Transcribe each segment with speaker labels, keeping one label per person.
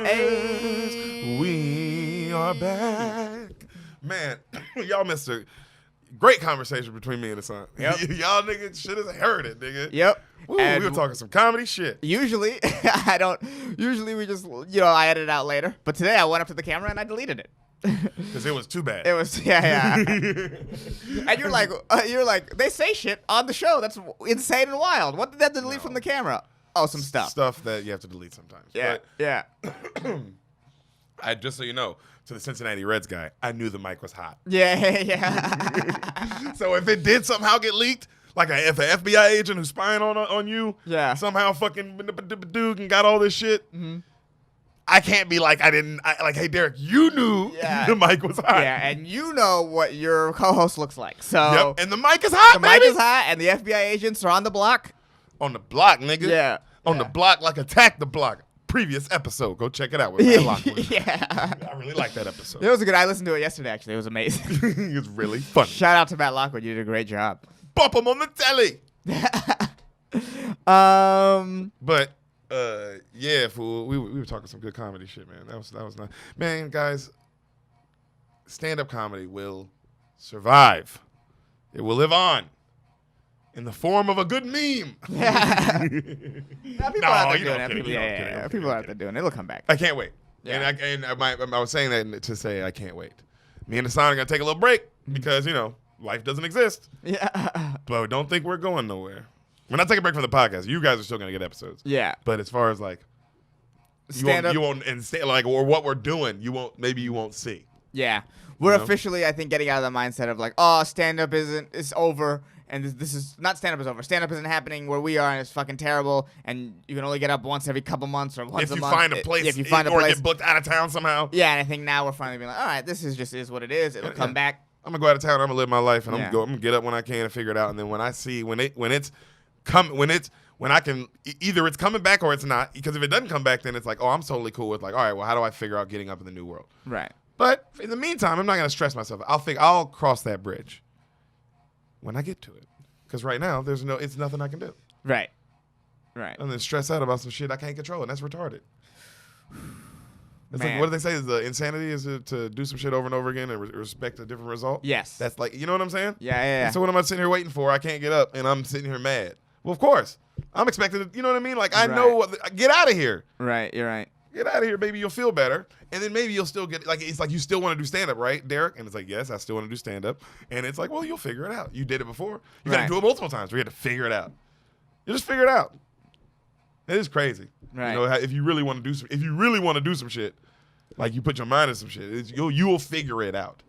Speaker 1: Hey. We are back. Man, y'all missed a great conversation between me and the son.
Speaker 2: Yep.
Speaker 1: Y'all niggas should have heard it, nigga.
Speaker 2: Yep.
Speaker 1: Woo, we were talking some comedy shit.
Speaker 2: Usually, usually we just, I edit it out later. But today I went up to the camera and I deleted it.
Speaker 1: Because it was too bad.
Speaker 2: It was, yeah. And you're like, they say shit on the show. That's insane and wild. What did that delete from the camera? Oh, some stuff.
Speaker 1: Stuff that you have to delete sometimes.
Speaker 2: Yeah, yeah.
Speaker 1: Just so you know, to the Cincinnati Reds guy, I knew the mic was hot.
Speaker 2: Yeah.
Speaker 1: So if it did somehow get leaked, like if an FBI agent who's spying on you, somehow fucking dude and got all this shit, I can't be like, hey, Derek, you knew the mic was hot.
Speaker 2: Yeah, and you know what your co-host looks like. So
Speaker 1: yep, and the mic is hot,
Speaker 2: The mic is hot, and the FBI agents are on the block.
Speaker 1: On the block, nigga.
Speaker 2: Yeah.
Speaker 1: On the block, like Attack the Block. Previous episode. Go check it out with Mel Lockwood.
Speaker 2: Yeah.
Speaker 1: I really like that episode.
Speaker 2: It was a good. I listened to it yesterday, actually. It was amazing.
Speaker 1: It was really fun.
Speaker 2: Shout out to Matt Lockwood. You did a great job.
Speaker 1: Bump him on the telly. But yeah, fool. We were talking some good comedy shit, man. That was nice. Man, guys, stand-up comedy will survive. It will live on in the form of a good meme.
Speaker 2: Yeah. People are out there doing it. People are out there doing it. It'll come back.
Speaker 1: I can't wait.
Speaker 2: Yeah.
Speaker 1: And I was saying that to say I can't wait. Me and Hassan are going to take a little break because, life doesn't exist.
Speaker 2: Yeah.
Speaker 1: But don't think we're going nowhere. We're not taking a break from the podcast. You guys are still going to get episodes.
Speaker 2: Yeah.
Speaker 1: But as far as like
Speaker 2: stand up,
Speaker 1: you won't or what we're doing, you won't see.
Speaker 2: Yeah. We're officially, I think, getting out of the mindset of like, stand up is over. And this is not stand up is over. Stand up isn't happening where we are, and it's fucking terrible. And you can only get up once every couple months or once a month.
Speaker 1: If you find a place, or get booked out of town somehow.
Speaker 2: Yeah, and I think now we're finally being like, all right, this is what it is. It'll come back.
Speaker 1: I'm gonna go out of town. I'm gonna live my life, and I'm gonna get up when I can and figure it out. And then when I see when I can either it's coming back or it's not. Because if it doesn't come back, then it's like, I'm totally cool with like, all right, well, how do I figure out getting up in the new world?
Speaker 2: Right.
Speaker 1: But in the meantime, I'm not gonna stress myself. I'll cross that bridge when I get to it. Because right now, it's nothing I can do.
Speaker 2: Right.
Speaker 1: And then stress out about some shit I can't control, and that's retarded. It's like, what do they say? The insanity is to do some shit over and over again and respect a different result?
Speaker 2: Yes.
Speaker 1: That's like, you know what I'm saying?
Speaker 2: Yeah.
Speaker 1: So what am I sitting here waiting for? I can't get up, and I'm sitting here mad. Well, of course. I'm expecting you know what I mean? Like, I know, get out of here.
Speaker 2: Right, you're right.
Speaker 1: Get out of here, baby. You'll feel better. And then maybe you'll still get, like, it's like you still want to do stand-up, right, Derek? And it's like, yes, I still want to do stand-up. And it's like, well, you'll figure it out. You did it before. You got to do it multiple times. We had to figure it out. You just figure it out. It is crazy.
Speaker 2: Right.
Speaker 1: If you really want to do some shit, like you put your mind in some shit, you will figure it out.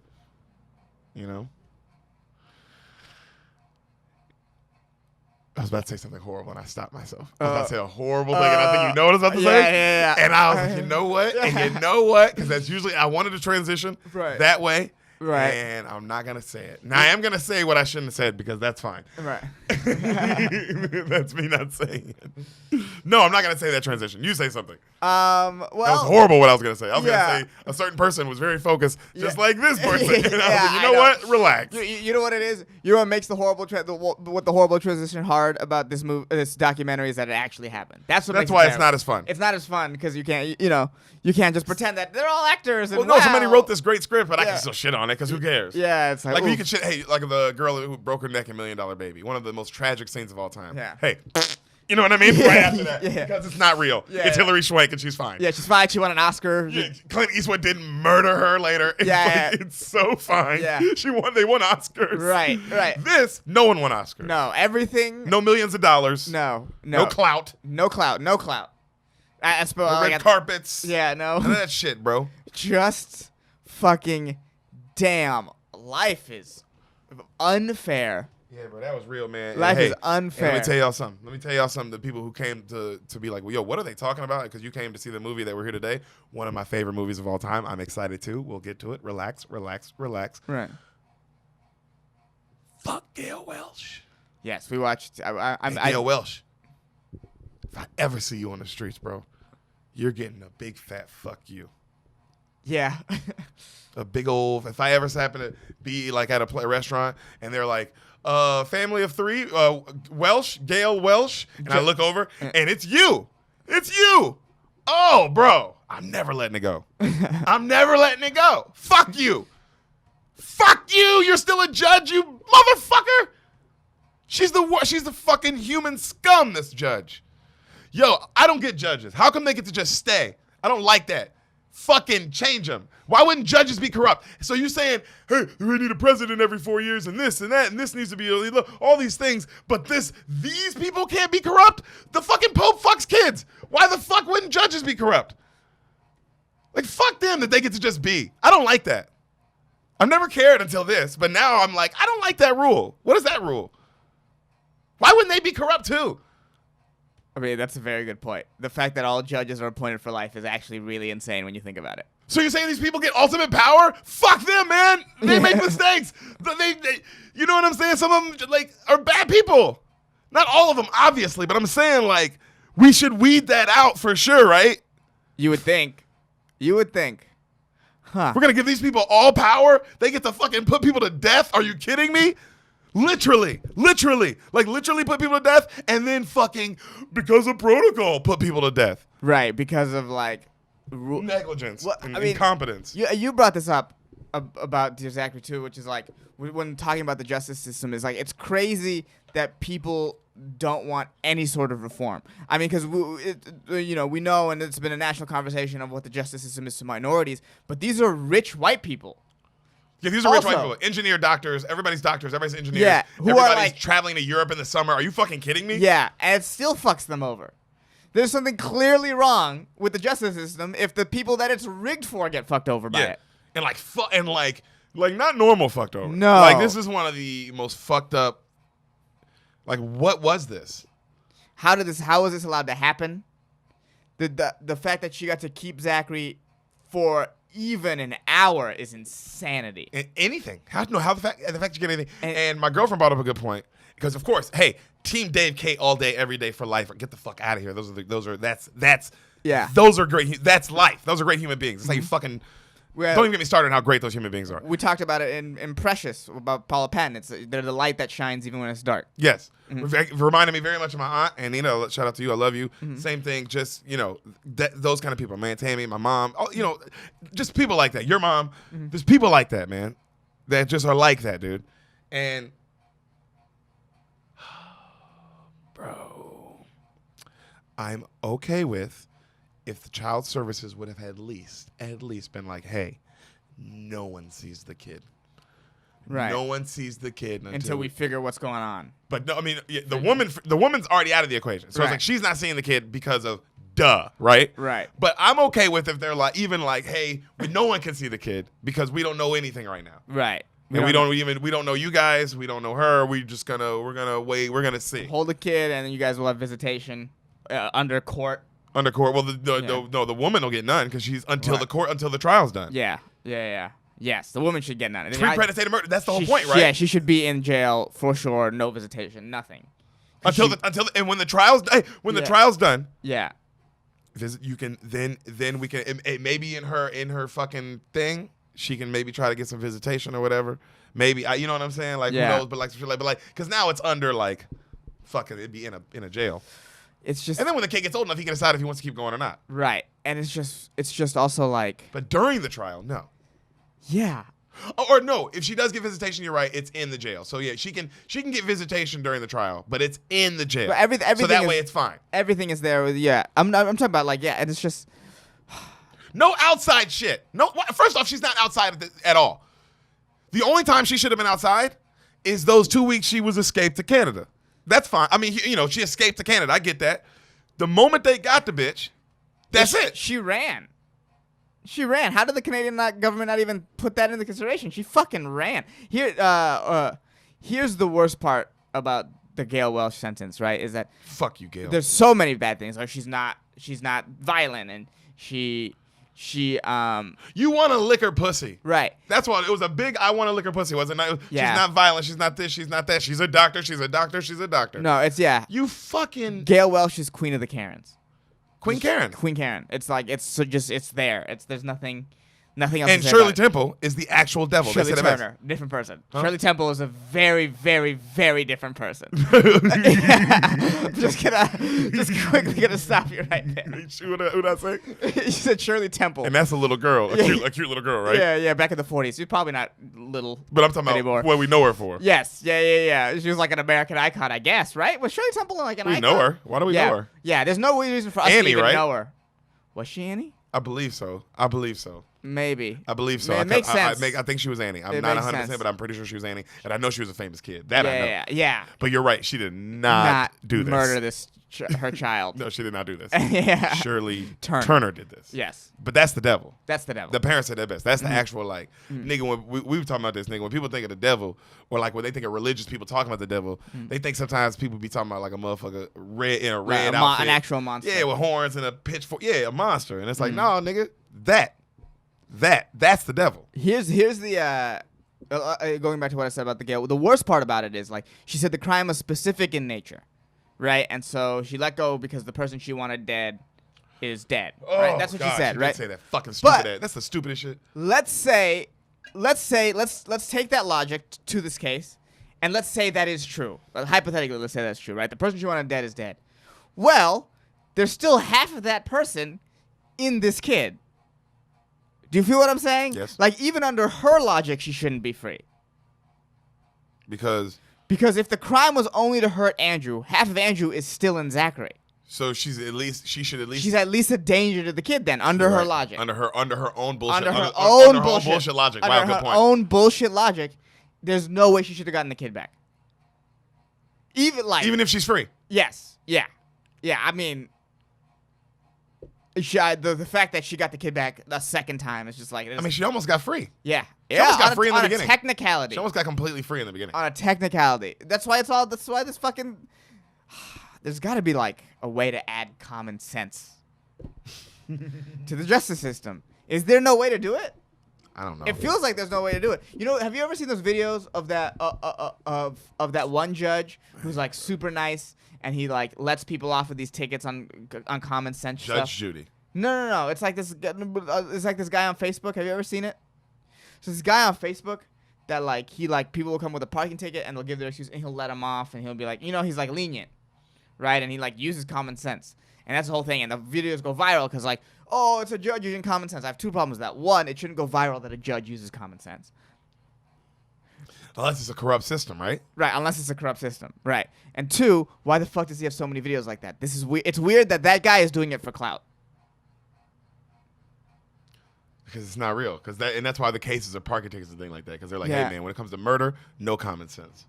Speaker 1: I was about to say something horrible, and I stopped myself. I was about to say a horrible thing, and I think you know what I was about to say?
Speaker 2: Yeah.
Speaker 1: And I was like, you know what? And you know what? Because that's usually, I wanted to transition that way.
Speaker 2: Right.
Speaker 1: And I'm not going to say it. Now, I am going to say what I shouldn't have said because that's fine.
Speaker 2: Right.
Speaker 1: That's me not saying it. No, I'm not going to say that transition. You say something.
Speaker 2: Well,
Speaker 1: that was horrible what I was going to say. I was going to say a certain person was very focused, just like this person. And I was like, you know what? Relax.
Speaker 2: You know what it is? You know what makes the horrible transition hard about this documentary is that it actually happened. That's why
Speaker 1: it's not as fun.
Speaker 2: It's not as fun because you can't just pretend that they're all actors. And
Speaker 1: somebody wrote this great script, but I can still shit on it because who cares?
Speaker 2: Yeah, it's like
Speaker 1: you can shit. Hey, like the girl who broke her neck in $1 Million Baby, one of the most tragic scenes of all time.
Speaker 2: Yeah.
Speaker 1: Hey, you know what I mean? Right after that, because it's not real.
Speaker 2: Yeah.
Speaker 1: It's Hillary Swank, and she's fine.
Speaker 2: Yeah, she's fine. She won an Oscar.
Speaker 1: Yeah, Clint Eastwood didn't murder her later. It's so fine.
Speaker 2: Yeah.
Speaker 1: They won Oscars.
Speaker 2: Right.
Speaker 1: This, no one won Oscars.
Speaker 2: No, everything.
Speaker 1: No millions of dollars.
Speaker 2: No.
Speaker 1: No clout.
Speaker 2: No clout.
Speaker 1: Red carpets.
Speaker 2: Yeah, no.
Speaker 1: None of that shit, bro.
Speaker 2: Just fucking damn. Life is unfair.
Speaker 1: Yeah, bro, that was real, man.
Speaker 2: Life is unfair.
Speaker 1: Let me tell y'all something. The people who came to be like, well, yo, what are they talking about? Because you came to see the movie that we're here today. One of my favorite movies of all time. I'm excited too. We'll get to it. Relax.
Speaker 2: Right.
Speaker 1: Fuck Gail Welsh.
Speaker 2: Yes, we watched.
Speaker 1: Gail Welsh. If I ever see you on the streets, bro, you're getting a big fat fuck you.
Speaker 2: Yeah.
Speaker 1: A big old. If I ever happen to be like at a restaurant and they're like, family of three, Welsh, Gail Welsh, and I look over and it's you. Oh, bro. I'm never letting it go. I'm never letting it go. Fuck you. Fuck you. You're still a judge, you motherfucker. She's the fucking human scum, this judge. Yo, I don't get judges. How come they get to just stay? I don't like that. Fucking change them. Why wouldn't judges be corrupt? So you saying, hey, we need a president every 4 years and this and that and this needs to be all these things, but these people can't be corrupt? The fucking Pope fucks kids. Why the fuck wouldn't judges be corrupt? Like, fuck them that they get to just be. I don't like that. I've never cared until this, but now I'm like, I don't like that rule. What is that rule? Why wouldn't they be corrupt too?
Speaker 2: I mean, that's a very good point. The fact that all judges are appointed for life is actually really insane when you think about it.
Speaker 1: So you're saying these people get ultimate power? Fuck them, man. They make mistakes. They, you know what I'm saying? Some of them like are bad people. Not all of them, obviously, but I'm saying like we should weed that out for sure, right?
Speaker 2: You would think. You would think. Huh.
Speaker 1: We're gonna give these people all power? They get to fucking put people to death? Are you kidding me? Literally put people to death, and then fucking, because of protocol, put people to death.
Speaker 2: Right, because of, like...
Speaker 1: negligence and incompetence.
Speaker 2: You brought this up about Dear Zachary, too, which is, like, when talking about the justice system, is like, it's crazy that people don't want any sort of reform. I mean, because, we know, and it's been a national conversation of what the justice system is to minorities, but these are rich white people.
Speaker 1: Yeah, these are rich white people. Engineer, doctors, everybody's engineers.
Speaker 2: Yeah,
Speaker 1: everybody's traveling to Europe in the summer. Are you fucking kidding me?
Speaker 2: Yeah, and it still fucks them over. There's something clearly wrong with the justice system if the people that it's rigged for get fucked over by it.
Speaker 1: And like not normal fucked over.
Speaker 2: No.
Speaker 1: Like, this is one of the most fucked up. Like, what was this?
Speaker 2: How was this allowed to happen? The fact that she got to keep Zachary for even an hour is insanity.
Speaker 1: Anything. The fact you get anything. And my girlfriend brought up a good point. Because of course, hey, Team Dave K all day, every day for life. Get the fuck out of here. Those are great. That's life. Those are great human beings. It's like you fucking don't even get me started on how great those human beings are.
Speaker 2: We talked about it in Precious about Paula Patton. They're the light that shines even when it's dark.
Speaker 1: Yes. It reminded me very much of my aunt. And Nina, shout out to you. I love you. Same thing. Just, those kind of people. Man, Tammy, my mom. Oh, just people like that. Your mom. There's people like that, man. That just are like that, dude. And, bro, I'm okay with if the child services would have at least been like, hey, no one sees the kid.
Speaker 2: Right.
Speaker 1: No one sees the kid
Speaker 2: until we figure what's going on.
Speaker 1: But no, I mean, the woman's already out of the equation. So it's like she's not seeing the kid because of right?
Speaker 2: Right.
Speaker 1: But I'm okay with if they're like, even like, hey, no one can see the kid because we don't know anything right now.
Speaker 2: Right.
Speaker 1: We don't know you guys. We don't know her. We're gonna wait. We're gonna see.
Speaker 2: Hold the kid, and then you guys will have visitation under court.
Speaker 1: Under court. Well, the woman will get none because she's until the trial's done.
Speaker 2: Yeah. Yes, the woman should get none.
Speaker 1: Premeditated murder. That's the whole point, right?
Speaker 2: Yeah, she should be in jail for sure. No visitation, nothing.
Speaker 1: And when the trial's the trial's done.
Speaker 2: Yeah.
Speaker 1: You can then we can maybe in her fucking thing she can maybe try to get some visitation or whatever. Maybe you know what I'm saying? Like who knows? But because now it's under like fucking it'd be in a jail.
Speaker 2: It's just,
Speaker 1: and then when the kid gets old enough, he can decide if he wants to keep going or not.
Speaker 2: Right, and it's just also like.
Speaker 1: But during the trial, no.
Speaker 2: Yeah.
Speaker 1: Or no, if she does get visitation, you're right. It's in the jail. So yeah, she can get visitation during the trial, but it's in the jail.
Speaker 2: But everything
Speaker 1: so that way it's fine.
Speaker 2: Everything is there. I'm talking about like and it's just.
Speaker 1: No outside shit. No. First off, she's not outside at all. The only time she should have been outside is those 2 weeks she was escaped to Canada. That's fine. I mean, she escaped to Canada. I get that. The moment they got the bitch, that's it.
Speaker 2: She ran. How did the Canadian government not even put that into consideration? She fucking ran. Here's the worst part about the Gail Welsh sentence, right? Is that
Speaker 1: fuck you, Gail.
Speaker 2: There's so many bad things. Like she's not violent, and she you
Speaker 1: want to lick her pussy.
Speaker 2: Right.
Speaker 1: That's why it was a big I want to lick her pussy, wasn't it?
Speaker 2: Yeah.
Speaker 1: She's not violent. She's not this. She's not that. She's a doctor. She's a doctor. She's a doctor.
Speaker 2: No, it's
Speaker 1: You fucking.
Speaker 2: Gail Welsh is Queen of the Karens.
Speaker 1: Queen Karen.
Speaker 2: Queen Karen. It's like it's there. There's nothing Nothing else.
Speaker 1: And
Speaker 2: to say
Speaker 1: Shirley
Speaker 2: about it.
Speaker 1: Temple is the actual devil.
Speaker 2: Shirley
Speaker 1: they said it
Speaker 2: Turner, different person.
Speaker 1: Huh?
Speaker 2: Shirley Temple is a very, very, very different person. I'm just quickly gonna stop you right there.
Speaker 1: Who'd I say?
Speaker 2: You said Shirley Temple.
Speaker 1: And that's a little girl, a cute little girl, right?
Speaker 2: Yeah, back in the 40s. She's probably not little.
Speaker 1: But I'm talking
Speaker 2: anymore.
Speaker 1: about what we know her for.
Speaker 2: Yes, yeah. She was like an American icon, I guess, right? Was Shirley Temple like an icon?
Speaker 1: We know her. Why do we know her?
Speaker 2: Yeah, there's no reason for us
Speaker 1: Annie,
Speaker 2: to even
Speaker 1: right?
Speaker 2: know her. Was she Annie?
Speaker 1: I believe so.
Speaker 2: Maybe.
Speaker 1: I believe so.
Speaker 2: Man, it makes sense.
Speaker 1: I think she was Annie. I'm
Speaker 2: It
Speaker 1: not
Speaker 2: makes
Speaker 1: 100%,
Speaker 2: sense.
Speaker 1: but I'm pretty sure she was Annie. And I know she was a famous kid. That I know.
Speaker 2: Yeah.
Speaker 1: But you're right. She did not do this.
Speaker 2: Murder her child.
Speaker 1: No, she did not do this.
Speaker 2: Yeah.
Speaker 1: Shirley
Speaker 2: Turner.
Speaker 1: Turner did this.
Speaker 2: Yes.
Speaker 1: But that's the devil.
Speaker 2: That's the devil.
Speaker 1: The parents said that best. That's the actual, like, nigga, when we were talking about this, nigga, when people think of the devil, or like when they think of religious people talking about the devil, they think sometimes people be talking about like a motherfucker in a red outfit.
Speaker 2: An actual monster.
Speaker 1: Yeah, with horns and a pitchfork. Yeah, a monster. And it's like, no, nigga, that's the devil.
Speaker 2: Here's the going back to what I said about the Gail. The worst part about it is, like, she said the crime was specific in nature, right? And so she let go because the person she wanted dead is dead. Right? That's what she said, right?
Speaker 1: Did say that fucking stupid
Speaker 2: But-
Speaker 1: ass. That's the stupidest shit.
Speaker 2: Let's take that logic to this case, and let's say that is true. Hypothetically, let's say that's true, right? The person she wanted dead is dead. Well, there's still half of that person in this kid. Do you feel what I'm saying?
Speaker 1: Yes.
Speaker 2: Like, even under her logic, she shouldn't be free.
Speaker 1: Because
Speaker 2: Because if the crime was only to hurt Andrew, half of Andrew is still in Zachary.
Speaker 1: so she should at least
Speaker 2: She's at least a danger to the kid then, under her
Speaker 1: Right.
Speaker 2: logic.
Speaker 1: Under her own bullshit.
Speaker 2: Under her
Speaker 1: under
Speaker 2: own
Speaker 1: her
Speaker 2: bullshit.
Speaker 1: logic.
Speaker 2: Under
Speaker 1: Wow,
Speaker 2: her
Speaker 1: good point.
Speaker 2: own bullshit logic, there's no way she should have gotten the kid back. Even
Speaker 1: if she's free.
Speaker 2: Yes. Yeah. I mean, the fact that she got the kid back the second time is just like.
Speaker 1: I mean, she almost got free.
Speaker 2: Yeah.
Speaker 1: She almost got free in the
Speaker 2: on
Speaker 1: beginning.
Speaker 2: A technicality.
Speaker 1: She almost got completely free in the beginning.
Speaker 2: On a technicality. That's why this fucking. There's got to be like a way to add common sense to the justice system. Is there no way to do it?
Speaker 1: I don't know.
Speaker 2: It feels like there's no way to do it. You know, have you ever seen those videos of that of that one judge who's like super nice and he like lets people off with these tickets on common sense
Speaker 1: Judge
Speaker 2: stuff?
Speaker 1: Judy.
Speaker 2: No. It's like this guy on Facebook. Have you ever seen it? So this guy on Facebook that like people will come with a parking ticket and they'll give their excuse and he'll let them off and he'll be like, he's like lenient, right? And he like uses common sense. And that's the whole thing. And the videos go viral because, like, oh, it's a judge using common sense. I have two problems with that. One, it shouldn't go viral that a judge uses common sense.
Speaker 1: Unless it's a corrupt system, right?
Speaker 2: Right, unless it's a corrupt system. Right. And two, why the fuck does he have so many videos like that? This is weird. It's weird that guy is doing it for clout.
Speaker 1: Because it's not real. And that's why the cases are parking tickets and things like that. Because they're like,
Speaker 2: Yeah.
Speaker 1: hey, man, when it comes to murder, no common sense.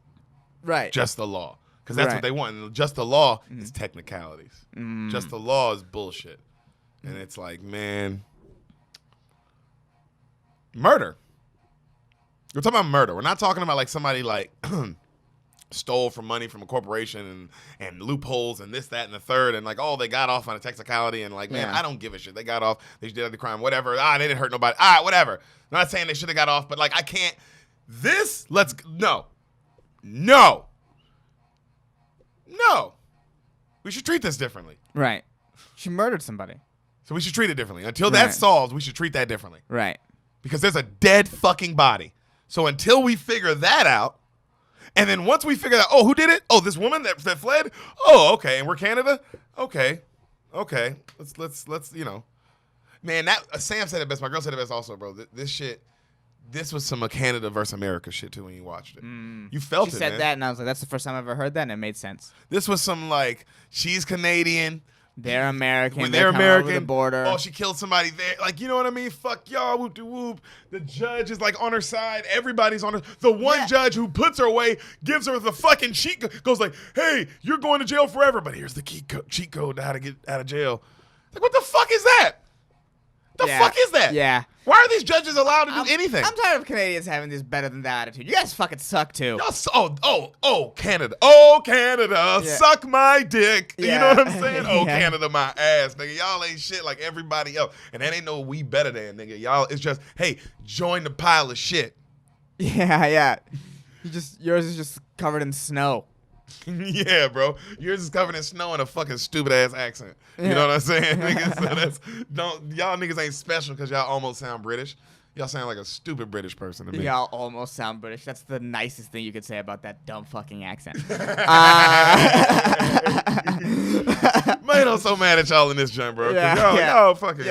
Speaker 2: Right.
Speaker 1: Just the law. Because that's what they want. And just the law is technicalities. Just the law is bullshit. And it's like, man, murder. We're talking about murder. We're not talking about like somebody like stole from money from a corporation and loopholes and this, that, and the third. And like, oh, they got off on a technicality. And like, man,
Speaker 2: Yeah.
Speaker 1: I don't give a shit. They got off. They did the crime. Whatever. They didn't hurt nobody. All right, whatever. I'm not saying they should have got off. But like, I can't. No. We should treat this differently.
Speaker 2: Right. She murdered somebody.
Speaker 1: So we should treat it differently. Until that's solved, we should treat that differently.
Speaker 2: Right.
Speaker 1: Because there's a dead fucking body. So until we figure that out, and then once we figure out, who did it? Oh, this woman that fled? Oh, okay. And we're Canada? Okay. Let's Man, Sam said it best. My girl said it best also, bro. This was some Canada versus America shit too when you watched it. You felt
Speaker 2: She
Speaker 1: it,
Speaker 2: said
Speaker 1: man.
Speaker 2: that, and I was like, that's the first time I've ever heard that, and it made sense.
Speaker 1: This was some like, she's Canadian.
Speaker 2: They're American.
Speaker 1: When
Speaker 2: they're
Speaker 1: they're
Speaker 2: coming
Speaker 1: American,
Speaker 2: over the border.
Speaker 1: oh, she killed somebody there. Like, you know what I mean? Fuck y'all, whoop de whoop. The judge is like on her side. Everybody's on her. The one judge who puts her away, gives her the fucking cheat code, goes like, hey, you're going to jail forever, but here's the cheat code to how to get out of jail. Like, what the fuck is that? The fuck is that?
Speaker 2: Yeah.
Speaker 1: Why are these judges allowed to do anything?
Speaker 2: I'm tired of Canadians having this better than that attitude. You guys fucking suck too.
Speaker 1: Canada. Oh, Canada.
Speaker 2: Yeah.
Speaker 1: Suck my dick.
Speaker 2: Yeah.
Speaker 1: You know what I'm saying? Oh,
Speaker 2: Yeah.
Speaker 1: Canada, my ass. Nigga, y'all ain't shit like everybody else. And that ain't no we better than, nigga. Y'all, it's just, hey, join the pile of shit.
Speaker 2: Yeah. Yours is just covered in snow.
Speaker 1: Yeah, bro. Yours is covered in snow and a fucking stupid ass accent. You know what I'm saying, niggas? So y'all niggas ain't special because y'all almost sound British. Y'all sound like a stupid British person to me.
Speaker 2: Y'all almost sound British. That's the nicest thing you could say about that dumb fucking accent.
Speaker 1: Man, I'm so mad at y'all in this joint, bro. Y'all fucking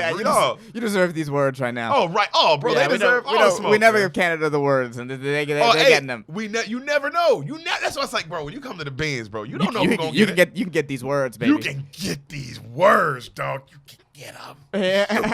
Speaker 2: you deserve these words right now.
Speaker 1: Oh, right. Oh, bro, they deserve all the smoke.
Speaker 2: We never
Speaker 1: man.
Speaker 2: give Canada the words, and they're getting them.
Speaker 1: You never know. That's why it's like, bro, when you come to the beans, bro, you don't know who's going to get it.
Speaker 2: You can get these words, baby.
Speaker 1: You can get these words, dog. You can get them. You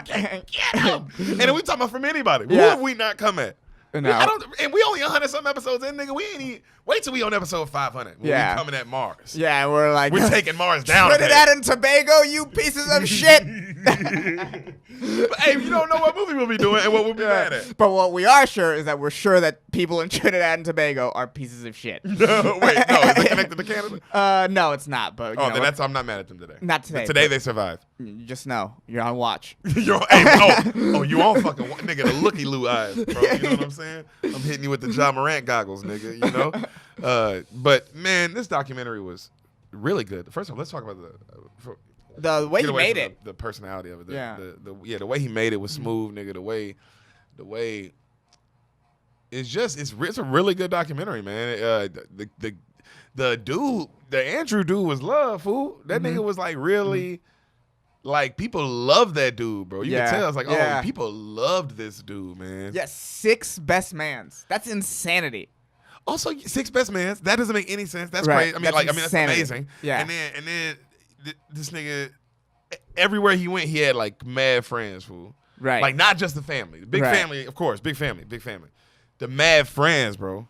Speaker 1: can get them. And then we talking about from anybody. Who have we not come at?
Speaker 2: No.
Speaker 1: And we only 100-something episodes in, nigga. We ain't even... Wait till we on episode 500 when we coming at Mars.
Speaker 2: Yeah, we're like...
Speaker 1: We're taking Mars down.
Speaker 2: Trinidad and Tobago, you pieces of shit.
Speaker 1: But, hey, you don't know what movie we'll be doing and what we'll be mad at.
Speaker 2: But what we are sure is that we're sure that people in Trinidad and Tobago are pieces of shit.
Speaker 1: Wait, no. Is it connected to Canada?
Speaker 2: No, it's not. But
Speaker 1: I'm not mad at them today.
Speaker 2: Not today.
Speaker 1: But today they survived.
Speaker 2: You just know. You're on watch.
Speaker 1: You on fucking nigga, the looky-loo eyes, bro. You know what I'm saying? I'm hitting you with the Ja Morant goggles, nigga, you know? But, man, this documentary was really good. First of all, let's talk about
Speaker 2: the way he made it.
Speaker 1: The personality of it. The way he made it was smooth, nigga. The way it's a really good documentary, man. The dude, the Andrew dude was love, fool. That nigga was like really like people love that dude, bro. You can tell it's like, oh, people loved this dude, man.
Speaker 2: Yeah, 6 best mans. That's insanity.
Speaker 1: Also, 6 best mans. That doesn't make any sense. That's
Speaker 2: right.
Speaker 1: crazy. That's amazing.
Speaker 2: Yeah.
Speaker 1: And then this nigga, everywhere he went, he had like mad friends, fool.
Speaker 2: Right.
Speaker 1: Like not just the family. The big family, of course. Big family. The mad friends, bro.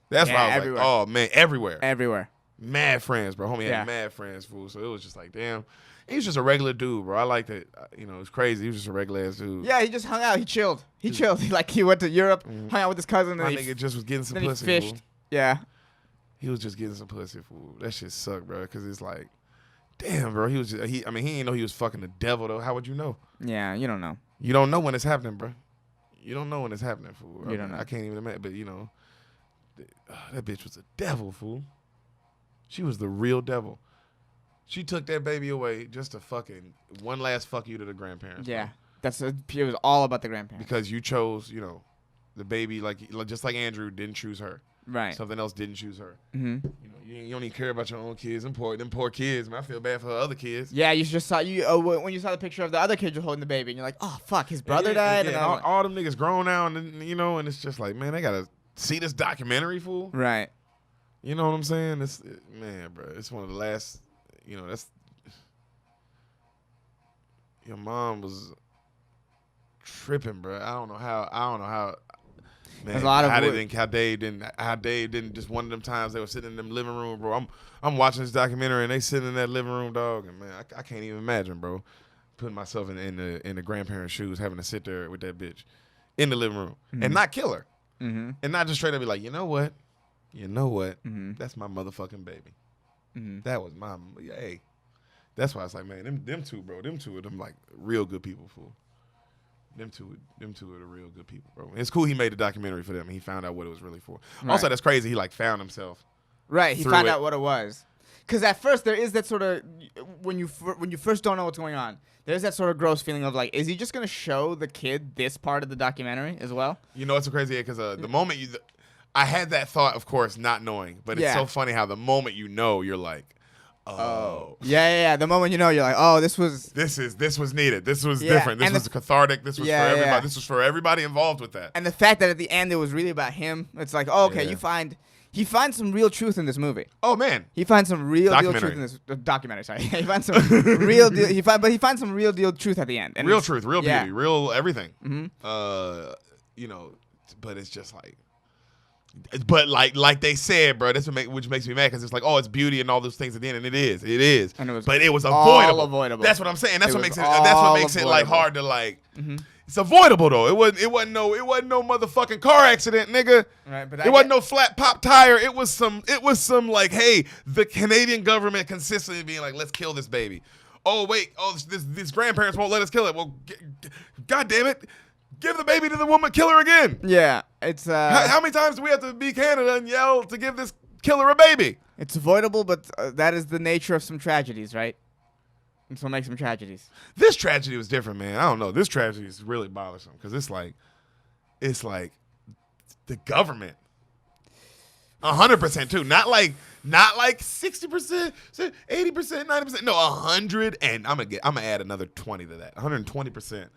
Speaker 1: That's why I was everywhere. Like, oh man, everywhere. Mad friends, bro. Homie had mad friends, fool. So it was just like, damn. He was just a regular dude, bro. I liked it. It was crazy. He was just a regular ass dude.
Speaker 2: Yeah, he just hung out. He chilled. He went to Europe, hung out with his cousin.
Speaker 1: My nigga just was getting some pussy.
Speaker 2: He fished.
Speaker 1: Fool.
Speaker 2: Yeah.
Speaker 1: He was just getting some pussy, fool. That shit sucked, bro. Because it's like, damn, bro. He didn't know he was fucking the devil, though. How would you know?
Speaker 2: Yeah, you don't know.
Speaker 1: You don't know when it's happening, bro. You don't know when it's happening, fool.
Speaker 2: You don't know.
Speaker 1: I can't even imagine, but that bitch was a devil, fool. She was the real devil. She took that baby away just to fucking one last fuck you to the grandparents.
Speaker 2: Yeah, it was all about the grandparents.
Speaker 1: Because you chose, the baby just like Andrew didn't choose her.
Speaker 2: Right.
Speaker 1: Something else didn't choose her.
Speaker 2: Mm-hmm.
Speaker 1: You don't even care about your own kids. Them poor kids. Man, I feel bad for her other kids.
Speaker 2: Yeah, you just saw when you saw the picture of the other kid holding the baby, and you're like, oh fuck, his brother died.
Speaker 1: And all them niggas grown now, and and it's just like, man, they gotta see this documentary, fool.
Speaker 2: Right.
Speaker 1: You know what I'm saying? Man, bro, it's one of the last. That's your mom was tripping, bro. I don't know how. Man,
Speaker 2: there's a lot of
Speaker 1: how Dave didn't just one of them times they were sitting in them living room, bro. I'm watching this documentary and they sitting in that living room, dog, and man, I can't even imagine, bro, putting myself in the grandparents' shoes, having to sit there with that bitch in the living room and not kill her, and not just straight up be like, you know what, that's my motherfucking baby. That was my hey. That's why it's like, man, them two, bro, them two of them like real good people, fool. Them two are the real good people, bro. It's cool he made a documentary for them and he found out what it was really for. Right. Also, that's crazy. He like found himself.
Speaker 2: Right. He found out what it was. Because at first there is that sort of when you first don't know what's going on, there's that sort of gross feeling of like, is he just gonna show the kid this part of the documentary as well? It's
Speaker 1: so crazy because the moment I had that thought, of course, not knowing, but it's so funny how the moment you're like, oh.
Speaker 2: Yeah. The moment you're like, oh, this was
Speaker 1: needed. This was different. This was cathartic. This was for everybody. Yeah. This was for everybody involved with that.
Speaker 2: And the fact that at the end it was really about him, it's like, oh, okay, he finds some real truth in this movie.
Speaker 1: Oh man,
Speaker 2: he finds some real deal truth in this documentary. Sorry, he finds some real deal. He finds some real deal truth at the end. And
Speaker 1: real truth, real beauty, real everything.
Speaker 2: Mm-hmm.
Speaker 1: But it's just like. But like they said, bro, that's which makes me mad because it's like, oh, it's beauty and all those things at the end, and it is,
Speaker 2: and
Speaker 1: but it was avoidable.
Speaker 2: Avoidable.
Speaker 1: That's what I'm saying. That's what makes it like hard to like. Mm-hmm. It's avoidable though. It wasn't no motherfucking car accident, nigga. Right, but it wasn't no flat pop tire. It was some like, hey, the Canadian government consistently being like, let's kill this baby. Oh wait, these grandparents won't let us kill it. Well, god damn it. Give the baby to the woman, kill her again.
Speaker 2: Yeah, it's
Speaker 1: how many times do we have to be Canada and yell to give this kill her a baby.
Speaker 2: It's avoidable, but that is the nature of some tragedies, right? That's what makes them tragedies.
Speaker 1: This tragedy was different, man. I don't know. This tragedy is really bothersome because it's like the government, 100% too. Not like 60%, 80%, 90%. No, 100, and I'm gonna add another 20 to that. 120%.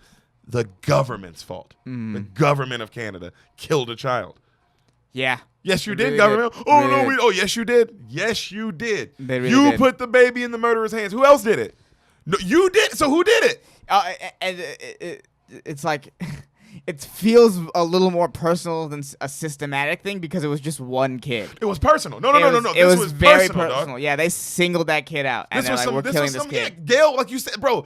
Speaker 1: The government's fault. The government of Canada killed a child.
Speaker 2: Yeah.
Speaker 1: Yes, you
Speaker 2: They
Speaker 1: did,
Speaker 2: really
Speaker 1: government.
Speaker 2: did.
Speaker 1: Oh,
Speaker 2: They
Speaker 1: no,
Speaker 2: really
Speaker 1: oh, yes, you did. Yes, you did.
Speaker 2: They really
Speaker 1: you
Speaker 2: did.
Speaker 1: put the baby in the murderer's hands. Who else did it? No, you did. So who did it?
Speaker 2: And it's like, it feels a little more personal than a systematic thing because it was just one kid.
Speaker 1: It was personal. No.
Speaker 2: It
Speaker 1: This
Speaker 2: was very
Speaker 1: personal,
Speaker 2: personal.
Speaker 1: dog.
Speaker 2: Yeah, they singled that kid out. And they're like, we're killing this kid.
Speaker 1: Yeah, Gail, like you said, bro,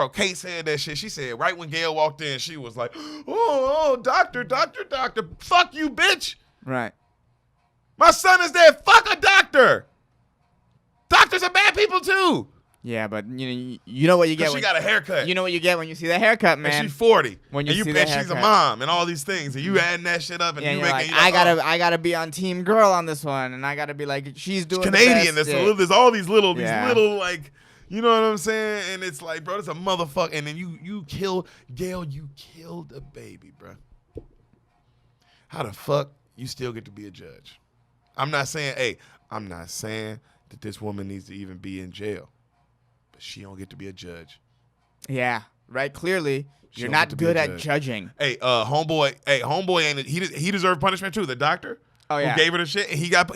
Speaker 1: Kate said that shit. She said right when Gail walked in, she was like, oh, doctor. Fuck you, bitch.
Speaker 2: Right.
Speaker 1: My son is dead. Fuck a doctor. Doctors are bad people too.
Speaker 2: Yeah, but you know what you get.
Speaker 1: She got a haircut.
Speaker 2: You know what you get when you see that haircut, man.
Speaker 1: And she's 40.
Speaker 2: When you see
Speaker 1: and
Speaker 2: that
Speaker 1: she's a
Speaker 2: haircut.
Speaker 1: mom and all these things, and you adding that shit up, and
Speaker 2: Yeah,
Speaker 1: you
Speaker 2: you're
Speaker 1: making.
Speaker 2: like, I gotta be on team girl on this one, and I gotta be like, she's doing
Speaker 1: Canadian.
Speaker 2: The best.
Speaker 1: There's all these little,
Speaker 2: Yeah.
Speaker 1: like, you know what I'm saying? And it's like, bro, it's a motherfucker. And then you kill Gail. You killed a baby, bro. How the fuck you still get to be a judge? I'm not saying that this woman needs to even be in jail, but she don't get to be a judge.
Speaker 2: Yeah, right. Clearly,
Speaker 1: She
Speaker 2: you're
Speaker 1: don't get
Speaker 2: not
Speaker 1: to be
Speaker 2: good
Speaker 1: a
Speaker 2: at
Speaker 1: judge.
Speaker 2: judging.
Speaker 1: Hey, homeboy ain't he deserved punishment too. The doctor
Speaker 2: Oh yeah.
Speaker 1: who gave her the shit, and he got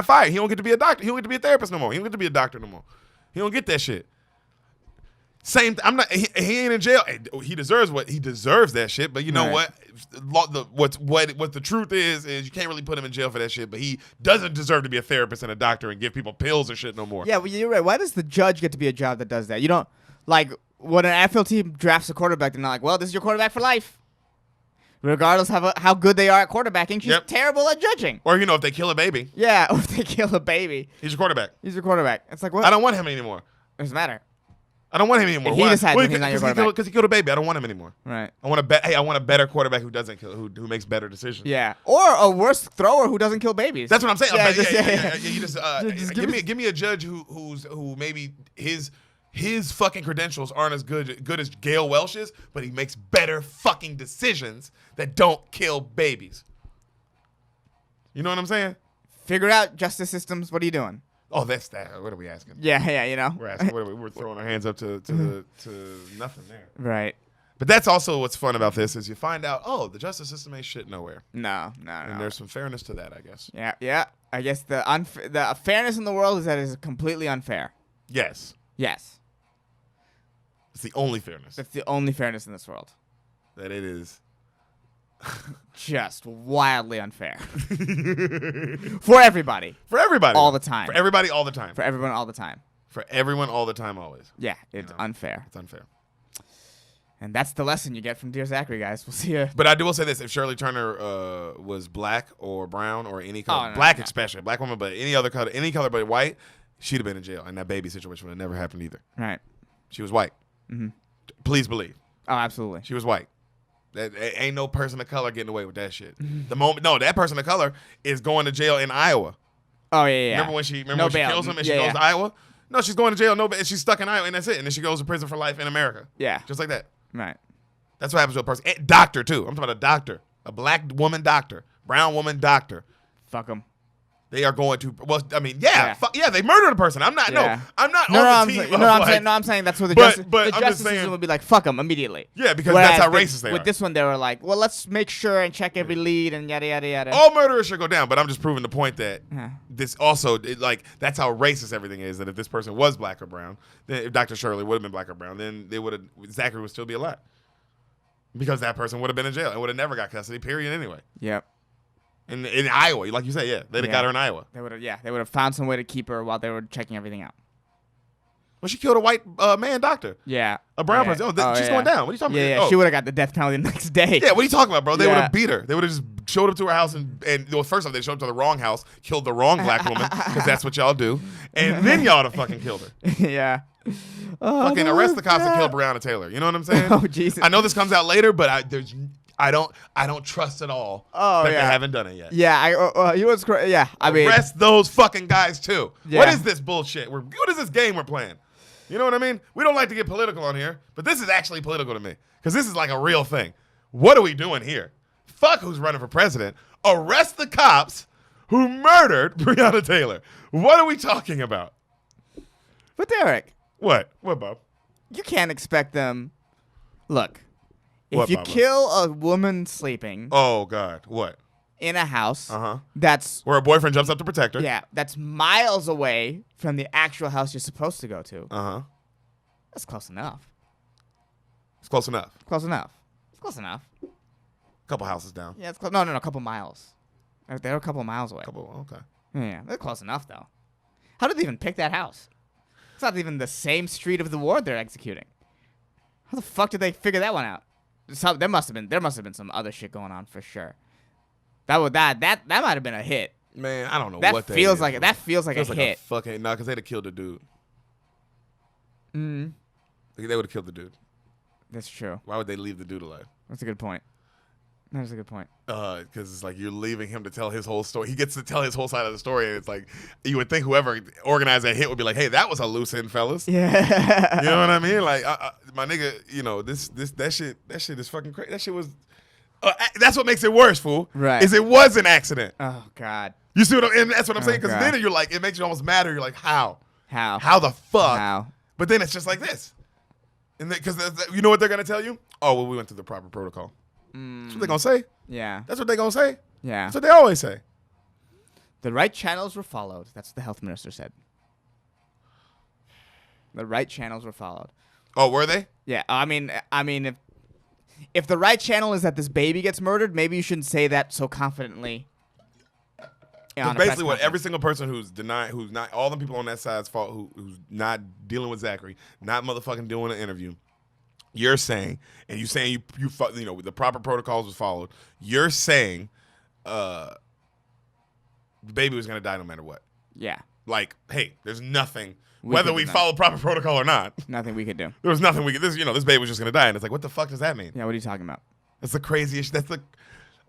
Speaker 1: fired. He don't get to be a doctor. He don't get to be a therapist no more. He don't get to be a doctor no more. He don't get that shit. Same. I'm not. He ain't in jail. He deserves that shit. But you know
Speaker 2: Right.
Speaker 1: what the truth is you can't really put him in jail for that shit. But he doesn't deserve to be a therapist and a doctor and give people pills and shit no more.
Speaker 2: Yeah, well, you're right. Why does the judge get to be a job that does that? You don't like when an NFL team drafts a quarterback. They're not like, well, this is your quarterback for life, regardless of how good they are at quarterbacking. She's
Speaker 1: Yep.
Speaker 2: terrible at judging.
Speaker 1: Or if they kill a baby,
Speaker 2: Yeah, or if they kill a baby,
Speaker 1: he's your quarterback.
Speaker 2: he's your quarterback. It's like what?
Speaker 1: I don't want him anymore.
Speaker 2: Doesn't matter.
Speaker 1: I don't want him anymore.
Speaker 2: If he
Speaker 1: Why?
Speaker 2: decides
Speaker 1: Well,
Speaker 2: that he's not your quarterback.
Speaker 1: Because he killed a baby. I don't want him anymore.
Speaker 2: Right.
Speaker 1: I want a better quarterback who doesn't kill, who makes better decisions.
Speaker 2: Yeah. Or a worse thrower who doesn't kill babies.
Speaker 1: That's what I'm saying.
Speaker 2: Yeah,
Speaker 1: Yeah,
Speaker 2: just-
Speaker 1: You just,
Speaker 2: Just
Speaker 1: give me a judge who maybe his fucking credentials aren't as good as Gail Welch's, but he makes better fucking decisions that don't kill babies. You know what I'm saying?
Speaker 2: Figure out justice systems. What are you doing?
Speaker 1: Oh, that's that. What are we asking?
Speaker 2: Yeah, you know.
Speaker 1: We're asking. We're throwing our hands up to nothing there.
Speaker 2: Right.
Speaker 1: But that's also what's fun about this is you find out, oh, the justice system ain't shit nowhere.
Speaker 2: No.
Speaker 1: And there's some fairness to that, I guess.
Speaker 2: Yeah. I guess the fairness in the world is that it is completely unfair.
Speaker 1: Yes.
Speaker 2: Yes.
Speaker 1: It's the only fairness
Speaker 2: That's the only fairness in this world.
Speaker 1: that it is.
Speaker 2: Just wildly unfair. For everybody.
Speaker 1: For everybody.
Speaker 2: All the time.
Speaker 1: For everybody all the time.
Speaker 2: For everyone all the time.
Speaker 1: For everyone all the time, always.
Speaker 2: Yeah, it's unfair.
Speaker 1: It's unfair.
Speaker 2: And that's the lesson you get from Dear Zachary, guys. We'll see you.
Speaker 1: But I will say this: if Shirley Turner was black or brown or any color,
Speaker 2: no,
Speaker 1: black
Speaker 2: no.
Speaker 1: especially, black woman, but any color but white, she'd have been in jail, and that baby situation would have never happened either.
Speaker 2: Right.
Speaker 1: She was white.
Speaker 2: Mhm.
Speaker 1: Please believe
Speaker 2: Oh, absolutely.
Speaker 1: she was white. That ain't no person of color getting away with that shit. That person of color is going to jail in Iowa.
Speaker 2: Oh, yeah.
Speaker 1: Remember when she
Speaker 2: No bail.
Speaker 1: kills him and
Speaker 2: Yeah,
Speaker 1: she goes
Speaker 2: yeah.
Speaker 1: to Iowa? No, she's going to jail. No, she's stuck in Iowa, and that's it. And then she goes to prison for life in America.
Speaker 2: Yeah.
Speaker 1: Just like that.
Speaker 2: Right.
Speaker 1: That's what happens to a person. And doctor too. I'm talking about a doctor, a black woman doctor, brown woman doctor.
Speaker 2: Fuck them.
Speaker 1: They are going to. Well, I mean,
Speaker 2: Yeah.
Speaker 1: they murdered a person. I'm not.
Speaker 2: Yeah.
Speaker 1: No, I'm not
Speaker 2: No,
Speaker 1: on the team.
Speaker 2: I'm saying that's where the
Speaker 1: But-
Speaker 2: justice,
Speaker 1: but
Speaker 2: the
Speaker 1: I'm just
Speaker 2: justice
Speaker 1: saying-
Speaker 2: system would be like, fuck them immediately.
Speaker 1: Yeah, because that's how
Speaker 2: Whereas
Speaker 1: racist they
Speaker 2: with
Speaker 1: are.
Speaker 2: this one, they were like, well, let's make sure and check every lead and yada, yada, yada.
Speaker 1: All murderers should go down. But I'm just proving the point that
Speaker 2: Yeah.
Speaker 1: this also, that's how racist everything is. That if this person was black or brown, then if Dr. Shirley would have been black or brown, then Zachary would still be alive. Because that person would have been in jail and would have never got custody, period, anyway.
Speaker 2: Yep.
Speaker 1: In Iowa, like you said, they'd have got her in Iowa.
Speaker 2: They would have found some way to keep her while they were checking everything out.
Speaker 1: Well, she killed a white man doctor.
Speaker 2: Yeah.
Speaker 1: A brown
Speaker 2: Yeah.
Speaker 1: person. She's
Speaker 2: yeah.
Speaker 1: going down. What are you talking
Speaker 2: Yeah,
Speaker 1: about? Oh.
Speaker 2: she would have got the death penalty the next day.
Speaker 1: Yeah, what are you talking about, bro? They would
Speaker 2: Yeah.
Speaker 1: have beat her. They would have just showed up to her house and well, first off, they showed up to the wrong house, killed the wrong black woman, because that's what y'all do, and then y'all would have fucking killed her.
Speaker 2: Yeah.
Speaker 1: Fucking arrest the cops and kill Breonna Taylor. You know what I'm saying?
Speaker 2: Oh, Jesus.
Speaker 1: I know this comes out later, but I don't trust at all
Speaker 2: Oh,
Speaker 1: that
Speaker 2: yeah.
Speaker 1: they haven't done it yet.
Speaker 2: Yeah, you know what's crazy? Yeah, I mean,
Speaker 1: Arrest those fucking guys too.
Speaker 2: Yeah.
Speaker 1: What is this bullshit? What is this game we're playing? You know what I mean? We don't like to get political on here, but this is actually political to me because this is like a real thing. What are we doing here? Fuck who's running for president. Arrest the cops who murdered Breonna Taylor. What are we talking about?
Speaker 2: but Derek,
Speaker 1: What? What, Bob?
Speaker 2: you can't expect them. Look, if
Speaker 1: What,
Speaker 2: you
Speaker 1: Bubba?
Speaker 2: kill a woman sleeping
Speaker 1: Oh, God. What?
Speaker 2: in a house,
Speaker 1: Uh-huh.
Speaker 2: that's
Speaker 1: Where a boyfriend jumps up to protect her.
Speaker 2: that's miles away from the actual house you're supposed to go to.
Speaker 1: Uh-huh.
Speaker 2: That's close enough.
Speaker 1: It's close enough.
Speaker 2: Close enough. It's close enough.
Speaker 1: Couple houses down.
Speaker 2: Yeah, it's close. No, a couple miles. They're a couple miles away.
Speaker 1: Okay.
Speaker 2: Yeah, they're close enough though. How did they even pick that house? It's not even the same street of the ward they're executing. How the fuck did they figure that one out? There must have been some other shit going on for sure. That might have been a hit.
Speaker 1: Man, I don't know
Speaker 2: That
Speaker 1: what that
Speaker 2: feels
Speaker 1: is,
Speaker 2: like
Speaker 1: man.
Speaker 2: that feels like a hit.
Speaker 1: Fucking no, because they'd have killed the dude.
Speaker 2: Mm,
Speaker 1: They would have killed the dude.
Speaker 2: that's true.
Speaker 1: Why would they leave the dude alive?
Speaker 2: That's a good point. That's a good point.
Speaker 1: Because it's like you're leaving him to tell his whole story. He gets to tell his whole side of the story, and it's like you would think whoever organized that hit would be like, "Hey, that was a loose end, fellas."
Speaker 2: Yeah.
Speaker 1: You know what I mean? Like, my nigga, you know that shit is fucking crazy. That shit was. That's what makes it worse, fool.
Speaker 2: Right.
Speaker 1: Is it was an accident.
Speaker 2: Oh God.
Speaker 1: You see what and that's what I'm saying? Because
Speaker 2: God.
Speaker 1: then you're like, it makes you almost madder. You're like, how?
Speaker 2: How?
Speaker 1: How the fuck?
Speaker 2: How?
Speaker 1: But then it's just like this. And because you know what they're gonna tell you? Oh, well, we went through the proper protocol. That's what they're gonna say.
Speaker 2: Yeah.
Speaker 1: That's what they're gonna say.
Speaker 2: Yeah.
Speaker 1: That's what they always say.
Speaker 2: The right channels were followed. That's what the health minister said. The right channels were followed.
Speaker 1: Oh, were they?
Speaker 2: Yeah. I mean, if the right channel is that this baby gets murdered, maybe you shouldn't say that so confidently.
Speaker 1: Because basically, what every single person who's not all the people on that side's fault, who's not dealing with Zachary, not motherfucking doing an interview. You're saying, and you saying you know the proper protocols was followed. You're saying, the baby was gonna die no matter what.
Speaker 2: Yeah.
Speaker 1: Like, hey, there's nothing.
Speaker 2: We
Speaker 1: Whether
Speaker 2: could
Speaker 1: we
Speaker 2: do
Speaker 1: follow proper protocol or not,
Speaker 2: Nothing we could do.
Speaker 1: there was nothing we could. This baby was just gonna die, and it's like, what the fuck does that mean?
Speaker 2: Yeah. What are you talking about?
Speaker 1: That's the craziest.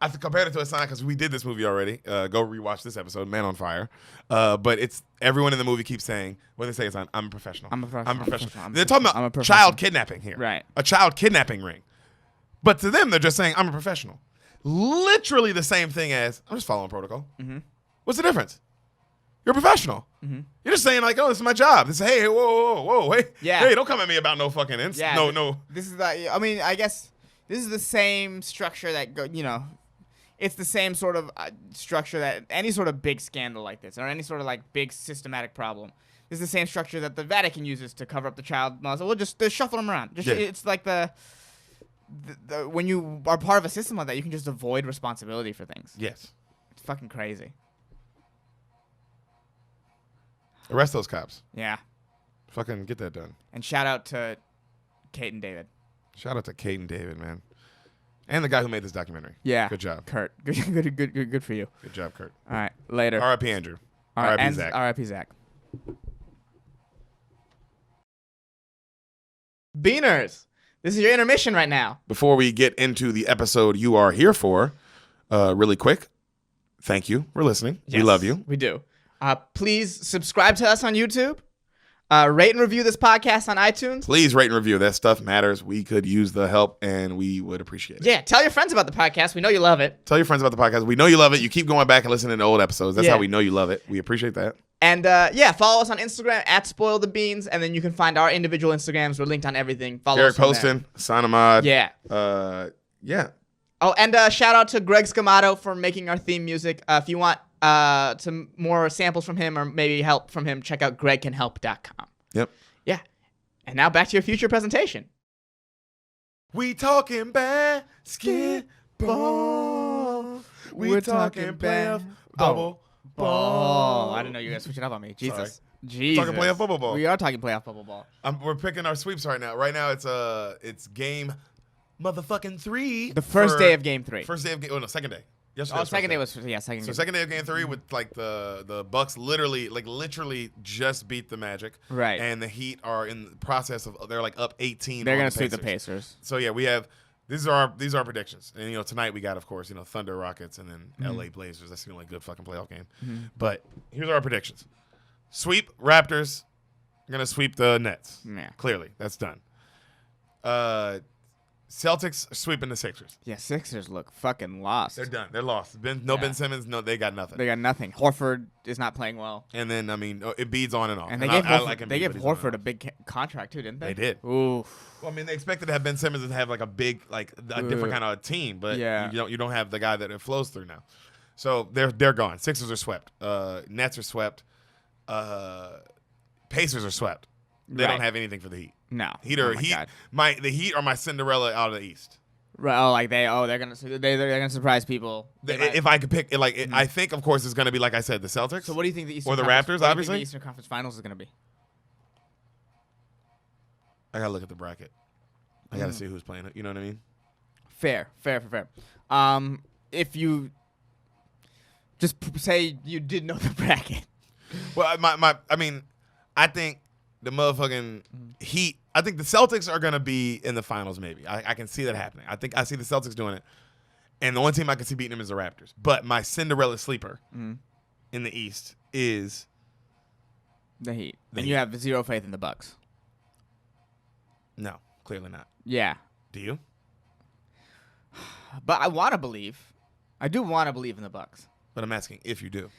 Speaker 1: I compared it to a sign because we did this movie already. Go rewatch this episode, Man on Fire. But it's everyone in the movie keeps saying when they say it's on, I'm a professional.
Speaker 2: I'm a professional.
Speaker 1: I'm a professional.
Speaker 2: I'm a
Speaker 1: They're talking
Speaker 2: professional. I'm a
Speaker 1: about
Speaker 2: professional.
Speaker 1: child kidnapping here.
Speaker 2: Right.
Speaker 1: A child kidnapping ring. But to them, they're just saying I'm a professional. Literally the same thing as I'm just following protocol.
Speaker 2: Mm-hmm.
Speaker 1: What's the difference? You're a professional.
Speaker 2: Mm-hmm.
Speaker 1: You're just saying like, oh, this is my job. This is hey, whoa, hey,
Speaker 2: Yeah.
Speaker 1: hey, don't come at me about no fucking ins.
Speaker 2: Yeah.
Speaker 1: No.
Speaker 2: This is the. I mean, I guess this is the same structure that it's the same sort of structure that any sort of big scandal like this or any sort of like big systematic problem. This is the same structure that the Vatican uses to cover up the child molester. We'll just shuffle them around.
Speaker 1: Yeah.
Speaker 2: It's like the when you are part of a system like that, you can just avoid responsibility for things.
Speaker 1: Yes.
Speaker 2: It's fucking crazy.
Speaker 1: Arrest those cops.
Speaker 2: Yeah.
Speaker 1: Fucking get that done.
Speaker 2: And shout out to Kate and David.
Speaker 1: Shout out to Kate and David, man. And the guy who made this documentary.
Speaker 2: Yeah.
Speaker 1: Good job.
Speaker 2: Kurt. Good for you.
Speaker 1: Good job, Kurt.
Speaker 2: All right. Later.
Speaker 1: R.I.P. Andrew.
Speaker 2: All right,
Speaker 1: R.I.P.
Speaker 2: and
Speaker 1: Zach.
Speaker 2: R.I.P. Zach. Beaners, this is your intermission right now.
Speaker 1: Before we get into the episode you are here for, really quick, thank you for listening. We
Speaker 2: Yes,
Speaker 1: love you.
Speaker 2: We do. Please subscribe to us on YouTube. Rate and review this podcast on iTunes.
Speaker 1: Please rate and review. That stuff matters. We could use the help, and we would appreciate it.
Speaker 2: Yeah, tell your friends about the podcast. We know you love it.
Speaker 1: Tell your friends about the podcast. We know you love it. You keep going back and listening to old episodes. That's
Speaker 2: Yeah.
Speaker 1: how we know you love it. We appreciate that.
Speaker 2: And follow us on Instagram @SpoilTheBeans, and then you can find our individual Instagrams. We're linked on everything. Follow
Speaker 1: Derek
Speaker 2: us from
Speaker 1: Poston, Sanamad.
Speaker 2: there.
Speaker 1: Yeah. Yeah.
Speaker 2: Oh, and shout out to Greg Scamato for making our theme music. If you want some more samples from him or maybe help from him, check out gregcanhelp.com.
Speaker 1: Yep.
Speaker 2: Yeah. And now back to your future presentation.
Speaker 1: We talking basketball. We talking playoff bubble ball.
Speaker 2: Oh, I didn't know you guys switch it up on me. Jesus.
Speaker 1: Sorry.
Speaker 2: Jesus.
Speaker 1: Talking playoff bubble ball.
Speaker 2: We are talking playoff bubble ball.
Speaker 1: We're picking our sweeps right now. Right now it's game motherfucking 3.
Speaker 2: The first day of game 3.
Speaker 1: First day of game. Oh no, second day. Yesterday.
Speaker 2: Oh,
Speaker 1: was
Speaker 2: second
Speaker 1: first
Speaker 2: day was second
Speaker 1: So
Speaker 2: game.
Speaker 1: second day of game 3 with like the Bucks literally just beat the Magic.
Speaker 2: Right.
Speaker 1: And the Heat are in the process of they're like up 18.
Speaker 2: They're
Speaker 1: on
Speaker 2: gonna
Speaker 1: the
Speaker 2: sweep the
Speaker 1: Pacers.
Speaker 2: Pacers.
Speaker 1: So yeah, we have These are our predictions. And tonight we got, of course, Thunder, Rockets, and then LA Blazers. That's the only good fucking playoff game. But here's our predictions. Sweep Raptors. Gonna sweep the Nets.
Speaker 2: Yeah.
Speaker 1: Clearly, that's done. Celtics are sweeping the Sixers.
Speaker 2: Yeah, Sixers look fucking lost.
Speaker 1: They're done. They're lost. Ben Simmons. No, they got nothing.
Speaker 2: They got nothing. Horford is not playing well.
Speaker 1: And then it beats on and off.
Speaker 2: And they gave Horford a big contract too, didn't they?
Speaker 1: They did.
Speaker 2: Ooh.
Speaker 1: Well, I mean, they expected to have Ben Simmons and have like a big, like a different kind of team, but you don't have the guy that it flows through now. So they're gone. Sixers are swept. Nets are swept. Pacers are swept. They don't have anything for the Heat.
Speaker 2: No.
Speaker 1: The Heat are my Cinderella out of the East.
Speaker 2: Right. Oh, like they're gonna surprise people.
Speaker 1: If I could pick, I think of course it's gonna be like I said, the Celtics.
Speaker 2: So what do you think the Eastern
Speaker 1: or the
Speaker 2: Conference,
Speaker 1: Raptors? Obviously,
Speaker 2: the Eastern Conference Finals is gonna be.
Speaker 1: I gotta look at the bracket. I gotta see who's playing it. You know what I mean?
Speaker 2: Fair. If you just say you did know the bracket.
Speaker 1: Well, I think the motherfucking Heat. I think the Celtics are gonna be in the finals. Maybe I can see that happening. I see the Celtics doing it, and the only team I can see beating them is the Raptors. But my Cinderella sleeper in the East is
Speaker 2: the Heat. And you have zero faith in the Bucks.
Speaker 1: No, clearly not.
Speaker 2: Yeah.
Speaker 1: Do you?
Speaker 2: But I want to believe. I do want to believe in the Bucks.
Speaker 1: But I'm asking if you do.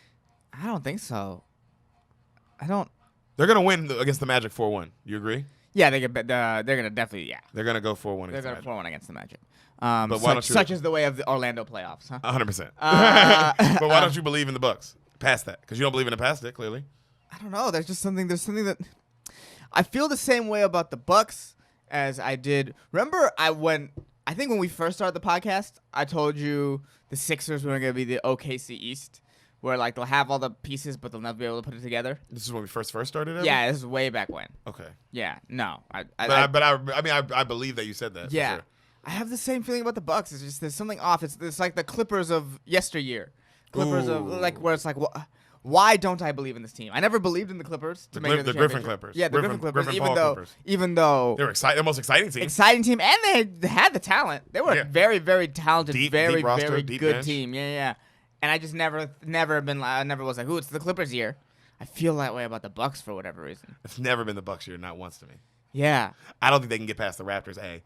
Speaker 2: I don't think so. I don't.
Speaker 1: They're gonna win against the Magic 4-1. You agree?
Speaker 2: Yeah, they're gonna definitely. Yeah.
Speaker 1: They're gonna go 4-1.
Speaker 2: They're gonna 4-1 against the Magic.
Speaker 1: But
Speaker 2: such is the way of the Orlando playoffs, huh?
Speaker 1: 100%. But why don't you believe in the Bucks? Past that, because you don't believe in the past it, clearly.
Speaker 2: I don't know. There's something that I feel the same way about the Bucks as I did. Remember, I think when we first started the podcast, I told you the Sixers were gonna be the OKC East, where like they'll have all the pieces, but they'll never be able to put it together.
Speaker 1: This is when we first started it?
Speaker 2: Yeah, this is way back when.
Speaker 1: Okay.
Speaker 2: Yeah, no.
Speaker 1: I believe that you said that.
Speaker 2: Yeah.
Speaker 1: For sure.
Speaker 2: I have the same feeling about the Bucks. It's just there's something off. It's like the Clippers of yesteryear. Clippers of like where it's like why don't I believe in this team? I never believed in the Clippers to make it
Speaker 1: the Griffin Clippers.
Speaker 2: Yeah, the Griffin Clippers.
Speaker 1: Clippers.
Speaker 2: Even though
Speaker 1: they were the most exciting team.
Speaker 2: Exciting team, and they had the talent. They were a very, very talented,
Speaker 1: deep
Speaker 2: very
Speaker 1: roster,
Speaker 2: very
Speaker 1: deep
Speaker 2: good
Speaker 1: bench.
Speaker 2: team. Yeah. And I just never was like, ooh, it's the Clippers year. I feel that way about the Bucks for whatever reason.
Speaker 1: It's never been the Bucks year, not once to me.
Speaker 2: Yeah.
Speaker 1: I don't think they can get past the Raptors. I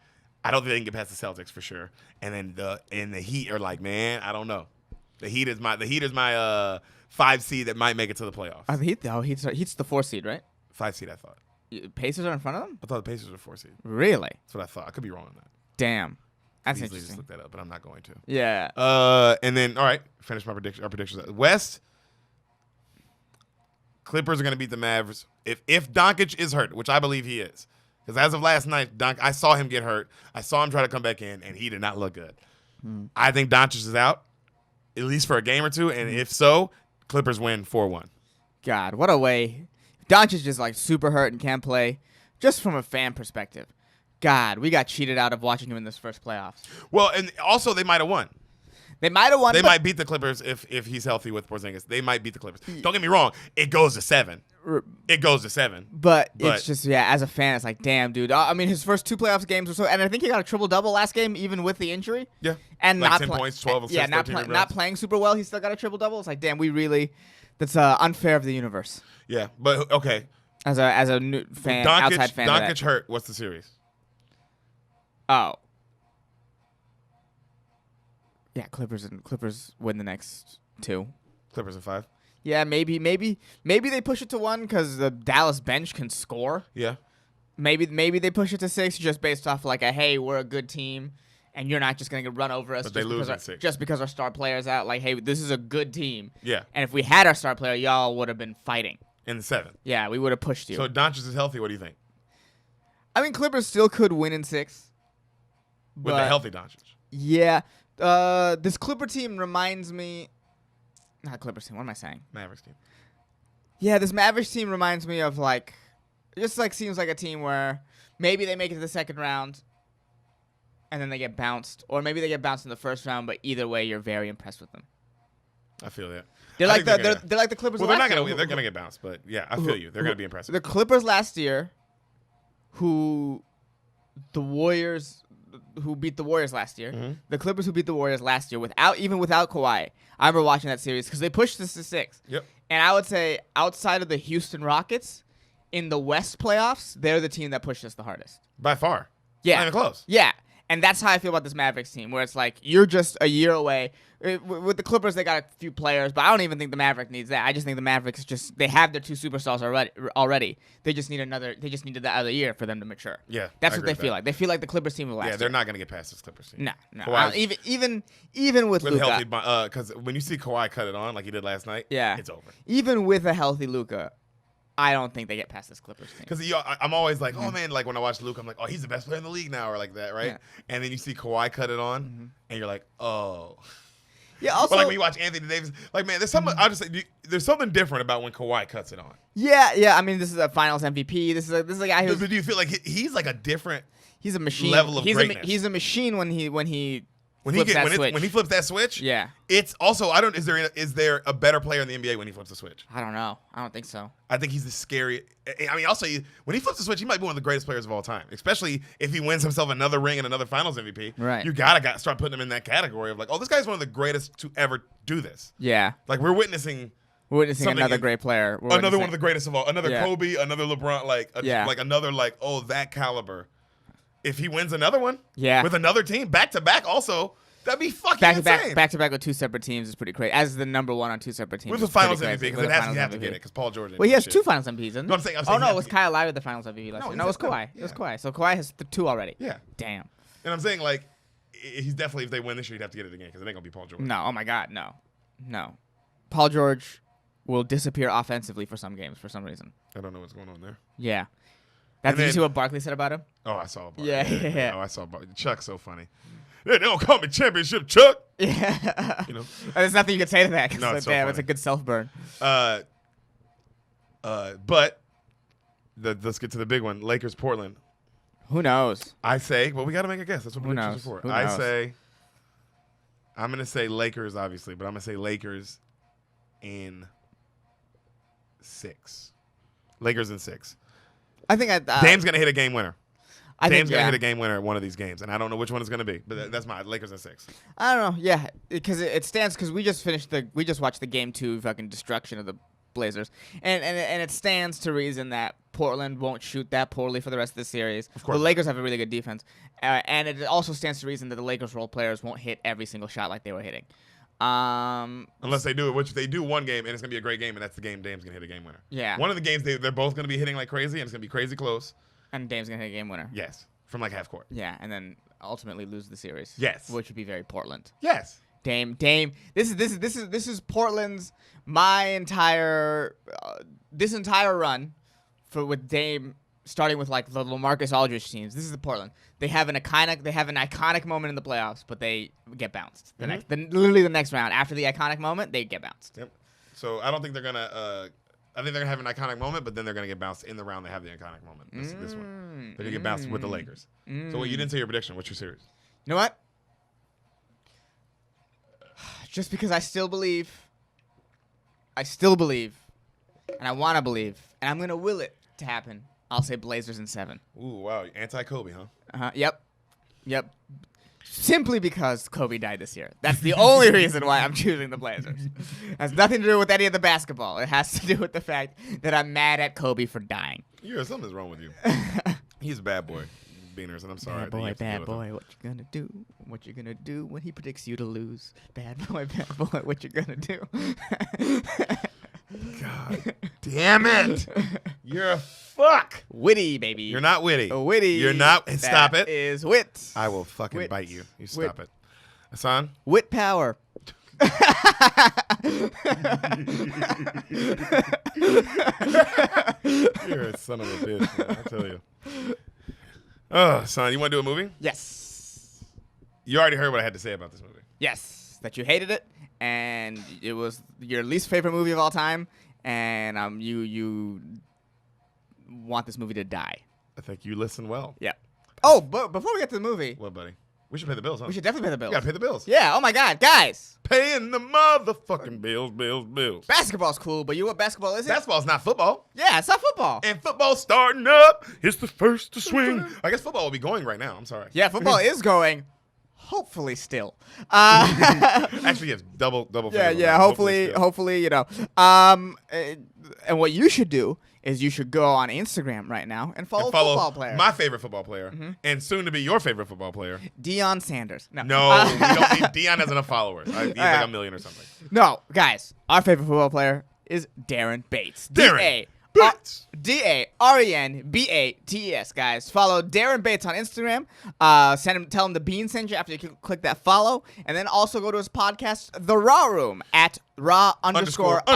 Speaker 1: don't think they can get past the Celtics for sure. And then the Heat are like, man, I don't know. The Heat is my 5 seed that might make it to the playoffs.
Speaker 2: The Heat, though, Heat's the 4 seed, right?
Speaker 1: 5 seed, I thought.
Speaker 2: Pacers are in front of them?
Speaker 1: I thought the Pacers were 4 seed.
Speaker 2: Really?
Speaker 1: That's what I thought. I could be wrong on that.
Speaker 2: Damn. That's
Speaker 1: easily
Speaker 2: interesting.
Speaker 1: just look that up, but I'm not going to.
Speaker 2: Yeah.
Speaker 1: And then, all right, finish our predictions. West, Clippers are going to beat the Mavericks. If Doncic is hurt, which I believe he is, because as of last night, I saw him get hurt. I saw him try to come back in, and he did not look good. I think Doncic is out, at least for a game or two, and if so, Clippers win 4-1.
Speaker 2: God, what a way. Doncic is like super hurt and can't play, just from a fan perspective. God, we got cheated out of watching him in this first playoffs.
Speaker 1: Well, and also they might have won.
Speaker 2: They might have won.
Speaker 1: They might beat the Clippers if he's healthy with Porzingis. They might beat the Clippers. Don't get me wrong. It goes to 7.
Speaker 2: But it's just, as a fan, it's like, damn, dude. I mean, his first 2 playoffs games or so, and I think he got a triple-double last game, even with the injury.
Speaker 1: Yeah.
Speaker 2: And
Speaker 1: like
Speaker 2: not
Speaker 1: 10 points, 12 assists, 13
Speaker 2: not playing super well. He still got a triple-double. It's like, damn, that's unfair of the universe.
Speaker 1: Yeah, but okay.
Speaker 2: As a new fan, outside fan.
Speaker 1: Doncic hurt. What's the series?
Speaker 2: Oh. Yeah, Clippers win the next 2.
Speaker 1: Clippers in 5.
Speaker 2: Yeah, maybe they push it to 1 because the Dallas bench can score.
Speaker 1: Yeah.
Speaker 2: Maybe they push it to 6 just based off like hey, we're a good team, and you're not just gonna run over us just because our star player's out. Like, hey, this is a good team.
Speaker 1: Yeah.
Speaker 2: And if we had our star player, y'all would have been fighting.
Speaker 1: In the 7.
Speaker 2: Yeah, we would have pushed you.
Speaker 1: So Doncic is healthy. What do you think?
Speaker 2: I mean, Clippers still could win in 6.
Speaker 1: With a healthy Doncic.
Speaker 2: Yeah. This Clipper team reminds me. Not Clippers team. What am I saying?
Speaker 1: Mavericks team.
Speaker 2: Yeah, this Mavericks team reminds me of it just seems like a team where maybe they make it to the second round, and then they get bounced, or maybe they get bounced in the first round. But either way, you're very impressed with them.
Speaker 1: I feel that.
Speaker 2: They're like the Clippers.
Speaker 1: Well, they're not gonna win. They're gonna get bounced, but yeah, I feel you. They're gonna be impressive.
Speaker 2: The Clippers last year, who the Warriors who beat the Warriors last year,
Speaker 1: Mm-hmm.
Speaker 2: the Clippers who beat the Warriors last year without Kawhi. I remember watching that series because they pushed this to 6.
Speaker 1: Yep.
Speaker 2: And I would say outside of the Houston Rockets, in the West playoffs, they're the team that pushed us the hardest.
Speaker 1: By far.
Speaker 2: Yeah.
Speaker 1: Not even close.
Speaker 2: Yeah. And that's how I feel about this Mavericks team, where it's like you're just a year away. With the Clippers, they got a few players, but I don't even think the Mavericks needs that. I just think the Mavericks they have their 2 superstars already. They just need another. They just needed that other year for them to mature.
Speaker 1: Yeah,
Speaker 2: that's
Speaker 1: I
Speaker 2: what
Speaker 1: agree
Speaker 2: they
Speaker 1: with
Speaker 2: feel
Speaker 1: that.
Speaker 2: like. They feel like the Clippers team of last
Speaker 1: Yeah,
Speaker 2: year.
Speaker 1: they're not going to get past this Clippers team.
Speaker 2: No. Even with
Speaker 1: With
Speaker 2: Luka,
Speaker 1: healthy, because when you see Kawhi cut it on like he did last night,
Speaker 2: yeah,
Speaker 1: it's over.
Speaker 2: Even with a healthy Luka, I don't think they get past this Clippers team.
Speaker 1: Because I'm always like, oh man, like when I watch Luke, I'm like, oh, he's the best player in the league now, or like that, right?
Speaker 2: Yeah.
Speaker 1: And then you see Kawhi cut it on, and you're like, oh.
Speaker 2: Yeah. Also,
Speaker 1: But like when you watch Anthony Davis, like man, there's something. I'll just say, there's something different about when Kawhi cuts it on.
Speaker 2: yeah. I mean, this is a Finals MVP. This is a guy who's
Speaker 1: But do you feel like he's like a different
Speaker 2: he's a machine
Speaker 1: level of
Speaker 2: he's
Speaker 1: greatness?
Speaker 2: he's a machine when he
Speaker 1: when he flips that switch?
Speaker 2: Yeah.
Speaker 1: It's also is there a better player in the NBA when he flips the switch?
Speaker 2: I don't know. I don't think so.
Speaker 1: I think he's the scary. I mean, also when he flips the switch, he might be one of the greatest players of all time. Especially if he wins himself another ring and another Finals MVP.
Speaker 2: Right.
Speaker 1: You gotta start putting him in that category of like, oh, this guy's one of the greatest to ever do this.
Speaker 2: Yeah.
Speaker 1: Like we're witnessing something
Speaker 2: another great player.
Speaker 1: another one of the greatest of all. Another
Speaker 2: Yeah.
Speaker 1: Kobe, another LeBron, like another like that caliber. If he wins another one, with another team back to back, also. That'd be fucking insane.
Speaker 2: Back to back with 2 separate teams is pretty crazy. As the number 1 on 2 separate teams.
Speaker 1: With the Finals MVP, because you have to get it, because Paul George.
Speaker 2: Well, he has 2 Finals MVPs, isn't he?
Speaker 1: No, I'm saying
Speaker 2: oh no, it was Kyle Lowry with the Finals MVP last year. No, it was Kawhi.
Speaker 1: Yeah.
Speaker 2: It was Kawhi. So Kawhi has 2 already.
Speaker 1: Yeah.
Speaker 2: Damn.
Speaker 1: And I'm saying like, he's definitely if they win this year, he'd have to get it again because it ain't gonna be Paul George.
Speaker 2: No. Oh my God. No. Paul George will disappear offensively for some games for some reason.
Speaker 1: I don't know what's going on there.
Speaker 2: Yeah. Did you see what Barkley said about him?
Speaker 1: Oh, I saw Barkley.
Speaker 2: Yeah.
Speaker 1: Oh, I saw Barkley. Chuck's so funny. They don't call me championship Chuck.
Speaker 2: Yeah.
Speaker 1: You know.
Speaker 2: There's nothing you can say to that.
Speaker 1: No, it's so
Speaker 2: damn,
Speaker 1: funny.
Speaker 2: it's a good self-burn.
Speaker 1: But let's get to the big one. Lakers, Portland.
Speaker 2: Who knows?
Speaker 1: I say, well, we got to make a guess. That's what predictions are for.
Speaker 2: Who
Speaker 1: I
Speaker 2: knows?
Speaker 1: say, I'm going to say Lakers, obviously, but I'm going to say Lakers in 6. Lakers in 6.
Speaker 2: I think
Speaker 1: Dame's going to hit a game winner. Dame's going to
Speaker 2: yeah.
Speaker 1: hit a game winner at one of these games, and I don't know which one it's going to be, but that's my Lakers in 6.
Speaker 2: I don't know. Yeah, because it stands because we just watched the game 2 fucking destruction of the Blazers, and it stands to reason that Portland won't shoot that poorly for the rest of the series.
Speaker 1: Of course.
Speaker 2: The Lakers have a really good defense, and it also stands to reason that the Lakers role players won't hit every single shot like they were hitting.
Speaker 1: Unless they do it, which they do one game, and it's going to be a great game, and that's the game Dame's going to hit a game winner.
Speaker 2: Yeah.
Speaker 1: One of the games, they're both going to be hitting like crazy, and it's going to be crazy close.
Speaker 2: And Dame's gonna hit a game winner.
Speaker 1: Yes. From like half court.
Speaker 2: Yeah, and then ultimately lose the series.
Speaker 1: Yes.
Speaker 2: Which would be very Portland.
Speaker 1: Yes.
Speaker 2: Dame. This is Portland's this entire run with Dame starting with like the LaMarcus Aldridge teams. This is the Portland. They have an iconic moment in the playoffs, but they get bounced. Literally the next round after the iconic moment, they get bounced.
Speaker 1: Yep. So I don't think they're gonna. I think they're gonna have an iconic moment, but then they're gonna get bounced in the round they have the iconic moment. This one, they're gonna get bounced with the Lakers. So you didn't say your prediction. What's your series?
Speaker 2: You know what? Just because I still believe, and I want to believe, and I'm gonna will it to happen. I'll say Blazers in 7.
Speaker 1: Ooh, wow, anti-Kobe, huh?
Speaker 2: Yep. Simply because Kobe died this year. That's the only reason why I'm choosing the Blazers. It has nothing to do with any of the basketball. It has to do with the fact that I'm mad at Kobe for dying.
Speaker 1: Something's wrong with you. He's a bad boy, Beaners, and I'm sorry.
Speaker 2: Bad boy, what you gonna do? What you gonna do when he predicts you to lose? Bad boy, what you gonna do?
Speaker 1: God damn it! You're a fuck.
Speaker 2: Witty, baby.
Speaker 1: You're not witty.
Speaker 2: Witty.
Speaker 1: You're not. Stop it.
Speaker 2: That is wit.
Speaker 1: I will fucking
Speaker 2: Wit.
Speaker 1: bite you. You stop it. Hassan?
Speaker 2: Wit power.
Speaker 1: You're a son of a bitch, man, I tell you. Oh, son, you want to do a movie?
Speaker 2: Yes.
Speaker 1: You already heard what I had to say about this movie.
Speaker 2: Yes. That you hated it, and it was your least favorite movie of all time, and you want this movie to die.
Speaker 1: I think you listen well.
Speaker 2: Yeah. Oh, but before we get to the movie,
Speaker 1: What, buddy? We should pay the bills, huh?
Speaker 2: We should definitely pay the bills.
Speaker 1: We gotta pay the bills.
Speaker 2: Yeah. Oh my God, guys.
Speaker 1: Paying the motherfucking bills.
Speaker 2: Basketball's cool, but you know what basketball is?
Speaker 1: Basketball's not football.
Speaker 2: Yeah, it's not football.
Speaker 1: And football's starting up. It's the first to swing. I guess football will be going right now. I'm sorry.
Speaker 2: Yeah, football is going. Hopefully, still.
Speaker 1: Actually, yes. Double.
Speaker 2: Yeah. Hopefully, you know. And what you should do is you should go on Instagram right now and follow football player.
Speaker 1: My favorite football player, and soon to be your favorite football player,
Speaker 2: Deion Sanders.
Speaker 1: No, we don't need, Deion has enough followers. He's like 1 million or something.
Speaker 2: No, guys, our favorite football player is Darren Bates.
Speaker 1: Bates.
Speaker 2: DARENBATES, guys. Follow Darren Bates on Instagram. Tell him the Bean sent you after you click that follow, and then also go to his podcast, The Raw Room, at raw__room.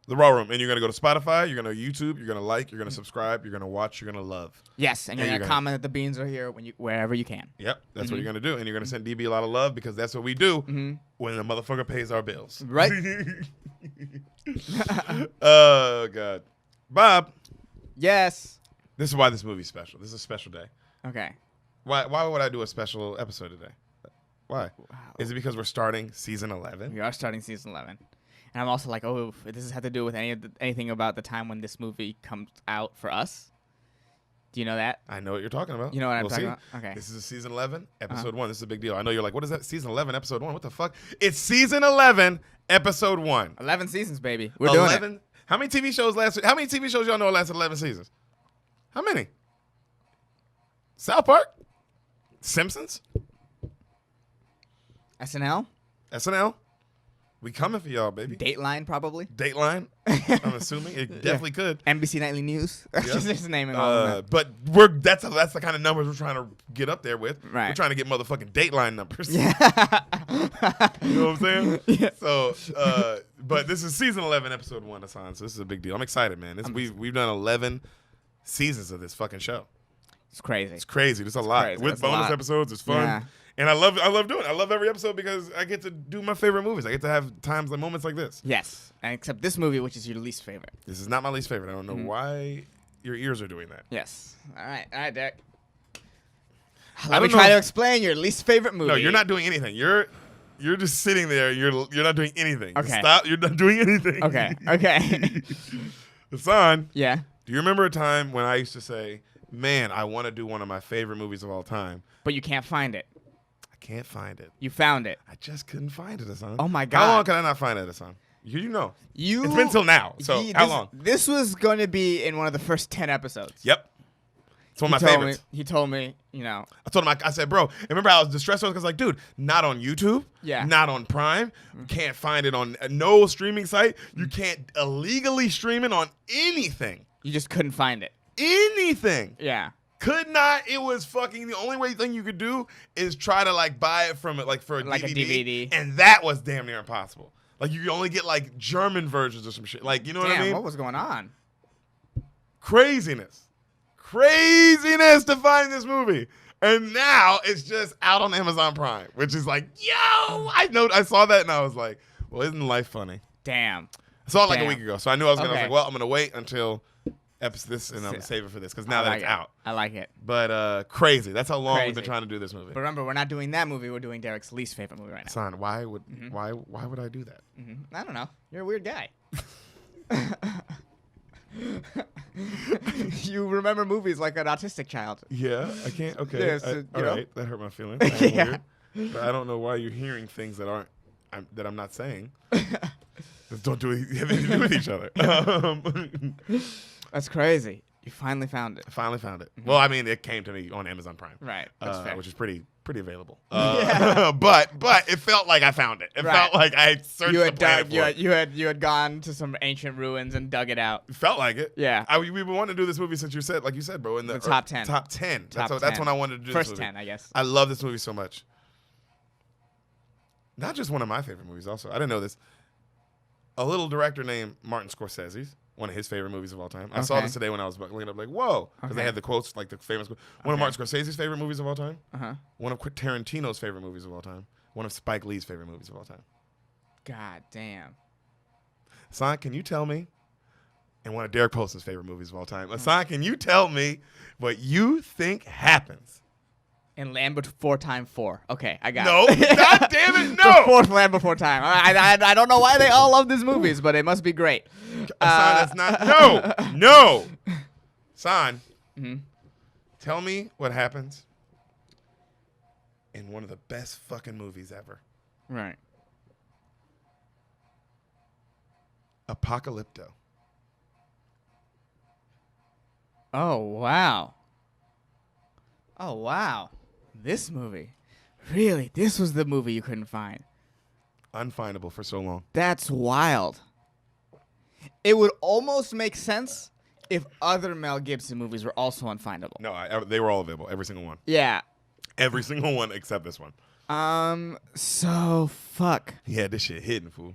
Speaker 1: The Raw Room. And you're going to go to Spotify, you're going to YouTube, you're going to like, you're going to subscribe, you're going to watch, you're going to love.
Speaker 2: Yes, and you're going to comment that the beans are here wherever you can.
Speaker 1: Yep, that's what you're going to do. And you're going to send DB a lot of love because that's what we do when the motherfucker pays our bills.
Speaker 2: Right?
Speaker 1: Oh, God. Bob.
Speaker 2: Yes.
Speaker 1: This is why this movie's special. This is a special day.
Speaker 2: Okay.
Speaker 1: Why would I do a special episode today? Why? Wow. Is it because we're starting season 11?
Speaker 2: We are starting season 11. And I'm also like, oh, does this have to do with anything about the time when this movie comes out for us? Do you know that?
Speaker 1: I know what you're talking about.
Speaker 2: You know what I'm talking about? Okay.
Speaker 1: This is a season 11, episode 1. This is a big deal. I know you're like, what is that? Season 11, episode 1? What the fuck? It's season 11, episode 1.
Speaker 2: 11 seasons, baby. We're doing it.
Speaker 1: How many TV shows How many TV shows y'all know lasted 11 seasons? How many? South Park? Simpsons?
Speaker 2: SNL?
Speaker 1: We coming for y'all, baby.
Speaker 2: Dateline, probably.
Speaker 1: Dateline, I'm assuming. It definitely could.
Speaker 2: NBC Nightly News. That's just his name.
Speaker 1: But that's the kind of numbers we're trying to get up there with.
Speaker 2: Right.
Speaker 1: We're trying to get motherfucking Dateline numbers.
Speaker 2: Yeah.
Speaker 1: You know what I'm saying?
Speaker 2: Yeah.
Speaker 1: So, but this is season 11, episode 1, Hassan. So this is a big deal. I'm excited, man. We've done 11 seasons of this fucking show.
Speaker 2: It's crazy.
Speaker 1: It's crazy. There's a lot.
Speaker 2: Crazy.
Speaker 1: With bonus episodes, it's fun.
Speaker 2: Yeah.
Speaker 1: And I love doing it. I love every episode because I get to do my favorite movies. I get to have times and moments like this.
Speaker 2: Yes. And except this movie, which is your least favorite.
Speaker 1: This is not my least favorite. I don't know why your ears are doing that.
Speaker 2: Yes. All right, Derek. Let me try to explain your least favorite movie.
Speaker 1: No, you're not doing anything. You're just sitting there. You're not doing anything.
Speaker 2: Okay.
Speaker 1: Stop. You're not doing anything.
Speaker 2: Okay.
Speaker 1: Hassan.
Speaker 2: Yeah.
Speaker 1: Do you remember a time when I used to say, man, I want to do one of my favorite movies of all time.
Speaker 2: But you can't find it.
Speaker 1: I can't find it.
Speaker 2: You found it.
Speaker 1: I just couldn't find it, Hassan.
Speaker 2: Oh, my God.
Speaker 1: How long can I not find it, Hassan? You know. It's been till now. So how long?
Speaker 2: This was going to be in one of the first 10 episodes.
Speaker 1: Yep. It's one of my favorites.
Speaker 2: He told me, you know.
Speaker 1: I told him, I said, bro, and remember I was distressed because like, dude, not on YouTube.
Speaker 2: Yeah.
Speaker 1: Not on Prime. Can't find it on no streaming site. You can't illegally stream it on anything.
Speaker 2: You just couldn't find it.
Speaker 1: Anything.
Speaker 2: Yeah.
Speaker 1: Could not. It was fucking the only thing you could do is try to like buy it from it like for a DVD. And that was damn near impossible. Like you could only get like German versions or some shit. Like, you know what I mean?
Speaker 2: What was going on?
Speaker 1: Craziness to find this movie. And now it's just out on Amazon Prime, which is like, yo, I saw that and I was like, well, isn't life funny?
Speaker 2: Damn.
Speaker 1: I saw it like a week ago. So I knew I was going to, I was like, well, I'm going to wait until this and I'm going to save it for this because now that it's out.
Speaker 2: I like it.
Speaker 1: But crazy. That's how long we've been trying to do this movie.
Speaker 2: But remember, we're not doing that movie. We're doing Derek's least favorite movie right now.
Speaker 1: Son, why would I do that?
Speaker 2: I don't know. You're a weird guy. You remember movies like an autistic child.
Speaker 1: Yeah, I can't. Okay.
Speaker 2: Yeah, so,
Speaker 1: all right. That hurt my feelings. Yeah. Weird, but I don't know why you're hearing things that I'm not saying. Just don't have anything to do with each other.
Speaker 2: That's crazy. You finally found it.
Speaker 1: I finally found it. Well, I mean, it came to me on Amazon Prime.
Speaker 2: Right. That's fair.
Speaker 1: Which is pretty available. But it felt like I found it. It felt like I searched the planet for it.
Speaker 2: You had gone to some ancient ruins and dug it out.
Speaker 1: It felt like it.
Speaker 2: Yeah.
Speaker 1: We've been wanting to do this movie since you said, bro, in the
Speaker 2: top 10.
Speaker 1: Top 10. That's when I wanted to do
Speaker 2: First
Speaker 1: this movie.
Speaker 2: 10, I guess.
Speaker 1: I love this movie so much. Not just one of my favorite movies, also. I didn't know this. A little director named Martin Scorsese, one of his favorite movies of all time. I saw this today when I was looking up, like, whoa. Because they had the quotes, like the famous quote. One of Martin Scorsese's favorite movies of all time. One of Tarantino's favorite movies of all time. One of Spike Lee's favorite movies of all time.
Speaker 2: God damn.
Speaker 1: Hassan, can you tell me? And one of Derek Poston's favorite movies of all time. Hassan, can you tell me what you think happens
Speaker 2: In Land Before Time 4. Okay, I got
Speaker 1: No,
Speaker 2: it.
Speaker 1: God damn it,
Speaker 2: The
Speaker 1: no.
Speaker 2: fourth Land Before Time. I don't know why they all love these movies, but it must be great.
Speaker 1: Son, that's not. No. Son,
Speaker 2: Mhm.
Speaker 1: tell me what happens in one of the best fucking movies ever.
Speaker 2: Right.
Speaker 1: Apocalypto.
Speaker 2: Oh, wow. Oh, wow. This movie. Really? This was the movie you couldn't find.
Speaker 1: Unfindable for so long.
Speaker 2: That's wild. It would almost make sense if other Mel Gibson movies were also unfindable.
Speaker 1: No, they were all available. Every single one.
Speaker 2: Yeah.
Speaker 1: Every single one except this one.
Speaker 2: So fuck.
Speaker 1: He had this shit hidden, fool.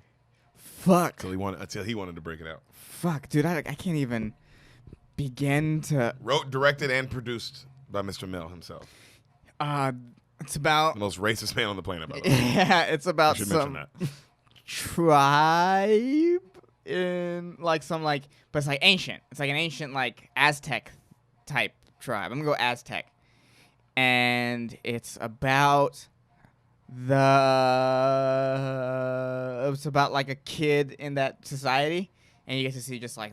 Speaker 2: Fuck.
Speaker 1: Until he wanted to break it out.
Speaker 2: Fuck, dude, I can't even begin to.
Speaker 1: Wrote, directed, and produced by Mr. Mel himself.
Speaker 2: It's about.
Speaker 1: The most racist man on the planet, by the way.
Speaker 2: Yeah, it's about
Speaker 1: I should mention
Speaker 2: some
Speaker 1: that.
Speaker 2: tribe in but it's like ancient. It's like an ancient like Aztec type tribe. I'm gonna go Aztec, and it's about it's about like a kid in that society, and you get to see just like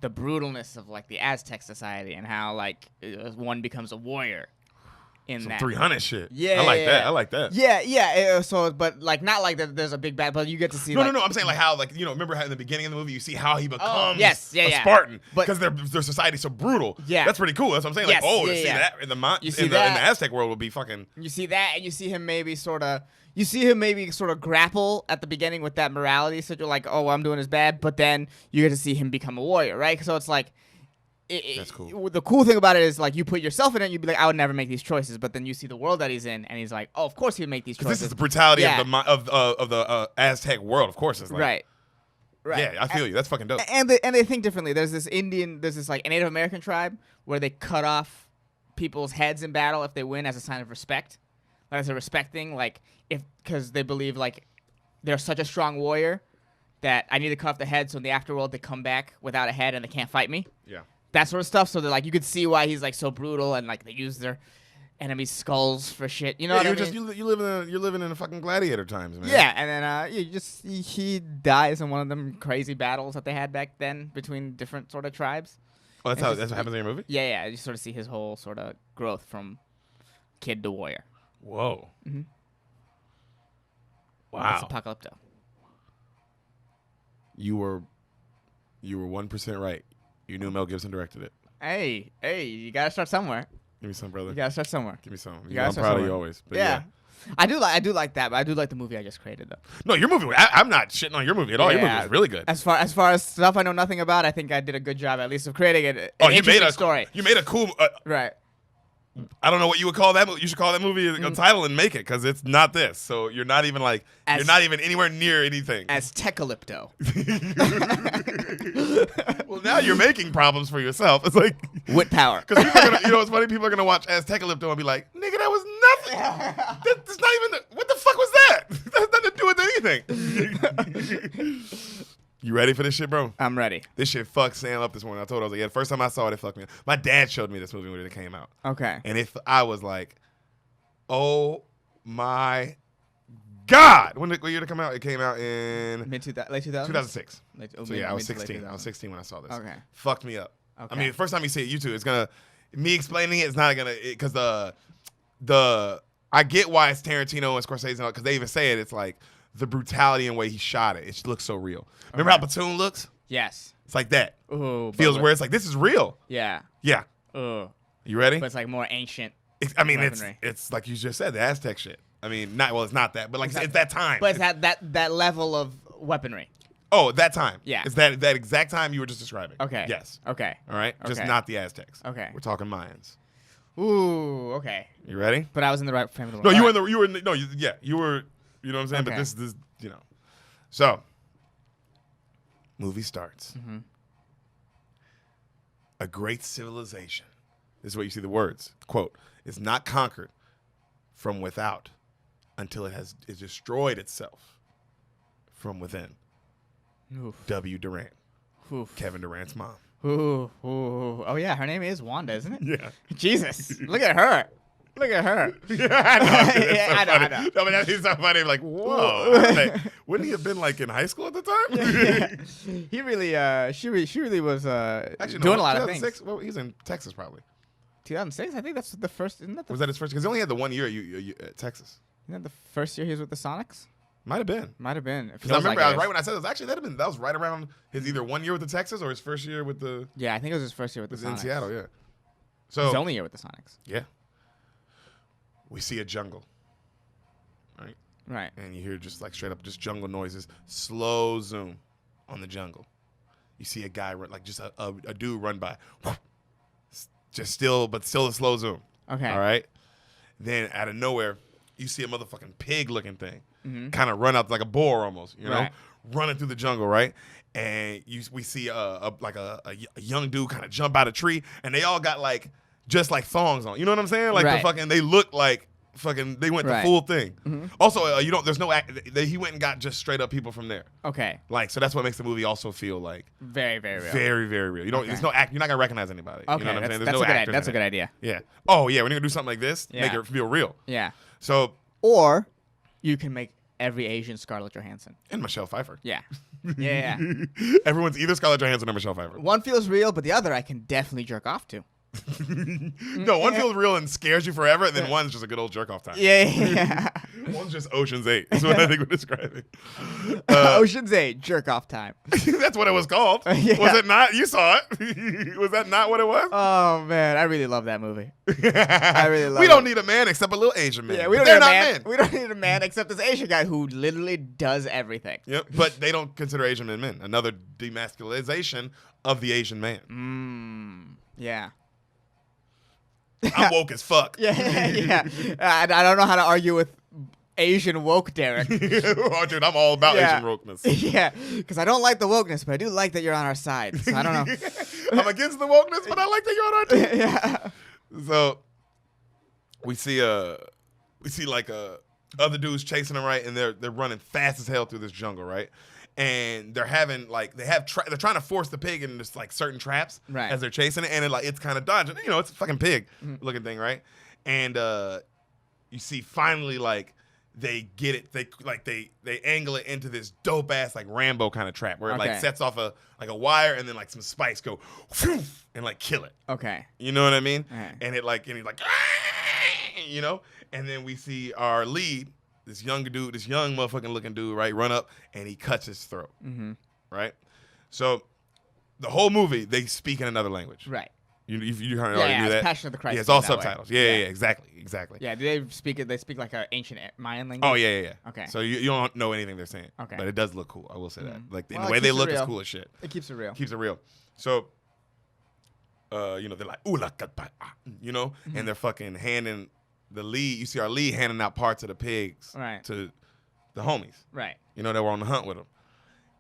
Speaker 2: the brutalness of like the Aztec society and how like one becomes a warrior in
Speaker 1: Some
Speaker 2: that
Speaker 1: 300 shit.
Speaker 2: Yeah,
Speaker 1: I like
Speaker 2: yeah,
Speaker 1: that.
Speaker 2: yeah.
Speaker 1: I like that.
Speaker 2: Yeah. So, but like not like there's a big bad, but you get to see.
Speaker 1: No. I'm saying like how remember how in the beginning of the movie you see how he becomes
Speaker 2: yes, yeah,
Speaker 1: a
Speaker 2: yeah.
Speaker 1: Spartan
Speaker 2: But-
Speaker 1: because their society's so brutal.
Speaker 2: Yeah.
Speaker 1: That's pretty cool. That's what I'm saying.
Speaker 2: Yes,
Speaker 1: like,
Speaker 2: yeah,
Speaker 1: to see
Speaker 2: yeah.
Speaker 1: that in the
Speaker 2: You see
Speaker 1: in
Speaker 2: that.
Speaker 1: the Aztec world would be fucking.
Speaker 2: You see that, and you see him maybe sort of grapple at the beginning with that morality. So you're like, oh, what I'm doing is bad, but then you get to see him become a warrior, right? So it's like.
Speaker 1: That's cool.
Speaker 2: The cool thing about it is like you put yourself in it, you'd be like, I would never make these choices, but then you see the world that he's in, and he's like, oh, of course he would make these choices.
Speaker 1: This is the brutality
Speaker 2: Yeah.
Speaker 1: of the Aztec world. Of course, it's like
Speaker 2: Right.
Speaker 1: Yeah, I feel you. That's fucking dope.
Speaker 2: And they think differently. There's this like Native American tribe where they cut off people's heads in battle if they win as a sign of respect, like as a respect thing, like because they believe like they're such a strong warrior that I need to cut off the head so in the afterworld they come back without a head and they can't fight me.
Speaker 1: Yeah.
Speaker 2: That sort of stuff. So they're like, you could see why he's like so brutal and like they use their enemies' skulls for shit. You know what I mean?
Speaker 1: You're living in a fucking gladiator times, man.
Speaker 2: Yeah, and then he dies in one of them crazy battles that they had back then between different sort of tribes.
Speaker 1: Oh, that's what happens in your movie.
Speaker 2: Yeah. You sort of see his whole sort of growth from kid to warrior.
Speaker 1: Whoa.
Speaker 2: Mm-hmm.
Speaker 1: Wow.
Speaker 2: That's Apocalypto.
Speaker 1: You were 1% right. You knew Mel Gibson directed it.
Speaker 2: Hey, you gotta start somewhere.
Speaker 1: Give me some, brother.
Speaker 2: You gotta start somewhere.
Speaker 1: Give me some.
Speaker 2: You gotta
Speaker 1: I'm
Speaker 2: start
Speaker 1: proud of
Speaker 2: somewhere.
Speaker 1: you always. But
Speaker 2: Yeah. I do like that, but I do like the movie I just created though.
Speaker 1: No, your movie. I'm not shitting on your movie at all. Your movie
Speaker 2: Yeah.
Speaker 1: was really good.
Speaker 2: As far as stuff I know nothing about, I think I did a good job at least of creating it.
Speaker 1: You made a
Speaker 2: story.
Speaker 1: You made a cool.
Speaker 2: Right.
Speaker 1: I don't know what you would call that movie. You should call that movie a title and make it because it's not this. So you're not even you're not even anywhere near anything.
Speaker 2: As Apocalypto.
Speaker 1: Well, now you're making problems for yourself. It's like
Speaker 2: With power.
Speaker 1: because people are gonna, what's funny? People are gonna watch Apocalypto and be like, "Nigga, that was nothing. That's not even. What the fuck was that? That has nothing to do with anything." You ready for this shit, bro?
Speaker 2: I'm ready.
Speaker 1: This shit fucked Sam up this morning. I told her, I was like, yeah, the first time I saw it, it fucked me up. My dad showed me this movie when it came out.
Speaker 2: Okay.
Speaker 1: And I was like, oh my God. What year did it come out? It came out in
Speaker 2: Late 2000s?
Speaker 1: 2006. So yeah, I was
Speaker 2: mid to late
Speaker 1: 16. I was
Speaker 2: 2000s.
Speaker 1: 16 when I saw this.
Speaker 2: Okay.
Speaker 1: Fucked me up.
Speaker 2: Okay.
Speaker 1: I mean, the first time you see it, YouTube, it's gonna, me explaining it is not gonna, because I get why it's Tarantino and Scorsese because they even say it. It's like the brutality and way he shot it. It looks so real. Remember how Platoon looks?
Speaker 2: Yes.
Speaker 1: It's like that.
Speaker 2: Ooh.
Speaker 1: Feels where it's like, this is real.
Speaker 2: Yeah.
Speaker 1: Yeah.
Speaker 2: Ooh.
Speaker 1: You ready?
Speaker 2: But it's like more ancient.
Speaker 1: It's
Speaker 2: weaponry.
Speaker 1: like you just said, the Aztec shit. I mean, it's not that, but like it's that time.
Speaker 2: But it's that level of weaponry.
Speaker 1: Oh, that time.
Speaker 2: Yeah.
Speaker 1: It's that exact time you were just describing.
Speaker 2: Okay.
Speaker 1: Yes.
Speaker 2: Okay.
Speaker 1: All right. Just
Speaker 2: Okay.
Speaker 1: not the Aztecs.
Speaker 2: Okay.
Speaker 1: We're talking Mayans.
Speaker 2: Ooh. Okay.
Speaker 1: You ready?
Speaker 2: But I was in the right frame of the
Speaker 1: No,
Speaker 2: world.
Speaker 1: you were
Speaker 2: All
Speaker 1: in the, you were, you know what I'm saying? But
Speaker 2: Okay.
Speaker 1: this, So, movie starts.
Speaker 2: Mm-hmm.
Speaker 1: A great civilization. This is what you see the words. Quote, is not conquered from without until it has destroyed itself from within.
Speaker 2: Oof.
Speaker 1: W. Durant.
Speaker 2: Oof.
Speaker 1: Kevin Durant's mom.
Speaker 2: Ooh. Oh yeah, her name is Wanda, isn't it?
Speaker 1: Yeah.
Speaker 2: Jesus, look at her. Look at her.
Speaker 1: Yeah, I know.
Speaker 2: Yeah,
Speaker 1: So
Speaker 2: I know,
Speaker 1: funny.
Speaker 2: I know.
Speaker 1: No, but that's so funny. Like, whoa. Wouldn't he have been like in high school at the time?
Speaker 2: Yeah. He really, she really was
Speaker 1: Actually,
Speaker 2: doing
Speaker 1: no,
Speaker 2: a lot of things.
Speaker 1: 2006? Well, he's in Texas probably.
Speaker 2: 2006, I think that's the first. Isn't that the,
Speaker 1: Was that his first? Because he only had the 1 year at Texas.
Speaker 2: isn't that the first year he was with the Sonics?
Speaker 1: Might have been.
Speaker 2: Might have been.
Speaker 1: Because I remember right when I said this. Actually, that was right around his either 1 year with the Texas or his first year with the.
Speaker 2: Yeah, I think it was his first year with the
Speaker 1: Was
Speaker 2: Sonics.
Speaker 1: in Seattle, yeah. So
Speaker 2: His only year with the Sonics.
Speaker 1: yeah, we see a jungle, right?
Speaker 2: Right.
Speaker 1: And you hear just like straight up just jungle noises. Slow zoom on the jungle. You see a guy run, like just a dude run by. Just still a slow zoom.
Speaker 2: Okay.
Speaker 1: All right. Then out of nowhere, you see a motherfucking pig-looking thing,
Speaker 2: Mm-hmm.
Speaker 1: kind of run up like a boar almost, you know,
Speaker 2: Right.
Speaker 1: running through the jungle, right? And we see a young dude kind of jump out of a tree, and they all got like just like thongs on. You know what I'm saying? Like
Speaker 2: Right.
Speaker 1: they look like fucking they went
Speaker 2: Right.
Speaker 1: the full thing.
Speaker 2: Mm-hmm.
Speaker 1: Also, there's no he went and got just straight up people from there.
Speaker 2: Okay.
Speaker 1: Like, so that's what makes the movie also feel like
Speaker 2: Very, very real.
Speaker 1: very, very real. You don't.
Speaker 2: Okay.
Speaker 1: There's no act. You're not gonna recognize anybody.
Speaker 2: Okay,
Speaker 1: You know what I'm saying? There's
Speaker 2: that's
Speaker 1: no
Speaker 2: a good.
Speaker 1: actors
Speaker 2: That's a
Speaker 1: in
Speaker 2: good
Speaker 1: it.
Speaker 2: idea.
Speaker 1: Yeah. Oh yeah. When you're gonna do something like this, make
Speaker 2: Yeah.
Speaker 1: it feel real.
Speaker 2: Yeah.
Speaker 1: So
Speaker 2: Or you can make every Asian Scarlett Johansson.
Speaker 1: and Michelle Pfeiffer.
Speaker 2: Yeah. Yeah.
Speaker 1: Everyone's either Scarlett Johansson or Michelle Pfeiffer.
Speaker 2: One feels real, but the other I can definitely jerk off to.
Speaker 1: No, one feels real and scares you forever, and then one's just a good old jerk off time.
Speaker 2: Yeah.
Speaker 1: One's just Ocean's 8. Is what I think we're describing.
Speaker 2: Ocean's 8, jerk off time.
Speaker 1: That's what it was called.
Speaker 2: Yeah.
Speaker 1: Was it not? You saw it. Was that not what it was?
Speaker 2: Oh man, I really love that movie. I really love
Speaker 1: We
Speaker 2: it.
Speaker 1: don't need a man except a little Asian man.
Speaker 2: Yeah, we don't
Speaker 1: They're
Speaker 2: need a
Speaker 1: not
Speaker 2: man.
Speaker 1: men.
Speaker 2: We don't need a man except this Asian guy who literally does everything.
Speaker 1: Yep, but they don't consider Asian men men. Another demasculization of the Asian man.
Speaker 2: Yeah.
Speaker 1: I'm woke as fuck.
Speaker 2: Yeah. I don't know how to argue with Asian woke Derek.
Speaker 1: Oh, dude, I'm all about
Speaker 2: Yeah.
Speaker 1: Asian wokeness.
Speaker 2: Yeah, because I don't like the wokeness, but I do like that you're on our side. So I don't know.
Speaker 1: I'm against the wokeness, but I like that you're on our team.
Speaker 2: Yeah.
Speaker 1: So we see other dudes chasing them, right, and they're running fast as hell through this jungle, right, and they're having like they're trying to force the pig into this like certain traps
Speaker 2: Right.
Speaker 1: as they're chasing it, and it's kind of dodging, it's a fucking pig looking thing, right, and you see finally like they get it, they angle it into this dope ass like Rambo kind of trap where it like
Speaker 2: Okay.
Speaker 1: sets off a wire and then like some spikes go whew, and like kill it.
Speaker 2: Okay.
Speaker 1: You know what I mean?
Speaker 2: Right.
Speaker 1: And he's like, and then we see our lead, this young motherfucking looking dude, right, run up and he cuts his throat, right? So the whole movie they speak in another language.
Speaker 2: Right.
Speaker 1: You kind of
Speaker 2: Yeah,
Speaker 1: already
Speaker 2: yeah,
Speaker 1: knew
Speaker 2: it's
Speaker 1: that.
Speaker 2: Passion of the Christ
Speaker 1: Yeah, it's all
Speaker 2: that way.
Speaker 1: subtitles. Yeah, exactly.
Speaker 2: Yeah. Do they speak it? They speak like an ancient Mayan language.
Speaker 1: Oh yeah.
Speaker 2: Okay.
Speaker 1: So you don't know anything they're saying.
Speaker 2: Okay.
Speaker 1: But it does look cool. I will say that. Like
Speaker 2: Well,
Speaker 1: the
Speaker 2: it
Speaker 1: way they
Speaker 2: keeps it
Speaker 1: look is
Speaker 2: real.
Speaker 1: cool as shit.
Speaker 2: It keeps it real.
Speaker 1: Keeps it real. So, they're like, ooh, la, and they're fucking handing the lead. You see our lead handing out parts of the pigs
Speaker 2: Right.
Speaker 1: to the homies.
Speaker 2: Right.
Speaker 1: That were on the hunt with him.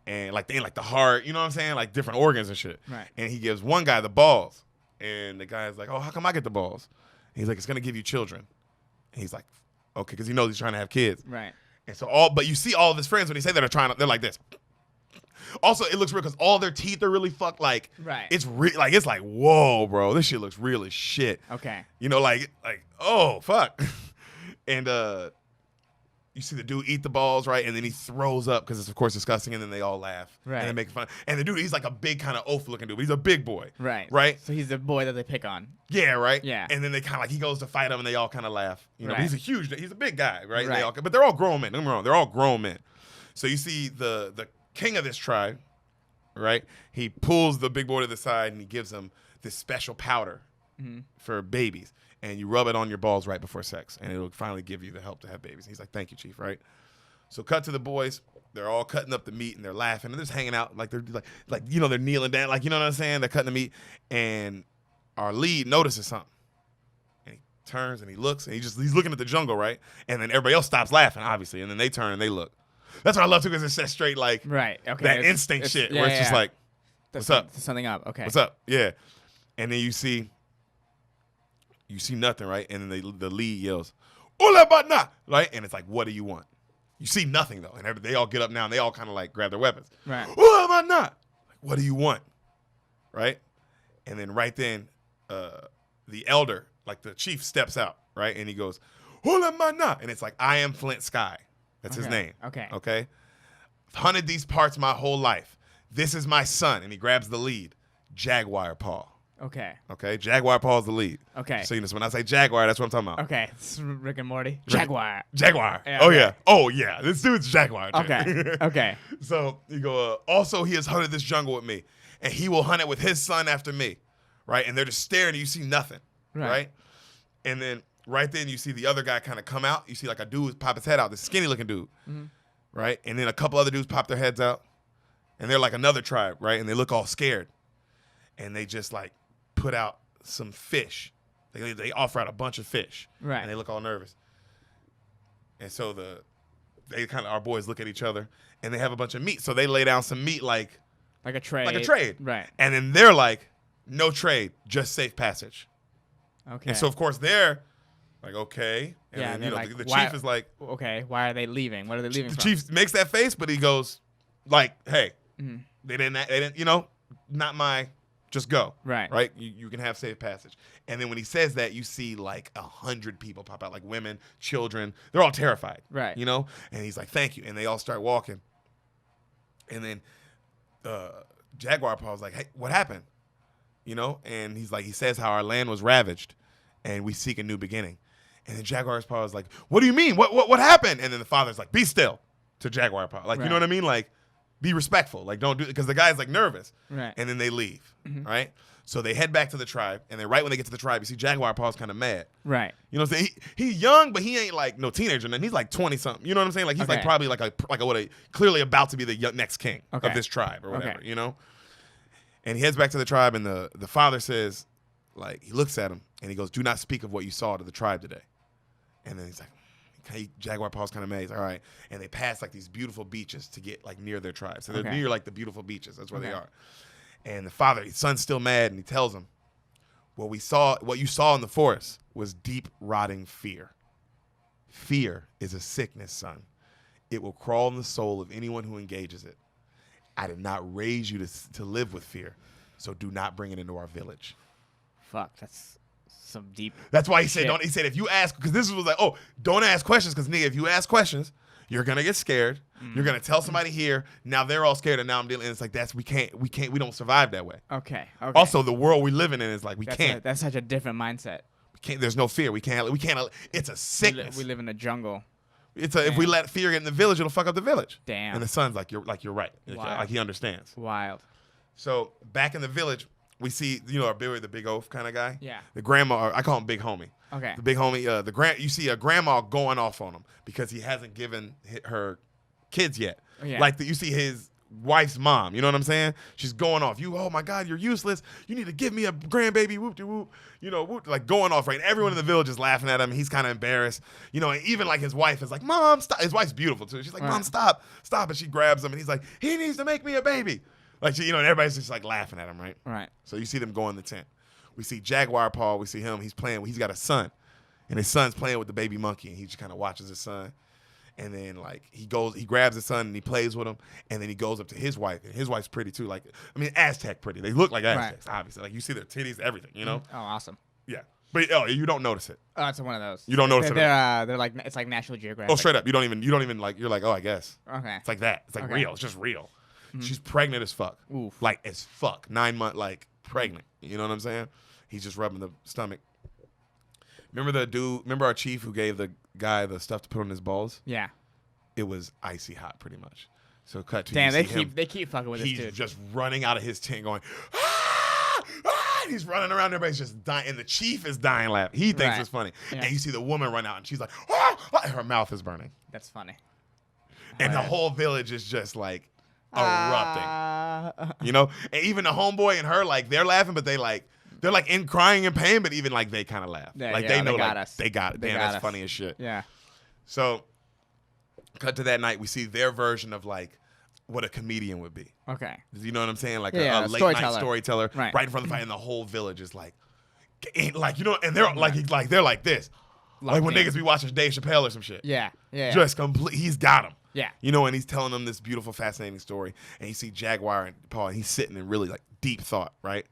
Speaker 1: And like they ain't like the heart, you know what I'm saying? Like different organs and shit.
Speaker 2: Right.
Speaker 1: And he gives one guy the balls. And the guy's like, oh, how come I get the balls? And he's like, it's going to give you children. And he's like, okay, because he knows he's trying to have kids.
Speaker 2: Right.
Speaker 1: And so but you see all of his friends when he say that they're like this. Also, it looks real because all their teeth are really fucked. Like,
Speaker 2: Right.
Speaker 1: it's like, whoa, bro, this shit looks real as shit.
Speaker 2: Okay.
Speaker 1: Like, oh, fuck. And you see the dude eat the balls, right? And then he throws up because it's, of course, disgusting. And then they all laugh.
Speaker 2: Right.
Speaker 1: And they make fun. And the dude, he's like a big kind of oaf-looking dude. But he's a big boy.
Speaker 2: Right.
Speaker 1: Right?
Speaker 2: So he's the boy that they pick on.
Speaker 1: Yeah, right?
Speaker 2: Yeah.
Speaker 1: And then they kind of like, he goes to fight him and they all kind of laugh. But
Speaker 2: Right.
Speaker 1: he's a big guy, right?
Speaker 2: Right.
Speaker 1: But they're all grown men. Don't get me wrong. They're all grown men. So you see the king of this tribe, right? He pulls the big boy to the side and he gives him this special powder for babies. And you rub it on your balls right before sex. And it'll finally give you the help to have babies. And he's like, thank you, chief, right? So cut to the boys. They're all cutting up the meat and they're laughing. And they're just hanging out like they're they're kneeling down. Like, you know what I'm saying? They're cutting the meat. And our lead notices something. And he turns and he looks and he's looking at the jungle, right? And then everybody else stops laughing, obviously. And then they turn and they look. That's what I love too, because it's set straight like
Speaker 2: Right. Okay.
Speaker 1: that instinct shit where it's just like, what's up?
Speaker 2: Something up. Okay.
Speaker 1: What's up? Yeah. And then you see nothing, right? And then the lead yells, Ola batna, right? And it's like, what do you want? You see nothing though. And they all get up now and they all kind of like grab their weapons.
Speaker 2: Right.
Speaker 1: Ola batna. Like, what do you want? Right? And then right then, the elder like the chief steps out, right? And he goes, "Hola mana," and it's like, "I am Flint Sky." That's his name. Okay. Hunted these parts my whole life. This is my son, and he grabs the lead, Jaguar Paw. Okay. Jaguar Paw is the lead.
Speaker 2: Okay.
Speaker 1: So when I say Jaguar, that's what I'm talking about.
Speaker 2: Okay. It's Rick and Morty. Jaguar.
Speaker 1: Yeah, Oh yeah. This dude's Jaguar.
Speaker 2: Okay.
Speaker 1: So you go. Also, he has hunted this jungle with me, and he will hunt it with his son after me, right? And they're just staring, and you see nothing, right? And then right then you see the other guy kind of come out. You see like a dude pop his head out, this skinny looking dude, right? And then a couple other dudes pop their heads out, and they're like another tribe, right? And they look all scared, and they just like put out some fish. They offer out a bunch of fish,
Speaker 2: right?
Speaker 1: And they look all nervous. And so our boys look at each other, and they have a bunch of meat. So they lay down some meat like
Speaker 2: a trade,
Speaker 1: right? And then they're like, no trade, just safe passage.
Speaker 2: Okay.
Speaker 1: And so of course they're like, okay, and then like, the chief is like,
Speaker 2: okay, why are they leaving? What are they leaving?
Speaker 1: The
Speaker 2: from?
Speaker 1: chief makes that face, but he goes like, hey, they didn't, not my. Just go. Right? You can have safe passage. And then when he says that, you see like 100 people pop out, like women, children. They're all terrified.
Speaker 2: Right.
Speaker 1: And he's like, thank you. And they all start walking. And then Jaguar Paw's like, hey, what happened? And he's like, he says how our land was ravaged and we seek a new beginning. And then Jaguar Paw is like, what do you mean? What happened? And then the father's like, be still to Jaguar Paw. Like, you know what I mean? Like, be respectful. Like, don't do it. Because the guy's like nervous.
Speaker 2: Right.
Speaker 1: And then they leave. Right? So they head back to the tribe. And then right when they get to the tribe, you see Jaguar Paw's kind of mad.
Speaker 2: Right.
Speaker 1: You know what I'm saying? He's young, but he ain't like no teenager. And he's like 20-something. You know what I'm saying? Like, he's like probably clearly about to be the next king of this tribe or whatever, And he heads back to the tribe. And the father says, like, he looks at him. And he goes, do not speak of what you saw to the tribe today. And then he's like, Jaguar Paw's kind of mad. He's like, all right. And they pass like these beautiful beaches to get like near their tribe. So they're near like the beautiful beaches. That's where they are. And his son's still mad, and he tells him, what you saw in the forest was deep rotting fear. Fear is a sickness, son. It will crawl in the soul of anyone who engages it. I did not raise you to live with fear, so do not bring it into our village.
Speaker 2: Fuck, that's some deep.
Speaker 1: That's why he said, he said, if you ask, because this was like, oh, don't ask questions, because nigga, if you ask questions, you're gonna get scared. You're gonna tell somebody here. Now they're all scared, and now I'm dealing. And it's like we don't survive that way.
Speaker 2: Okay.
Speaker 1: Also, the world we live in is like we can't.
Speaker 2: That's such a different mindset.
Speaker 1: We can't. There's no fear. We can't. It's a sickness.
Speaker 2: We live in a jungle.
Speaker 1: If we let fear get in the village, it'll fuck up the village.
Speaker 2: Damn.
Speaker 1: And the son's like, you're right. Like he understands.
Speaker 2: Wild.
Speaker 1: So back in the village, we see our Billy, the big oaf kind of guy.
Speaker 2: Yeah.
Speaker 1: The grandma, I call him Big Homie.
Speaker 2: Okay.
Speaker 1: The big homie, you see a grandma going off on him because he hasn't given her kids yet.
Speaker 2: Yeah.
Speaker 1: Like you see his wife's mom, you know what I'm saying? She's going off. Oh my God, you're useless. You need to give me a grandbaby. Whoop de whoop. Whoop, like going off, right? Everyone in the village is laughing at him. He's kind of embarrassed. And even like his wife is like, Mom, stop. His wife's beautiful too. She's like, Mom, stop. And she grabs him and he's like, he needs to make me a baby. Like, and everybody's just like laughing at him, right?
Speaker 2: Right.
Speaker 1: So you see them go in the tent. We see Jaguar Paw. We see him. He's playing. He's got a son, and his son's playing with the baby monkey, and he just kind of watches his son. And then like he grabs his son and he plays with him, and then he goes up to his wife, and his wife's pretty too. Like, Aztec pretty. They look like Aztecs, obviously. Like you see their titties, everything,
Speaker 2: Oh, awesome.
Speaker 1: Yeah, but you don't notice it.
Speaker 2: Oh, it's one of those.
Speaker 1: You don't notice it.
Speaker 2: They're like it's like National Geographic.
Speaker 1: Oh, straight up. You don't even like. You're like, oh, I guess.
Speaker 2: Okay.
Speaker 1: It's like that. It's like real. It's just real. She's pregnant as fuck.
Speaker 2: Oof.
Speaker 1: Like as fuck. 9 months, like pregnant. You know what I'm saying? He's just rubbing the stomach. Remember our chief who gave the guy the stuff to put on his balls?
Speaker 2: Yeah.
Speaker 1: It was icy hot, pretty much. So cut to
Speaker 2: damn. They keep fucking with this dude.
Speaker 1: He's just running out of his tent, going, ah! Ah! And he's running around. Everybody's just dying, and the chief is dying laughing. He thinks it's funny, and you see the woman run out, and she's like, ah! Ah! Her mouth is burning.
Speaker 2: That's funny.
Speaker 1: And the whole village is just like erupting, And even the homeboy and her, like they're laughing, but they're like in crying in pain, but even like they kind of laugh,
Speaker 2: yeah,
Speaker 1: like they know,
Speaker 2: they got
Speaker 1: like
Speaker 2: us.
Speaker 1: they got it. Damn, that's funny as shit.
Speaker 2: Yeah.
Speaker 1: So, cut to that night, we see their version of like what a comedian would be.
Speaker 2: Okay.
Speaker 1: You know what I'm saying? Like
Speaker 2: a
Speaker 1: late night storyteller,
Speaker 2: right
Speaker 1: in front of the fight, and the whole village is like, and they're they're like this, like when niggas be watching Dave Chappelle or some shit.
Speaker 2: Yeah.
Speaker 1: Just complete. He's got him.
Speaker 2: Yeah.
Speaker 1: And he's telling them this beautiful, fascinating story. And you see Jaguar and Paul, and he's sitting in really like deep thought, right?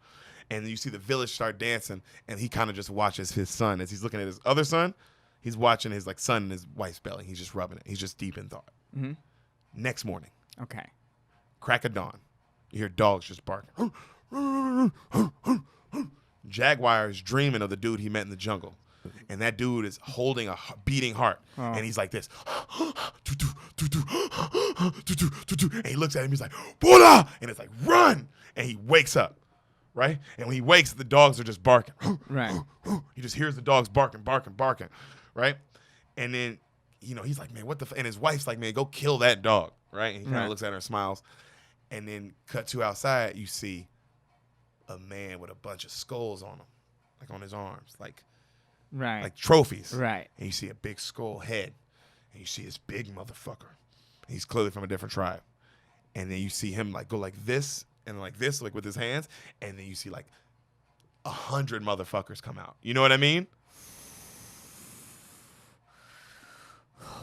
Speaker 1: And then you see the village start dancing, and he kind of just watches his son as he's looking at his other son. He's watching his like son in his wife's belly. He's just rubbing it. He's just deep in thought.
Speaker 2: Mm-hmm.
Speaker 1: Next morning,
Speaker 2: Okay.
Speaker 1: crack of dawn, you hear dogs just barking. Jaguar is dreaming of the dude he met in the jungle. And that dude is holding a beating heart. And he's like this. And he looks at him. He's like, Buddha! And it's like, run! And he wakes up. Right? And when he wakes, the dogs are just barking.
Speaker 2: Right.
Speaker 1: He just hears the dogs barking. Right? And then, he's like, man, what the and his wife's like, man, go kill that dog. Right? And he kind of looks at her and smiles. And then cut to outside, you see a man with a bunch of skulls on him. Like on his arms. Like trophies.
Speaker 2: Right.
Speaker 1: And you see a big skull head. And you see this big motherfucker. And he's clearly from a different tribe. And then you see him like go like this and like this, like with his hands. And then you see like 100 motherfuckers come out. You know what I mean?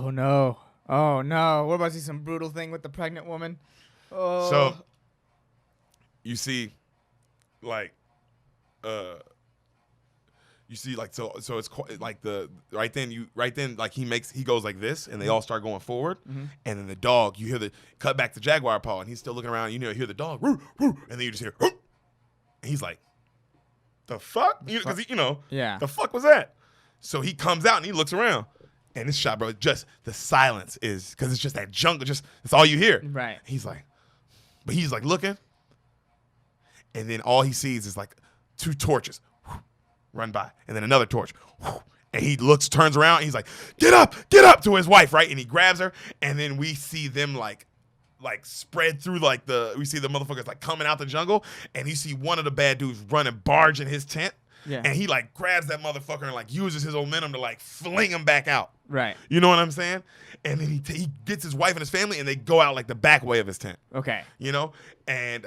Speaker 2: Oh no. Oh no. What about some brutal thing with the pregnant woman? Oh.
Speaker 1: So you see like you see like so it's like the right then like he goes like this and they all start going forward and then the dog you hear the cut back to Jaguar Paw and he's still looking around, hear the dog roo, roo, and then you just hear roo, and he's like the fuck, because the fuck was that? So he comes out and he looks around and this shot, bro, just the silence is because it's just that jungle, just that's all you hear.
Speaker 2: Right.
Speaker 1: He's like looking, and then all he sees is like 2 torches run by, and then another torch. And he turns around, and he's like, get up to his wife, right? And he grabs her, and then we see them like spread through we see the motherfuckers like coming out the jungle, and you see one of the bad dudes running, barging his tent.
Speaker 2: Yeah.
Speaker 1: And he like grabs that motherfucker and like uses his momentum to like fling him back out.
Speaker 2: Right.
Speaker 1: You know what I'm saying? And then he gets his wife and his family, and they go out like the back way of his tent.
Speaker 2: Okay.
Speaker 1: And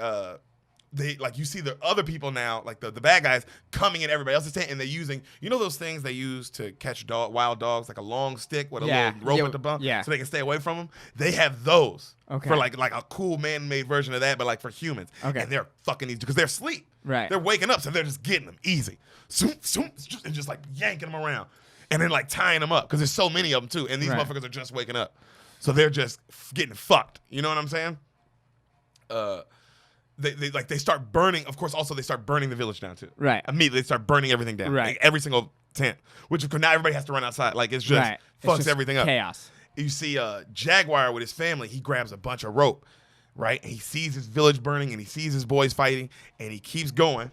Speaker 1: they like you see the other people now, like the bad guys coming in everybody else's tent, and they're using those things they use to catch wild dogs, like a long stick with a little rope at the bump, so they can stay away from them. They have those for like a cool man-made version of that, but like for humans.
Speaker 2: Okay.
Speaker 1: And they're fucking these because they're asleep.
Speaker 2: Right.
Speaker 1: They're waking up, so they're just getting them easy, and just like yanking them around, and then like tying them up because there's so many of them too, and these motherfuckers are just waking up, so they're just getting fucked. You know what I'm saying? They start burning. Of course, also they start burning the village down too.
Speaker 2: Right.
Speaker 1: Immediately they start burning everything down.
Speaker 2: Right.
Speaker 1: Like, every single tent. Which now everybody has to run outside. Like it's just fucks everything up.
Speaker 2: Chaos.
Speaker 1: You see Jaguar with his family. He grabs a bunch of rope, right? And he sees his village burning, and he sees his boys fighting, and he keeps going,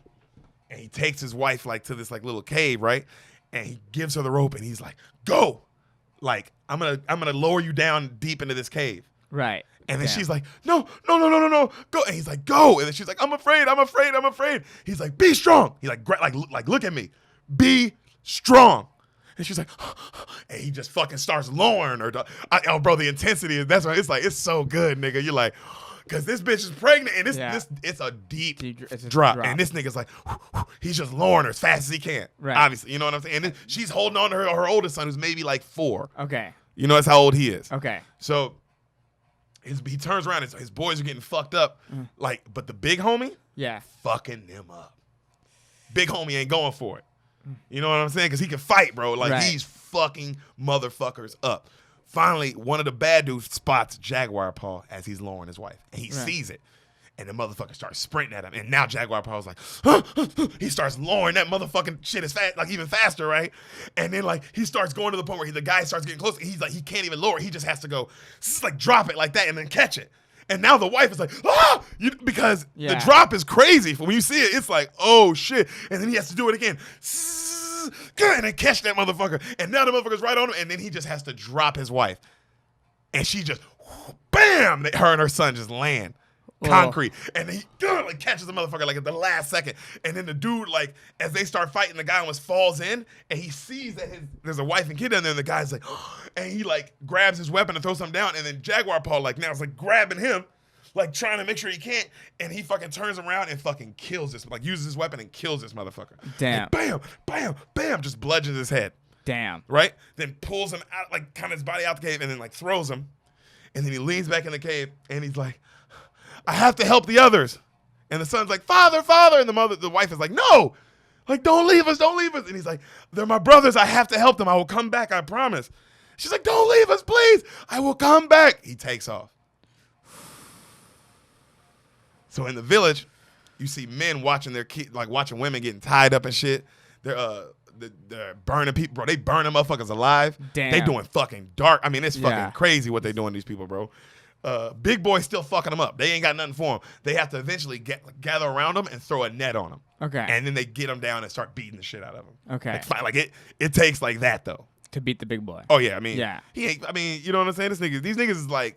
Speaker 1: and he takes his wife like to this like little cave, right? And he gives her the rope, and he's like, "Go, like I'm gonna lower you down deep into this cave."
Speaker 2: Right.
Speaker 1: And then she's like, no, go. And he's like, go. And then she's like, I'm afraid. He's like, be strong. He's like, look at me. Be strong. And she's like, and he just fucking starts lowering her. Oh, bro, the intensity is, that's why it's like, it's so good, nigga. You're like, because this bitch is pregnant, and this it's a deep drop. And this nigga's like, he's just lowering her as fast as he can.
Speaker 2: Right.
Speaker 1: Obviously, you know what I'm saying? And then she's holding on to her oldest son, who's maybe like 4.
Speaker 2: Okay.
Speaker 1: That's how old he is.
Speaker 2: Okay.
Speaker 1: So he turns around, his boys are getting fucked up, but the big homie, fucking them up. Big homie ain't going for it. You know what I'm saying? Because he can fight, bro. Like, he's fucking motherfuckers up. Finally, one of the bad dudes spots Jaguar Paw as he's lowering his wife, and he sees it. And the motherfucker starts sprinting at him. And now Jaguar Paw's like, he starts lowering that motherfucking shit as fast, like even faster, right? And then like he starts going to the point where the guy starts getting close. He's like, he can't even lower. He just has to go, like drop it like that and then catch it. And now the wife is like, because the drop is crazy. When you see it, it's like, oh shit. And then he has to do it again. And then catch that motherfucker. And now the motherfucker's right on him. And then he just has to drop his wife. And she just, bam, her and her son just land. Concrete. And he like catches the motherfucker like at the last second. And then the dude, like, as they start fighting, the guy almost falls in and he sees that there's a wife and kid down there, and the guy's like, and he like grabs his weapon and throws something down, and then Jaguar Paw like now is like grabbing him, like trying to make sure he can't, and he fucking turns around and fucking kills this, like uses his weapon and kills this motherfucker.
Speaker 2: Damn.
Speaker 1: Like, bam, bam, bam, just bludgeons his head.
Speaker 2: Damn.
Speaker 1: Right? Then pulls him out, like kind of his body out the cave, and then like throws him. And then he leans back in the cave and he's like, I have to help the others. And the son's like, Father, Father. And the wife is like, no. Like, don't leave us. And he's like, they're my brothers. I have to help them. I will come back. I promise. She's like, don't leave us, please. I will come back. He takes off. So in the village, you see men watching their kids, like watching women getting tied up and shit. They're burning people, bro. They burn them motherfuckers alive.
Speaker 2: Damn.
Speaker 1: They doing fucking dark. I mean, it's fucking crazy what they doing to these people, bro. Big Boy's still fucking them up. They ain't got nothing for them. They have to eventually gather around them and throw a net on them.
Speaker 2: Okay.
Speaker 1: And then they get them down and start beating the shit out of them.
Speaker 2: Okay.
Speaker 1: Like it takes like that though.
Speaker 2: To beat the big boy.
Speaker 1: Oh yeah, I mean, he ain't. I mean, you know what I'm saying? These niggas is like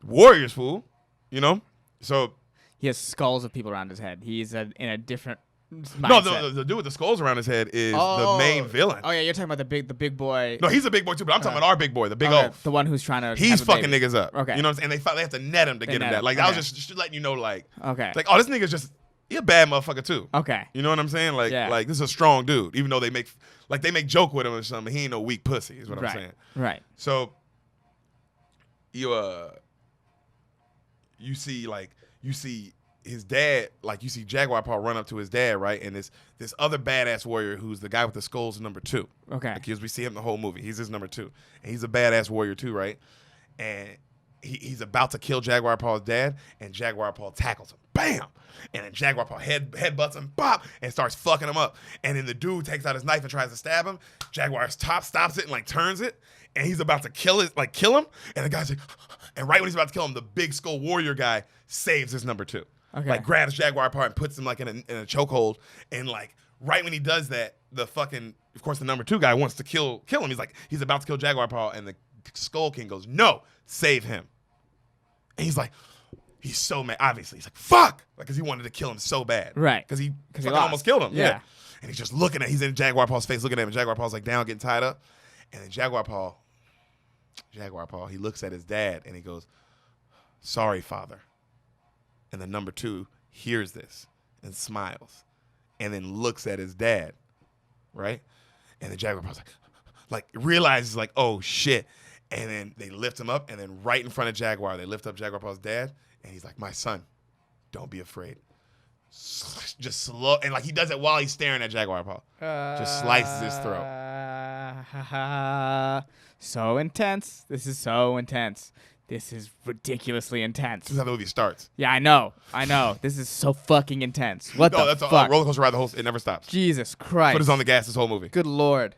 Speaker 1: warriors, fool. You know. So
Speaker 2: he has skulls of people around his head. He's in a different mindset.
Speaker 1: No, the dude with the skulls around his head is the main villain.
Speaker 2: Oh yeah, you're talking about the big boy.
Speaker 1: No, he's a big boy too, but I'm talking about our big boy, the big oaf.
Speaker 2: The one who's trying to.
Speaker 1: He's fucking
Speaker 2: baby.
Speaker 1: niggas up.
Speaker 2: Okay.
Speaker 1: You know what I'm saying? They have to net him to get him that. Like I was just letting you know, like,
Speaker 2: okay,
Speaker 1: like this nigga's just he a bad motherfucker too.
Speaker 2: Okay.
Speaker 1: You know what I'm saying? Like, like this is a strong dude, even though they make joke with him or something. He ain't no weak pussy, is what I'm saying.
Speaker 2: Right.
Speaker 1: So you see his dad, like you see Jaguar Paw run up to his dad, right? And this other badass warrior who's the guy with the skulls number 2.
Speaker 2: Okay.
Speaker 1: Because we see him the whole movie. He's his number 2. And he's a badass warrior too, right? And he's about to kill Jaguar Paw's dad, and Jaguar Paw tackles him. Bam! And then Jaguar Paw headbutts him, bop, and starts fucking him up. And then the dude takes out his knife and tries to stab him. Jaguar's stops it and like turns it, and he's about to kill him. And the guy's like, and right when he's about to kill him, the big skull warrior guy saves his number 2.
Speaker 2: Okay.
Speaker 1: Like grabs Jaguar Paw and puts him like in a chokehold, and like right when he does that, of course the number 2 guy wants to kill him. He's about to kill Jaguar Paw, and the Skull King goes, no, save him. And he's so mad. Obviously, he's like, fuck, like because he wanted to kill him so bad,
Speaker 2: right?
Speaker 1: Because he almost killed him.
Speaker 2: Yeah.
Speaker 1: And he's just he's in Jaguar Paw's face, looking at him, and Jaguar Paw's like down, getting tied up, and then Jaguar Paw, he looks at his dad and he goes, sorry, father. And the number 2 hears this and smiles, and then looks at his dad, right? And the Jaguar Paw's like realizes like, oh shit. And then they lift him up, and then right in front of Jaguar, they lift up Jaguar Paw's dad, and he's like, my son, don't be afraid. Just slow, and like he does it while he's staring at Jaguar Paw. Just slices his throat.
Speaker 2: So intense. This is so intense. This is ridiculously intense.
Speaker 1: This is how the movie starts.
Speaker 2: Yeah, I know. This is so fucking intense. What the fuck?
Speaker 1: A roller coaster ride. It never stops.
Speaker 2: Jesus Christ.
Speaker 1: Foot is on the gas this whole movie.
Speaker 2: Good Lord.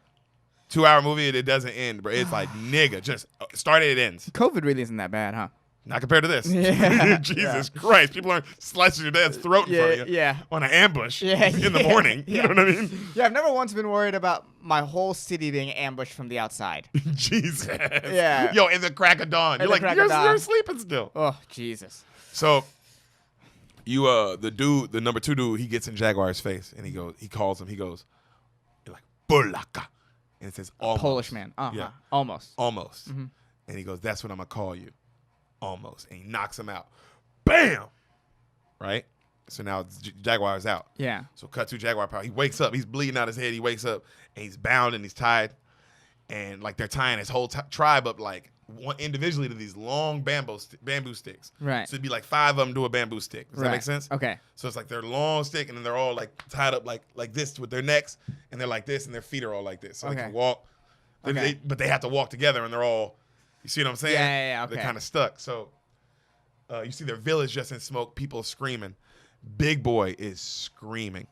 Speaker 1: 2-hour movie, it doesn't end, bro. It's like, nigga, just start it ends.
Speaker 2: COVID really isn't that bad, huh?
Speaker 1: Not compared to this.
Speaker 2: Yeah.
Speaker 1: Jesus Christ. People aren't slicing your dad's throat in front of you.
Speaker 2: Yeah.
Speaker 1: On an ambush in the morning. You know what I mean?
Speaker 2: Yeah, I've never once been worried about my whole city being ambushed from the outside.
Speaker 1: Jesus.
Speaker 2: Yeah.
Speaker 1: Yo, in the crack of dawn. You're like, you're sleeping still.
Speaker 2: Oh, Jesus.
Speaker 1: So, the number 2 dude, he gets in Jaguar's face, and he calls him, you're like, Polaka. And it says almost.
Speaker 2: Polish man. Uh-huh.
Speaker 1: Yeah.
Speaker 2: Almost.
Speaker 1: Mm-hmm. And he goes, that's what I'm going to call you. Almost. And he knocks him out. Bam! Right? So now Jaguar is out.
Speaker 2: Yeah.
Speaker 1: So cut to Jaguar Paw. He wakes up. He's bleeding out his head. He wakes up, and he's bound and he's tied. And like they're tying his whole tribe up like individually to these long bamboo sticks.
Speaker 2: Right.
Speaker 1: So it'd be like 5 of them to a bamboo stick. Does that make sense?
Speaker 2: Okay.
Speaker 1: So it's like they're long stick, and then they're all like tied up like this with their necks, and they're like this, and their feet are all like this. So they can walk. But they have to walk together, and they're all, you see what I'm saying?
Speaker 2: Yeah, okay.
Speaker 1: They're kind of stuck. So you see their village just in smoke, people screaming. Big Boy is screaming.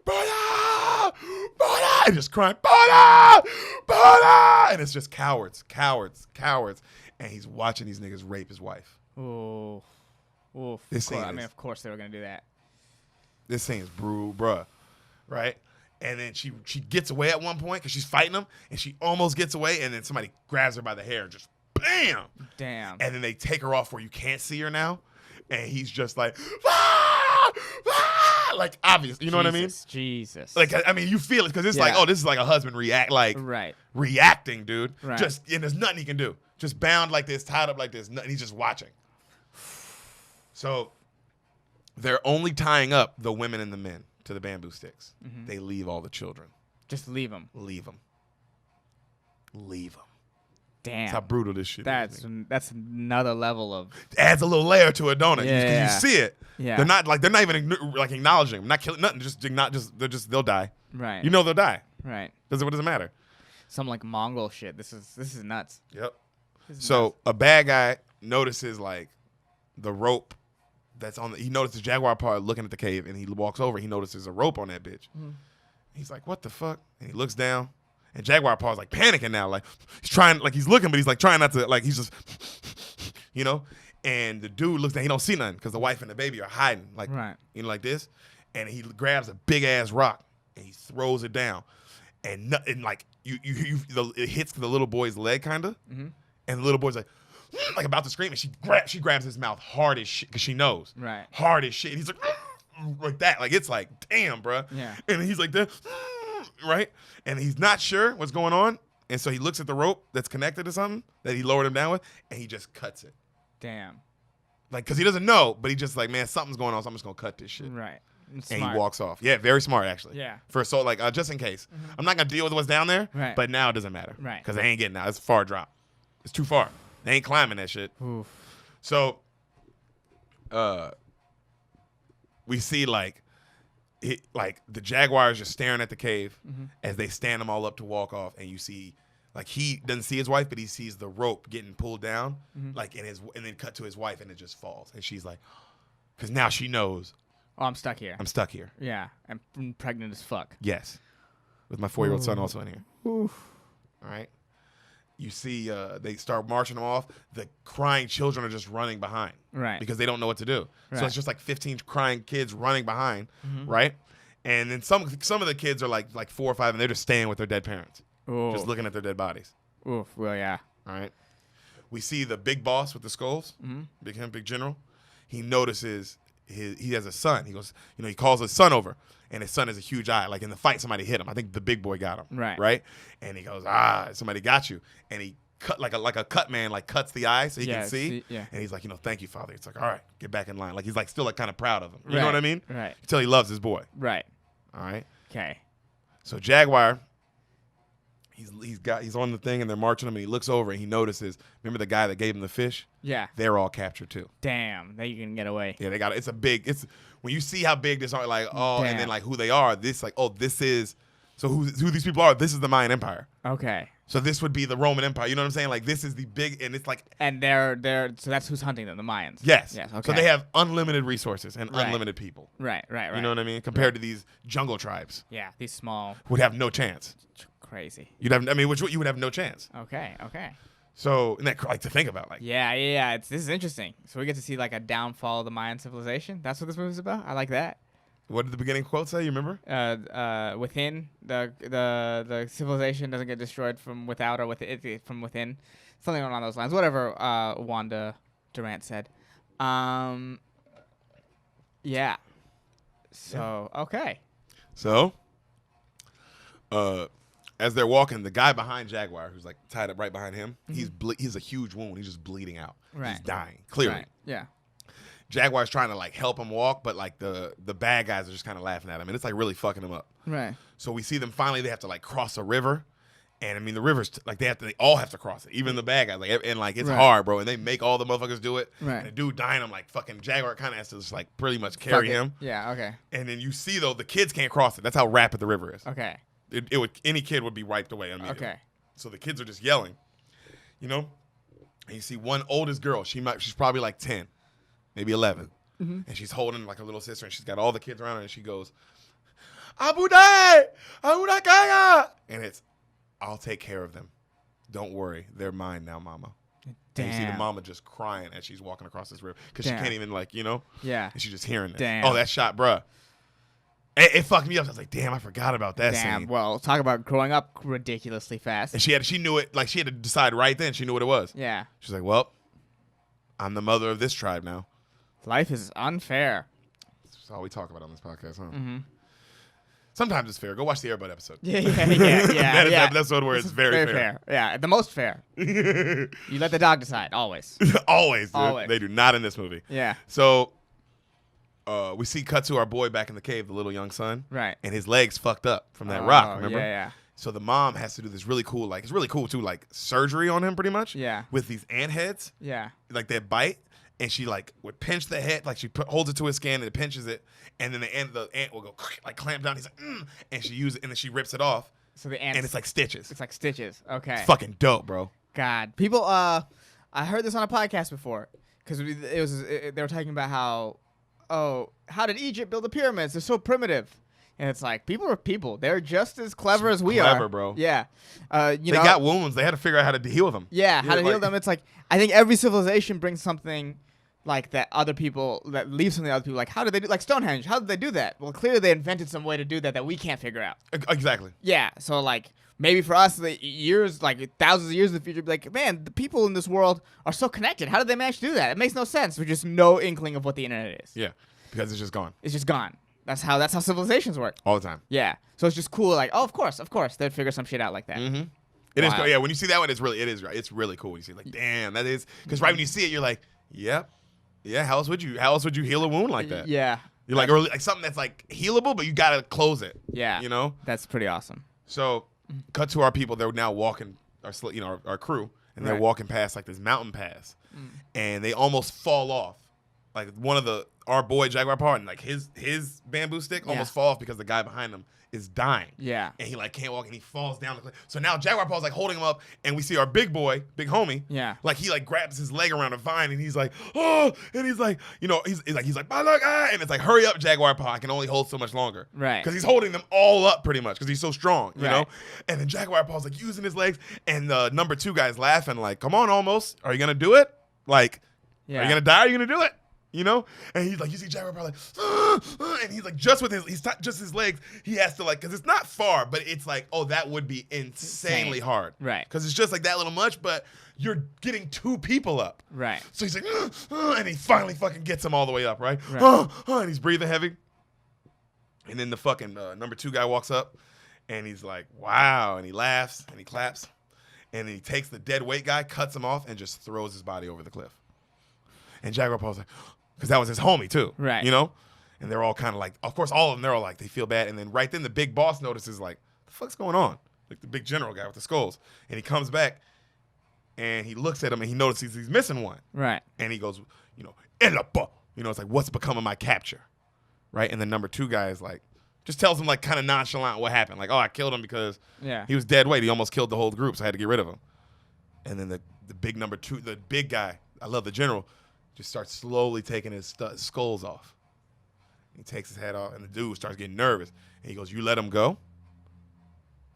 Speaker 1: Bada! Bada! And just crying, Bada! Bada! And it's just cowards. And he's watching these niggas rape his wife.
Speaker 2: Oh. Of course they were going to do that.
Speaker 1: This scene is bruh. Right? And then she gets away at one point because she's fighting him, and she almost gets away, and then somebody grabs her by the hair and just bam!
Speaker 2: Damn.
Speaker 1: And then they take her off where you can't see her now, and he's just like, ah! Ah! Like, obvious. You know what I mean?
Speaker 2: Jesus.
Speaker 1: Like, I mean, you feel it because it's like, oh, this is like a husband reacting, dude.
Speaker 2: Right.
Speaker 1: And there's nothing he can do. Just bound like this, tied up like this, and he's just watching. So they're only tying up the women and the men to the bamboo sticks. Mm-hmm. They leave all the children.
Speaker 2: Just leave them.
Speaker 1: Leave them.
Speaker 2: Damn.
Speaker 1: That's how brutal this shit is.
Speaker 2: That's another level of.
Speaker 1: It adds a little layer to it, don't it?
Speaker 2: Yeah.
Speaker 1: You see it.
Speaker 2: Yeah.
Speaker 1: They're not even like acknowledging. Not killing nothing. They'll die.
Speaker 2: Right.
Speaker 1: You know they'll die.
Speaker 2: Right.
Speaker 1: What does it matter?
Speaker 2: Some like Mongol shit. This is nuts.
Speaker 1: Yep.
Speaker 2: So
Speaker 1: nuts. A bad guy notices like the rope that's on. He notices the jaguar part looking at the cave, and he walks over. He notices a rope on that bitch. Mm-hmm. He's like, "What the fuck?" And he looks down, and Jaguar Paul's like panicking now, like he's trying, like he's looking, but he's like trying not to, like he's just, you know. And the dude looks down, he don't see nothing because the wife and the baby are hiding, like like this. And he grabs a big ass rock and he throws it down, and like it hits the little boy's leg kind of, and the little boy's like about to scream, and she grabs his mouth hard as shit because she knows, hard as shit. And he's like that, like it's like damn, bro.
Speaker 2: Yeah.
Speaker 1: And he's like that, right? And he's not sure what's going on, and so he looks at the rope that's connected to something that he lowered him down with, and he just cuts it.
Speaker 2: Damn.
Speaker 1: Like, because he doesn't know, but he just like, man, something's going on, so I'm just going to cut this shit.
Speaker 2: Right.
Speaker 1: And he walks off. Yeah, very smart, actually.
Speaker 2: Yeah.
Speaker 1: For so, like, just in case. I'm not going to deal with what's down there, but now it doesn't matter.
Speaker 2: Right.
Speaker 1: Because they ain't getting out. It's a far drop. It's too far. They ain't climbing that shit.
Speaker 2: Oof.
Speaker 1: So, we see, like the jaguar is just staring at the cave as they stand them all up to walk off, and you see, like, he doesn't see his wife, but he sees the rope getting pulled down, like and then cut to his wife, and it just falls, and she's like, because now she knows.
Speaker 2: Oh, I'm stuck here.
Speaker 1: I'm stuck here.
Speaker 2: Yeah, I'm pregnant as fuck.
Speaker 1: Yes, with my 4-year-old son also in here.
Speaker 2: Oof.
Speaker 1: All right. You see, they start marching them off. The crying children are just running behind, because they don't know what to do. So it's just like 15 crying kids running behind, right? And then some of the kids are like 4 or 5, and they're just staying with their dead parents.
Speaker 2: Ooh.
Speaker 1: Just looking at their dead bodies.
Speaker 2: Oof. Well, yeah.
Speaker 1: All right. We see the big boss with the skulls, big general. He notices he has a son. He goes, he calls his son over, and his son has a huge eye. Like in the fight, somebody hit him. I think the big boy got him. Right. And he goes, somebody got you. And he cut like a cut man, like cuts the eye so he can see.
Speaker 2: Yeah.
Speaker 1: And he's like, thank you, Father. It's like, all right, get back in line. Like he's like still like kind of proud of him. You know what I mean?
Speaker 2: Right.
Speaker 1: Until he loves his boy.
Speaker 2: Right.
Speaker 1: All right.
Speaker 2: Okay.
Speaker 1: So Jaguar. He's on the thing, and they're marching him, and he looks over and he notices. Remember the guy that gave him the fish?
Speaker 2: Yeah.
Speaker 1: They're all captured too.
Speaker 2: Damn, they can get away.
Speaker 1: Yeah, they got it. It's when you see how big this are, like and then like who they are. This like this is who these people are. This is the Mayan Empire.
Speaker 2: Okay.
Speaker 1: So this would be the Roman Empire. You know what I'm saying? Like this is the big, and it's like.
Speaker 2: And they're so that's who's hunting them, the Mayans.
Speaker 1: Yes.
Speaker 2: Yes. Okay.
Speaker 1: So they have unlimited resources and unlimited people.
Speaker 2: Right.
Speaker 1: You know what I mean? Compared to these jungle tribes.
Speaker 2: Yeah, these small.
Speaker 1: Would have no chance.
Speaker 2: Crazy.
Speaker 1: You would have no chance.
Speaker 2: Okay.
Speaker 1: So, and that like to think about, like.
Speaker 2: Yeah. This is interesting. So we get to see like a downfall of the Mayan civilization. That's what this movie's about. I like that.
Speaker 1: What did the beginning quote say? You remember?
Speaker 2: Within the civilization doesn't get destroyed from without or from within, something along those lines. Whatever Wanda Durant said. Yeah. So okay.
Speaker 1: So. As they're walking, the guy behind Jaguar, who's like tied up right behind him, he's a huge wound. He's just bleeding out.
Speaker 2: Right.
Speaker 1: He's dying, clearly.
Speaker 2: Right. Yeah.
Speaker 1: Jaguar's trying to like help him walk, but like the bad guys are just kind of laughing at him, and it's like really fucking him up.
Speaker 2: Right.
Speaker 1: So we see them finally. They have to like cross a river, and I mean the river's they all have to cross it, even the bad guys. Like and like it's hard, bro. And they make all the motherfuckers do it.
Speaker 2: Right.
Speaker 1: And the dude dying, I'm like fucking Jaguar kind of has to just like pretty much carry him.
Speaker 2: Yeah. Okay.
Speaker 1: And then you see though the kids can't cross it. That's how rapid the river is.
Speaker 2: Okay.
Speaker 1: It would any kid would be wiped away immediately.
Speaker 2: Okay.
Speaker 1: So the kids are just yelling, and you see one oldest girl. She's probably like 10, maybe 11, and she's holding like her little sister, and she's got all the kids around her, and she goes, "Abudai, Abudakaya," and it's, "I'll take care of them. Don't worry, they're mine now, Mama."
Speaker 2: Damn.
Speaker 1: And you see the mama just crying as she's walking across this river because she can't even
Speaker 2: Yeah.
Speaker 1: and she's just hearing this.
Speaker 2: Damn.
Speaker 1: Oh, that shot, bruh. It fucked me up. I was like, damn, I forgot about that scene.
Speaker 2: Well, talk about growing up ridiculously fast.
Speaker 1: And she knew it, like she had to decide right then. She knew what it was.
Speaker 2: Yeah.
Speaker 1: She's like, well, I'm the mother of this tribe now.
Speaker 2: Life is unfair.
Speaker 1: That's all we talk about on this podcast, huh? Mm-hmm. Sometimes it's fair. Go watch the Airbud episode.
Speaker 2: Yeah.
Speaker 1: That is that episode where it's very fair.
Speaker 2: Yeah, the most fair. You let the dog decide, always.
Speaker 1: Always, dude.
Speaker 2: Always.
Speaker 1: They do not in this movie.
Speaker 2: Yeah.
Speaker 1: So we see cut to our boy back in the cave, the little young son.
Speaker 2: Right.
Speaker 1: And his legs fucked up from that rock, remember?
Speaker 2: Yeah.
Speaker 1: So the mom has to do this really cool, like, it's really cool too, like surgery on him pretty much.
Speaker 2: Yeah.
Speaker 1: With these ant heads.
Speaker 2: Yeah.
Speaker 1: Like that bite. And she like would pinch the head, like she holds it to his skin and it pinches it. And then the ant will go like clamp down. He's like, and she uses it and then she rips it off.
Speaker 2: So the ants.
Speaker 1: And it's like stitches.
Speaker 2: It's like stitches. Okay.
Speaker 1: It's fucking dope, bro.
Speaker 2: God. People, I heard this on a podcast before. Because they were talking about how did Egypt build the pyramids? They're so primitive. And it's like, people are people. They're just as clever as we are.
Speaker 1: Clever, bro.
Speaker 2: Yeah.
Speaker 1: They got wounds. They had to figure out how to heal them.
Speaker 2: Yeah, how to heal them. It's like, I think every civilization brings something like that that leaves something to other people. Like, how did they do, like Stonehenge, how did they do that? Well, clearly they invented some way to do that we can't figure out.
Speaker 1: Exactly.
Speaker 2: Yeah, so like, maybe for us, years, like thousands of years in the future, be like, man, the people in this world are so connected. How did they manage to do that? It makes no sense. There's just no inkling of what the internet is.
Speaker 1: Yeah, because it's just gone.
Speaker 2: It's just gone. That's how civilizations work.
Speaker 1: All the time.
Speaker 2: Yeah. So it's just cool. Like, oh, of course, they'd figure some shit out like that.
Speaker 1: Mm-hmm. It is cool. Yeah, when you see that one, it's really cool. You see, like, damn, that is, because right when you see it, you're like, yep, yeah. How else would you heal a wound like that?
Speaker 2: Yeah.
Speaker 1: You're like, or like something that's like healable, but you gotta close it.
Speaker 2: Yeah.
Speaker 1: You know.
Speaker 2: That's pretty awesome.
Speaker 1: So, cut to our people. They're now walking, our crew, and they're walking past like this mountain pass, and they almost fall off. Like one of our boy Jaguar Paw, and like his bamboo stick almost falls off because the guy behind him is dying. Yeah. And he like can't walk and he falls down the cliff. So now Jaguar Paw's like holding him up, and we see our big boy, big homie. Yeah. Like he like grabs his leg around a vine and he's like, oh, and he's like, he's like, and it's like, hurry up, Jaguar Paw, I can only hold so much longer. Right. Because he's holding them all up pretty much because he's so strong, you know? And then Jaguar Paw's like using his legs, and the number 2 guy's laughing like, come on, almost. Are you gonna do it? Like, are you gonna die? Are you gonna do it? You know, and he's like, you see Jaguar Paw like, and he's like, just with his legs, he has to like, because it's not far, but it's like, oh, that would be insanely hard, right? Because it's just like that little much, but you're getting 2 people up, right? So he's like, and he finally fucking gets him all the way up, right? And he's breathing heavy, and then the fucking number 2 guy walks up, and he's like, wow, and he laughs and he claps, and then he takes the dead weight guy, cuts him off, and just throws his body over the cliff. And Jaguar Paw's like, because that was his homie too, right? You know, and they're all kind of like, of course, all of them, they're all like, they feel bad, and then right then the big boss notices like, the fuck's going on? Like the big general guy with the skulls, and he comes back, and he looks at him, and he notices he's missing one, right? And he goes, Elapa, it's like, what's become of my capture, right? And the number 2 guy is like, just tells him like kind of nonchalant what happened, like, oh, I killed him because he was dead weight, he almost killed the whole group, so I had to get rid of him. And then the big number 2, the big guy, I love the general, just starts slowly taking his skulls off. He takes his head off, and the dude starts getting nervous. And he goes, you let him go?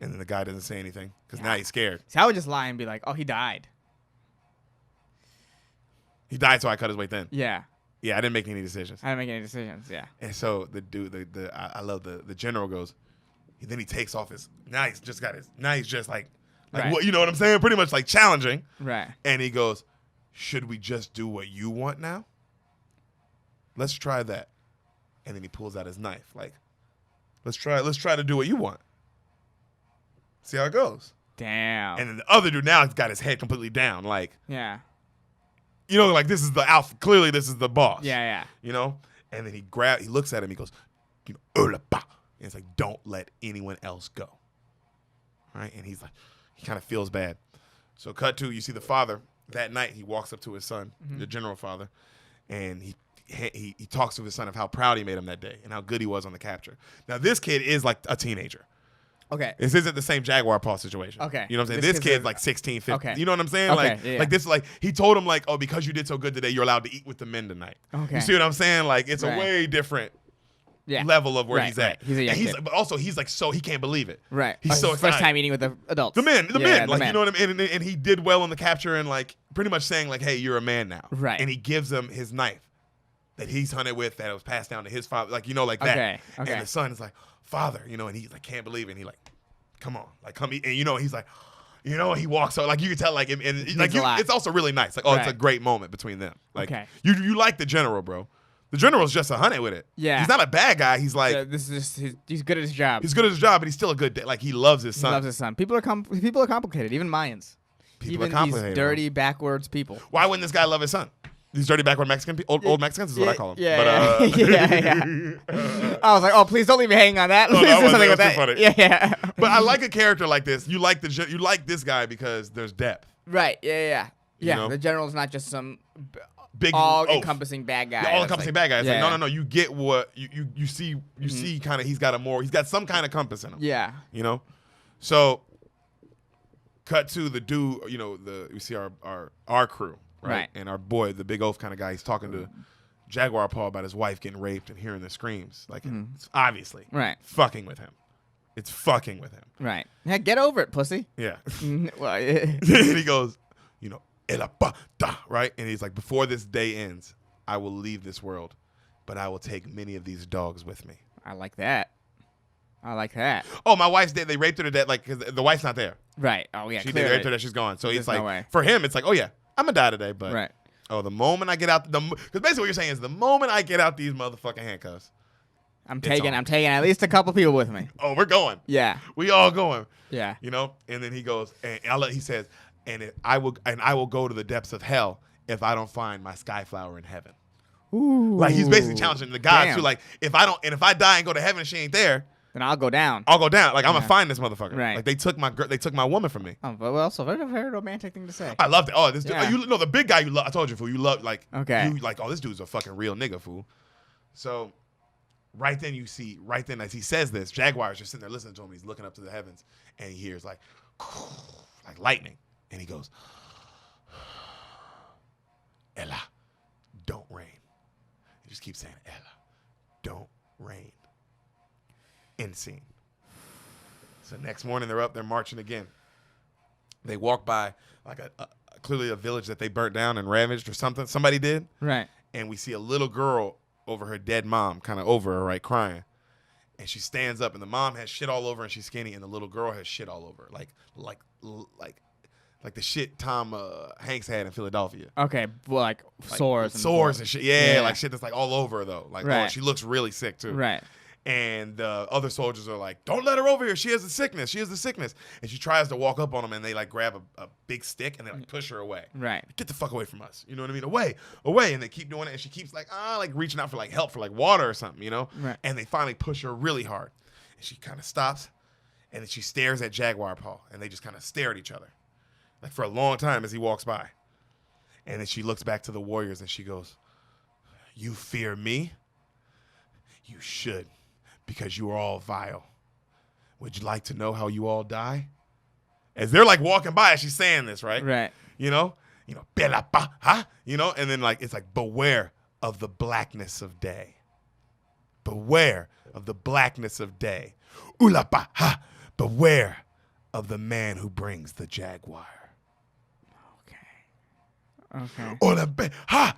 Speaker 1: And then the guy doesn't say anything because now he's scared.
Speaker 2: See, I would just lie and be like, oh, he died.
Speaker 1: He died, so I cut his weight then.
Speaker 2: Yeah.
Speaker 1: Yeah, I didn't make any decisions.
Speaker 2: Yeah.
Speaker 1: And so the dude, I love the general goes, then he takes off now he's just like right. What, you know what I'm saying? Pretty much like challenging. Right. And he goes, should we just do what you want now? Let's try that. And then he pulls out his knife. Like, let's try to do what you want. See how it goes. Damn. And then the other dude now has got his head completely down. Like, yeah. Like this is the alpha. Clearly this is the boss. Yeah. And then he looks at him, he goes, and it's like, don't let anyone else go. Right? And he's like, he kind of feels bad. So cut to, you see the father. That night, he walks up to his son, the general father, and he talks to his son of how proud he made him that day and how good he was on the capture. Now, this kid is like a teenager. Okay. This isn't the same Jaguar Paw situation. Okay. You know what I'm saying? This kid's like 16, 15. Okay. You know what I'm saying? Okay. Like this, like he told him like, oh, because you did so good today, you're allowed to eat with the men tonight. Okay. You see what I'm saying? Like it's a way different level of where he's at. He's a young kid. But also he's like, so he can't believe it. Right. He's so excited.
Speaker 2: First time eating with the adults.
Speaker 1: The men. Like, you know what I mean? And he did well in the capture and like pretty much saying like, hey, you're a man now. Right. And he gives him his knife that he's hunted with that was passed down to his father. Like, like that. Okay. And the son is like, father, and he's like, can't believe it. And he like, come on, like come eat. And he's like, he walks out, like you can tell, like, and like it's also really nice. Like, it's a great moment between them. Like, you like the general, bro. The general's just a hunted with it. Yeah. He's not a bad guy. He's like,
Speaker 2: this is just he's good at his job.
Speaker 1: He's good at his job, but he's still a good, like he loves his son.
Speaker 2: He loves his son. People are complicated, even Mayans. Even these dirty, backwards people.
Speaker 1: Why wouldn't this guy love his son? These dirty backward Mexican old Mexicans is what I call them.
Speaker 2: Yeah,
Speaker 1: But,
Speaker 2: yeah. I was like, oh, please don't leave me hanging on that.
Speaker 1: No,
Speaker 2: Please
Speaker 1: that
Speaker 2: do
Speaker 1: was-
Speaker 2: something
Speaker 1: that
Speaker 2: with
Speaker 1: was
Speaker 2: that.
Speaker 1: too funny.
Speaker 2: Yeah.
Speaker 1: but I like a character like this. You like this guy because there's depth.
Speaker 2: Right. Yeah.
Speaker 1: You know?
Speaker 2: The general's not just some
Speaker 1: Big
Speaker 2: all-encompasing bad guy.
Speaker 1: Yeah, all-encompassing bad guy. It's
Speaker 2: yeah.
Speaker 1: like, no. You get what you see. You see, kind of. He's got some kind of compass in him.
Speaker 2: Yeah.
Speaker 1: You know. So, cut to the dude. You know, we see our crew, right? And our boy, the big oaf kind of guy. He's talking to Jaguar Paul about his wife getting raped and hearing the screams. Like, it's obviously fucking with him. It's fucking with him.
Speaker 2: Right. Yeah, get over it, pussy.
Speaker 1: Yeah.
Speaker 2: Well,
Speaker 1: And he goes, you know, right? And he's like, before this day ends, I will leave this world, but I will take many of these dogs with me.
Speaker 2: I like that.
Speaker 1: Oh, my wife's dead. They raped her to death, like, because the wife's not there.
Speaker 2: Right. Oh, yeah,
Speaker 1: They
Speaker 2: clearly.
Speaker 1: raped her to death. She's gone. So
Speaker 2: There's
Speaker 1: it's like,
Speaker 2: no way.
Speaker 1: for him, it's like, oh, yeah, I'm going to die today. But,
Speaker 2: Right.
Speaker 1: oh, the moment I get out, because basically what you're saying is the moment I get out these motherfucking handcuffs,
Speaker 2: I'm taking at least a couple people with me.
Speaker 1: oh, we're going.
Speaker 2: Yeah.
Speaker 1: We all going.
Speaker 2: Yeah.
Speaker 1: You know? And then he goes, he says, I will go to the depths of hell if I don't find my skyflower in heaven.
Speaker 2: Ooh.
Speaker 1: Like, he's basically challenging the gods
Speaker 2: Damn.
Speaker 1: too. Like, if I die and go to heaven and she ain't there,
Speaker 2: Then I'll go down.
Speaker 1: I'll go down. Like, I'm gonna find this motherfucker.
Speaker 2: Right.
Speaker 1: Like, they took my woman from me.
Speaker 2: Oh, well, so very, very romantic thing to say.
Speaker 1: I loved it. Oh, this
Speaker 2: Yeah.
Speaker 1: dude, you know, the big guy you love. I told you, fool. You love, like,
Speaker 2: Okay.
Speaker 1: You like, oh, this dude's a fucking real nigga, fool. So, right then as he says this, Jaguar's just sitting there listening to him. He's looking up to the heavens, and he hears like lightning, and he goes, Ella, don't rain. He just keeps saying, Ella, don't rain. End scene. So next morning they're up, they're marching again. They walk by like clearly a village that they burnt down and ravaged or something. Somebody did.
Speaker 2: Right.
Speaker 1: And we see a little girl over her dead mom, kind of over her, right, crying. And she stands up, and the mom has shit all over, and she's skinny, and the little girl has shit all over, like the shit Tom Hanks had in Philadelphia.
Speaker 2: Okay. Well, like sores.
Speaker 1: And shit. Yeah, like shit that's like all over her, though. Like,
Speaker 2: Right.
Speaker 1: oh, she looks really sick too.
Speaker 2: Right.
Speaker 1: And the other soldiers are like, don't let her over here. She has the sickness. And she tries to walk up on them, and they like grab a big stick, and they like push her away.
Speaker 2: Right.
Speaker 1: Get the fuck away from us. You know what I mean? Away. And they keep doing it, and she keeps like reaching out for like help for like water or something, you know?
Speaker 2: Right.
Speaker 1: And they finally push her really hard. And she kind of stops, and then she stares at Jaguar Paul, and they just kind of stare at each other. Like for a long time as he walks by. And then she looks back to the warriors, and she goes, you fear me? You should. Because you are all vile. Would you like to know how you all die? As they're like walking by as she's saying this, right?
Speaker 2: Right.
Speaker 1: You know, bela pa, huh? You know, and then like it's like beware of the blackness of day. Beware of the blackness of day. Ula pa, ha, beware of the man who brings the jaguar.
Speaker 2: Okay.
Speaker 1: Ola be, ha,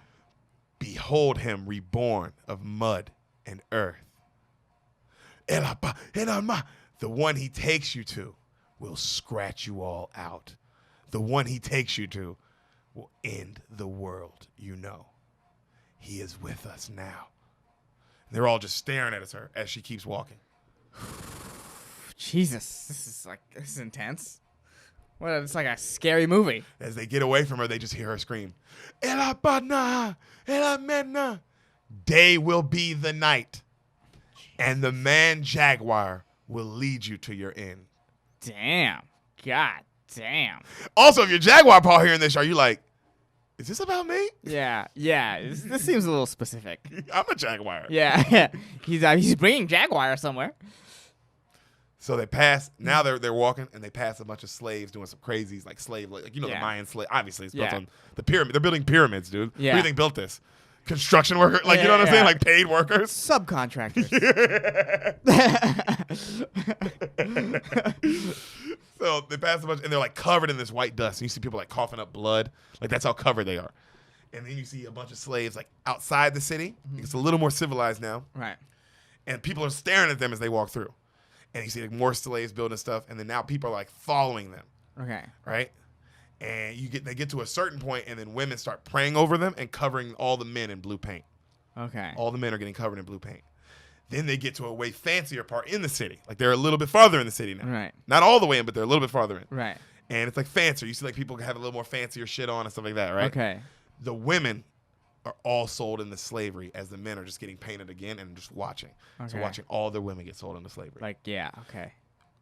Speaker 1: behold him reborn of mud and earth. The one he takes you to will scratch you all out. The one he takes you to will end the world, you know. He is with us now. They're all just staring at her as she keeps walking.
Speaker 2: Jesus, this is intense. Well, it's like a scary movie.
Speaker 1: As they get away from her, they just hear her scream, Ela Bana, Ela Mena. Day will be the night. And the man Jaguar will lead you to your end.
Speaker 2: Damn. God damn.
Speaker 1: Also, if you're Jaguar Paul hearing this, are you like, is this about me?
Speaker 2: Yeah. This seems a little specific.
Speaker 1: I'm a Jaguar.
Speaker 2: Yeah. He's bringing Jaguar somewhere.
Speaker 1: So they pass. Now they're walking, and they pass a bunch of slaves doing some crazies, like the Mayan slave. Obviously, it's built on the pyramid. They're building pyramids, dude.
Speaker 2: Yeah.
Speaker 1: Who do you think built this? Construction worker, like you know what I'm saying, like paid workers.
Speaker 2: Subcontractors.
Speaker 1: So they pass a bunch, and they're like covered in this white dust. And you see people like coughing up blood, like that's how covered they are. And then you see a bunch of slaves like outside the city. It's a little more civilized now,
Speaker 2: Right.
Speaker 1: and people are staring at them as they walk through. And you see like more slaves building stuff, and then now people are like following them,
Speaker 2: Okay.
Speaker 1: right? And they get to a certain point, and then women start praying over them and covering all the men in blue paint.
Speaker 2: Okay.
Speaker 1: All the men are getting covered in blue paint. Then they get to a way fancier part in the city. Like they're a little bit farther in the city now.
Speaker 2: Right.
Speaker 1: Not all the way in, but they're a little bit farther in.
Speaker 2: Right.
Speaker 1: And it's like fancier. You see like people have a little more fancier shit on and stuff like that, right?
Speaker 2: Okay.
Speaker 1: The women are all sold into slavery as the men are just getting painted again and just watching.
Speaker 2: Okay.
Speaker 1: So watching all their women get sold into slavery.
Speaker 2: Like, yeah, okay.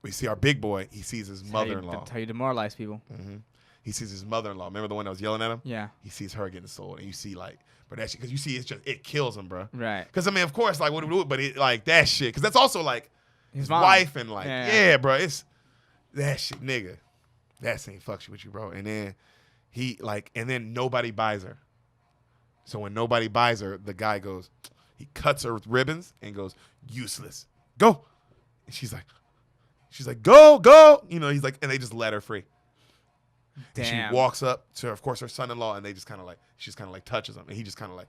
Speaker 1: We see our big boy. He sees his mother-in-law.
Speaker 2: That's how you demoralize people.
Speaker 1: Mm-hmm. He sees his mother-in-law. Remember the one that was yelling at him?
Speaker 2: Yeah.
Speaker 1: He sees her getting sold, and you see like, but that shit, because you see it kills him, bro.
Speaker 2: Right.
Speaker 1: Because I mean, of course, like what do we do? But it like that shit, because that's also like his
Speaker 2: mom.
Speaker 1: wife and like,
Speaker 2: Yeah.
Speaker 1: bro, it's that shit, nigga. That scene fucks you with you, bro. And then and then nobody buys her. So when nobody buys her, the guy goes, he cuts her with ribbons and goes, useless. Go. And she's like, go. You know, he's like, and they just let her free. And
Speaker 2: Damn.
Speaker 1: she walks up to, of course, her son-in-law, and they just kind of like, she just kind of like touches him, and he just kind of like,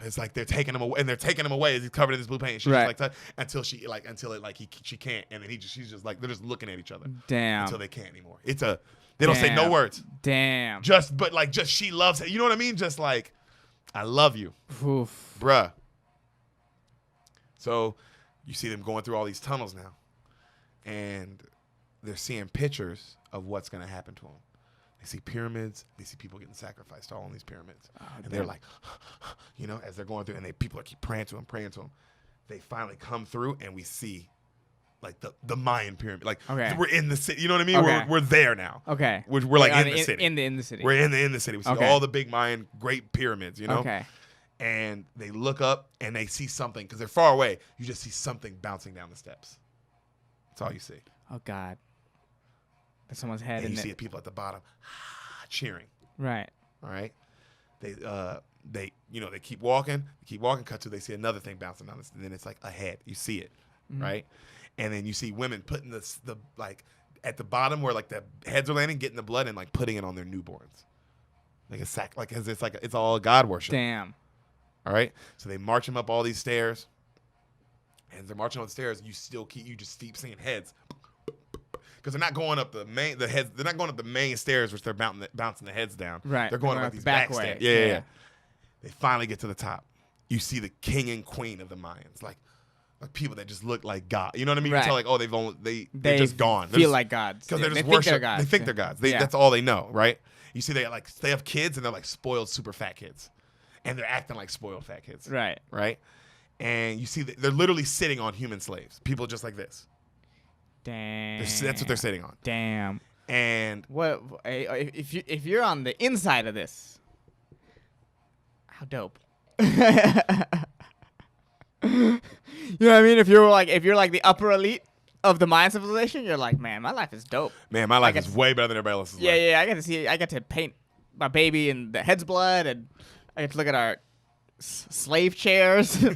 Speaker 1: it's like they're taking him away, and they're taking him away as he's covered in this blue paint. And she just like until she can't, and then she's just like, they're just looking at each other.
Speaker 2: Damn.
Speaker 1: Until they can't anymore. They don't say no words.
Speaker 2: Damn.
Speaker 1: Just she loves it. You know what I mean? Just like, I love you,
Speaker 2: Oof.
Speaker 1: bruh. So you see them going through all these tunnels now, and they're seeing pictures of what's going to happen to them. They see pyramids. They see people getting sacrificed all in these pyramids. And they're like, you know, as they're going through, and people keep praying to them. They finally come through, and we see like the Mayan pyramid. Like, we're in the city. You know what I mean?
Speaker 2: Okay.
Speaker 1: We're there now.
Speaker 2: Okay.
Speaker 1: We're like in the city.
Speaker 2: In the city.
Speaker 1: We're in the city. We see all the big Mayan great pyramids, you know?
Speaker 2: Okay.
Speaker 1: And they look up, and they see something. Because they're far away. You just see something bouncing down the steps. That's all you see.
Speaker 2: Oh, God. There's someone's head
Speaker 1: and
Speaker 2: in
Speaker 1: you
Speaker 2: it.
Speaker 1: see people at the bottom cheering.
Speaker 2: Right.
Speaker 1: All right. They keep walking, cut to, they see another thing bouncing down, and then it's like a head. You see it, right? And then you see women putting the like at the bottom where like the heads are landing, getting the blood and like putting it on their newborns, like a sack, like it's all God worship.
Speaker 2: Damn.
Speaker 1: All right. So they march them up all these stairs, and as they're marching up the stairs, you just keep seeing heads. Because they're not going up the heads. They're not going up the main stairs, which they're bouncing the heads down.
Speaker 2: Right.
Speaker 1: They're going up these back stairs. Yeah. They finally get to the top. You see the king and queen of the Mayans, like people that just look like God. You know what I mean?
Speaker 2: Right.
Speaker 1: You tell like, they're just gone.
Speaker 2: Feel like gods
Speaker 1: because they're just
Speaker 2: think they're
Speaker 1: worship.
Speaker 2: gods.
Speaker 1: They think they're gods. That's all they know, right? You see, they have kids and they're like spoiled, super fat kids, and they're acting like spoiled fat kids.
Speaker 2: Right.
Speaker 1: Right. And you see, they're literally sitting on human slaves, people just like this.
Speaker 2: Damn.
Speaker 1: That's what they're sitting on.
Speaker 2: Damn.
Speaker 1: And
Speaker 2: what if you're on the inside of this? How dope. You know what I mean? If you're like the upper elite of the Mayan civilization, you're like, man, my life is dope.
Speaker 1: Man, my life is way better than everybody else's life.
Speaker 2: Yeah. I get to paint my baby in the head's blood, and I get to look at our slave chairs. Yeah.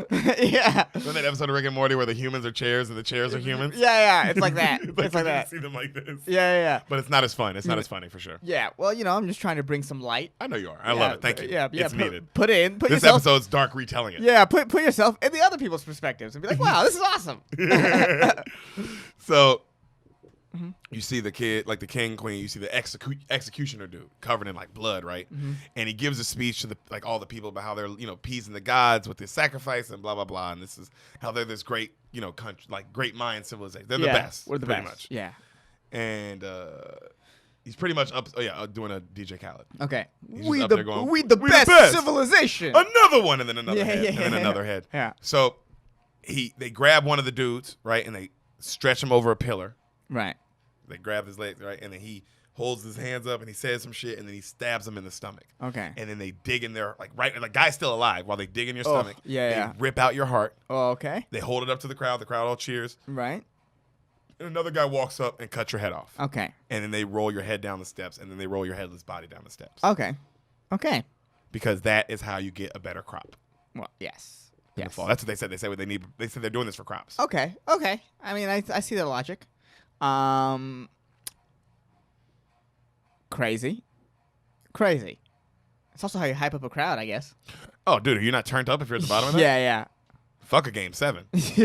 Speaker 1: Remember that episode of Rick and Morty where the humans are chairs and the chairs are humans?
Speaker 2: Yeah. It's like that. It's like that.
Speaker 1: See them like this.
Speaker 2: Yeah.
Speaker 1: But it's not as fun. It's not as funny for sure.
Speaker 2: Yeah. Well, I'm just trying to bring some light.
Speaker 1: I know you are. I love it. Thank you.
Speaker 2: Yeah.
Speaker 1: It's needed.
Speaker 2: Put
Speaker 1: this
Speaker 2: yourself,
Speaker 1: episode's dark retelling it.
Speaker 2: Yeah. Put yourself in the other people's perspectives and be like, wow, this is awesome.
Speaker 1: So. You see the kid, like the king, queen. You see the executioner dude covered in like blood, right? And he gives a speech to all the people about how they're appeasing the gods with this sacrifice and blah blah blah. And this is how they're this great country, like great Mayan civilization. They're the best.
Speaker 2: We're the
Speaker 1: pretty
Speaker 2: best.
Speaker 1: Much.
Speaker 2: Yeah.
Speaker 1: And he's pretty much up. doing a DJ Khaled.
Speaker 2: Okay.
Speaker 1: We
Speaker 2: the best civilization.
Speaker 1: Another one, and then another head,
Speaker 2: yeah,
Speaker 1: and then another head.
Speaker 2: Yeah.
Speaker 1: So they grab one of the dudes, right, and they stretch him over a pillar.
Speaker 2: Right.
Speaker 1: They grab his legs, right, and then he holds his hands up and he says some shit, and then he stabs him in the stomach.
Speaker 2: Okay.
Speaker 1: And then they dig in there, and the guy's still alive while they dig in your stomach.
Speaker 2: Yeah.
Speaker 1: They rip out your heart.
Speaker 2: Oh, okay.
Speaker 1: They hold it up to the crowd. The crowd all cheers.
Speaker 2: Right.
Speaker 1: And another guy walks up and cuts your head off.
Speaker 2: Okay.
Speaker 1: And then they roll your head down the steps, and then they roll your headless body down the steps.
Speaker 2: Okay.
Speaker 1: Because that is how you get a better crop.
Speaker 2: Well, yes.
Speaker 1: In the fall. That's what they said. They said they said they're doing this for crops.
Speaker 2: Okay. I mean, I see the logic. Crazy. It's also how you hype up a crowd, I guess.
Speaker 1: Oh, dude, are you not turned up if you're at the bottom of that?
Speaker 2: Yeah.
Speaker 1: Fuck a Game 7. This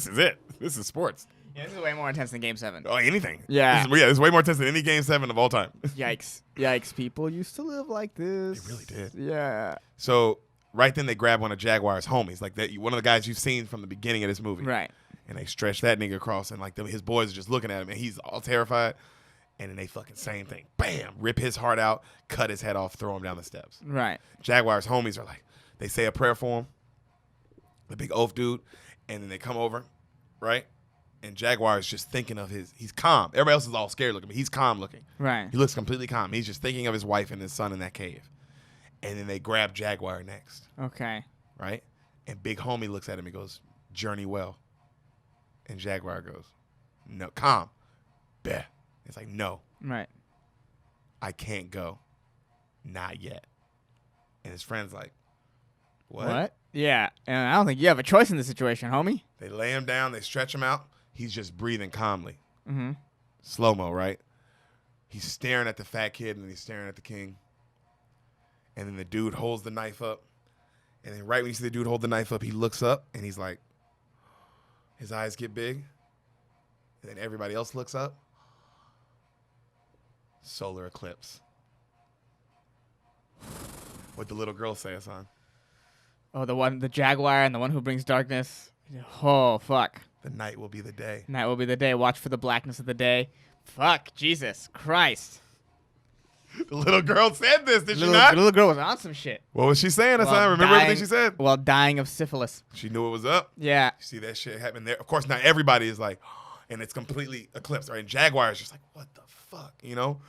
Speaker 1: is it. This is sports.
Speaker 2: Yeah, this is way more intense than Game 7.
Speaker 1: Oh, anything.
Speaker 2: Yeah.
Speaker 1: This is way more intense than any Game 7 of all time.
Speaker 2: Yikes. People used to live like this.
Speaker 1: They really did.
Speaker 2: Yeah.
Speaker 1: So right then they grab one of Jaguar's homies, like that, one of the guys you've seen from the beginning of this movie.
Speaker 2: Right.
Speaker 1: And they stretch that nigga across, and his boys are just looking at him, and he's all terrified. And then they fucking same thing. Bam! Rip his heart out, cut his head off, throw him down the steps.
Speaker 2: Right.
Speaker 1: Jaguar's homies are like, they say a prayer for him, the big oaf dude, and then they come over, right? And Jaguar is just thinking of he's calm. Everybody else is all scared looking, but he's calm looking.
Speaker 2: Right.
Speaker 1: He looks completely calm. He's just thinking of his wife and his son in that cave. And then they grab Jaguar next,
Speaker 2: Okay.
Speaker 1: right? And big homie looks at him and goes, journey well. And Jaguar goes, no, calm. Bet. It's like, no,
Speaker 2: Right.
Speaker 1: I can't go. Not yet. And his friend's like,
Speaker 2: What? Yeah. And I don't think you have a choice in this situation, homie.
Speaker 1: They lay him down. They stretch him out. He's just breathing calmly.
Speaker 2: Mm-hmm.
Speaker 1: Slow-mo, right? He's staring at the fat kid, and then he's staring at the king. And then the dude holds the knife up. And then right when you see the dude hold the knife up, he looks up, and he's like, his eyes get big. And then everybody else looks up. Solar eclipse. What'd the little girl say, Hassan?
Speaker 2: Oh, the Jaguar and the one who brings darkness. Oh, fuck.
Speaker 1: The night will be the day.
Speaker 2: Night will be the day. Watch for the blackness of the day. Fuck. Jesus Christ.
Speaker 1: The little girl said this, did she
Speaker 2: The
Speaker 1: not?
Speaker 2: little girl was on some shit.
Speaker 1: What was she saying, Hassan?
Speaker 2: While
Speaker 1: Remember everything
Speaker 2: dying-
Speaker 1: she said?
Speaker 2: While dying of syphilis.
Speaker 1: She knew it was up.
Speaker 2: Yeah.
Speaker 1: You see that shit happen there. Of course, not everybody is like, and it's completely eclipsed. Right? And Jaguar is just like, what the fuck? You know?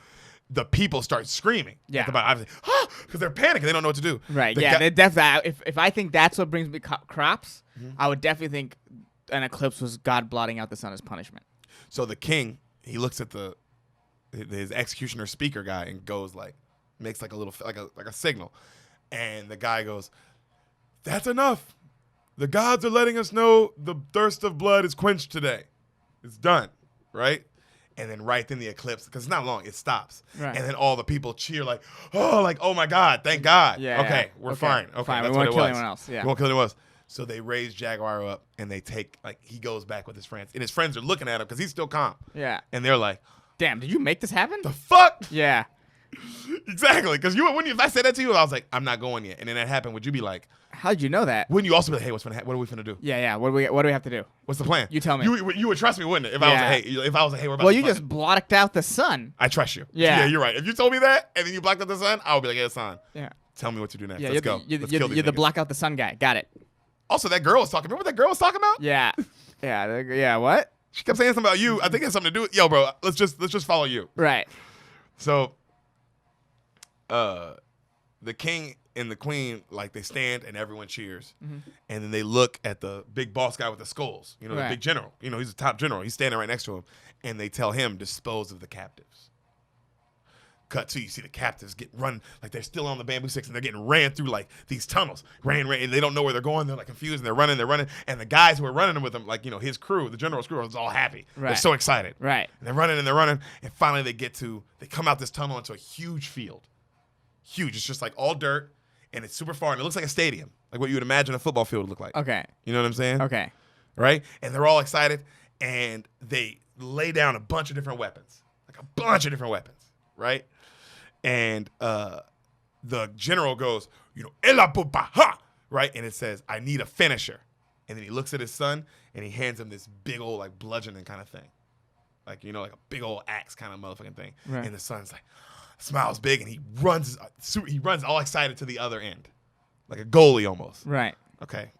Speaker 1: The people start screaming.
Speaker 2: Yeah.
Speaker 1: Because they're panicking. They don't know what to do.
Speaker 2: Right.
Speaker 1: The
Speaker 2: Yeah.
Speaker 1: guy-
Speaker 2: They definitely. If I think that's what brings me crops,
Speaker 1: Mm-hmm.
Speaker 2: I would definitely think an eclipse was God blotting out the sun as punishment.
Speaker 1: so the king, he looks at his executioner speaker guy and goes like, makes like a little, like a signal. And the guy goes, that's enough. The gods are letting us know the thirst of blood is quenched today. It's done. Right? And then right then the eclipse, because it's not long, it stops.
Speaker 2: Right.
Speaker 1: And then all the people cheer like, oh my God, thank God.
Speaker 2: Yeah.
Speaker 1: Okay, we're
Speaker 2: Okay.
Speaker 1: fine. Okay,
Speaker 2: Fine.
Speaker 1: that's
Speaker 2: We
Speaker 1: what
Speaker 2: won't
Speaker 1: it
Speaker 2: kill
Speaker 1: was.
Speaker 2: anyone else. Yeah.
Speaker 1: We won't kill anyone else. So they raise Jaguar up and they take, like, he goes back with his friends. And his friends are looking at him because he's still calm.
Speaker 2: Yeah.
Speaker 1: And they're like,
Speaker 2: Damn. Did you make this happen?
Speaker 1: the fuck?
Speaker 2: Yeah.
Speaker 1: Exactly. Because if I said that to you, I was like, I'm not going yet. And then that happened, would you be like,
Speaker 2: How'd you know that?
Speaker 1: wouldn't you also be like, hey, what are we finna do?
Speaker 2: Yeah. Yeah. What do we have to do?
Speaker 1: What's the plan?
Speaker 2: You tell me.
Speaker 1: You would trust me, wouldn't it? If I was
Speaker 2: Yeah.
Speaker 1: like, hey, we're about
Speaker 2: Well,
Speaker 1: to
Speaker 2: you
Speaker 1: fight.
Speaker 2: just blotted out the sun.
Speaker 1: I trust you.
Speaker 2: Yeah.
Speaker 1: You're right. If you told me that and then you blocked out the sun, I would be like, hey, son,
Speaker 2: Yeah.
Speaker 1: tell me what to do next.
Speaker 2: Yeah.
Speaker 1: Let's go.
Speaker 2: You're,
Speaker 1: Let's
Speaker 2: the,
Speaker 1: kill
Speaker 2: you're,
Speaker 1: these
Speaker 2: the
Speaker 1: niggas.
Speaker 2: block out the sun guy. Got it.
Speaker 1: Also, that girl was talking. Remember what that girl was talking about?
Speaker 2: Yeah. Yeah. Yeah. What?
Speaker 1: She kept saying something about you. I think it has something to do with, yo, bro, let's just follow you.
Speaker 2: Right.
Speaker 1: So, the king and the queen, like, they stand and everyone cheers.
Speaker 2: Mm-hmm.
Speaker 1: And then they look at the big boss guy with the skulls, the
Speaker 2: Right.
Speaker 1: big general. He's a top general. He's standing right next to him. And they tell him, dispose of the captives. Cut to, you see the captives get run, like they're still on the bamboo sticks and they're getting ran through like these tunnels. Ran, and they don't know where they're going. They confused and they're running. And the guys who are running with them, like, his crew, the general's crew, is all happy. They're
Speaker 2: Right.
Speaker 1: so excited.
Speaker 2: Right.
Speaker 1: And they're running. And finally they come out this tunnel into a huge field. Huge. It's just like all dirt and it's super far and it looks like a stadium, like what you would imagine a football field would look like.
Speaker 2: Okay.
Speaker 1: You know what I'm saying?
Speaker 2: Okay.
Speaker 1: Right? And they're all excited and they lay down a bunch of different weapons. Right? And the general goes, Ela pupa, ha! Right? And it says, I need a finisher. And then he looks at his son and he hands him this big old like bludgeoning kind of thing. Like, like a big old axe kind of motherfucking thing.
Speaker 2: Right.
Speaker 1: And the son's like, smiles big and he runs all excited to the other end. Like a goalie almost.
Speaker 2: Right.
Speaker 1: Okay.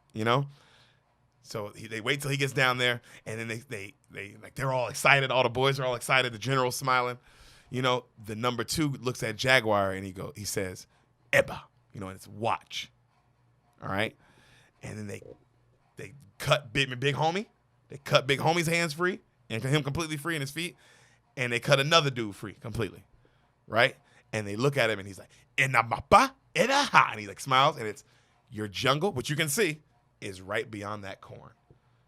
Speaker 1: So they wait till he gets down there and then they're all excited. All the boys are all excited. The general's smiling. The number 2 looks at Jaguar and he says, Eba, and it's watch. All right. And then they cut big homie. They cut big homie's hands free and him completely free in his feet. And they cut another dude free completely. Right. And they look at him and he's like, Enamapa, edaha. And he like smiles and it's your jungle, which you can see is right beyond that corn.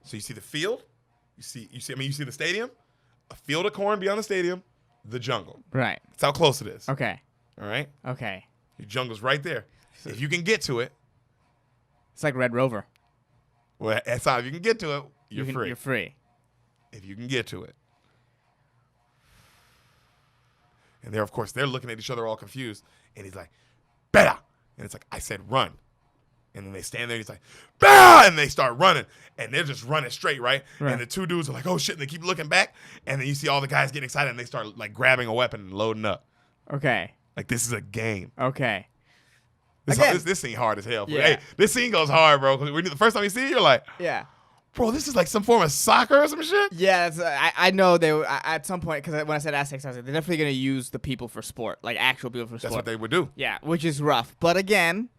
Speaker 1: So you see the field, you see the stadium, a field of corn beyond the stadium, the jungle.
Speaker 2: Right.
Speaker 1: That's how close it is.
Speaker 2: Okay.
Speaker 1: All right?
Speaker 2: Okay.
Speaker 1: Your jungle's right there. If you can get to it,
Speaker 2: It's like Red Rover.
Speaker 1: well, that's how, if you can get to it, you're free.
Speaker 2: You're free.
Speaker 1: If you can get to it. And they're, of course, they're looking at each other all confused. And he's like, better. And it's like, I said run. And then they stand there and he's like, bah! And they start running. And they're just running straight, right? And the two dudes are like, oh shit, and they keep looking back. And then you see all the guys getting excited and they start like grabbing a weapon and loading up.
Speaker 2: Okay.
Speaker 1: Like this is a game.
Speaker 2: Okay.
Speaker 1: This scene hard as hell.
Speaker 2: Yeah.
Speaker 1: Hey, this scene goes hard, bro. Because the first time you see it, you're like,
Speaker 2: yeah.
Speaker 1: Bro, this is like some form of soccer or some shit?
Speaker 2: Yeah, I know they at some point, because when I said Aztecs, I was like, they're definitely going to use the people for sport, like actual people for sport.
Speaker 1: That's what they would do.
Speaker 2: Yeah, which is rough. But again,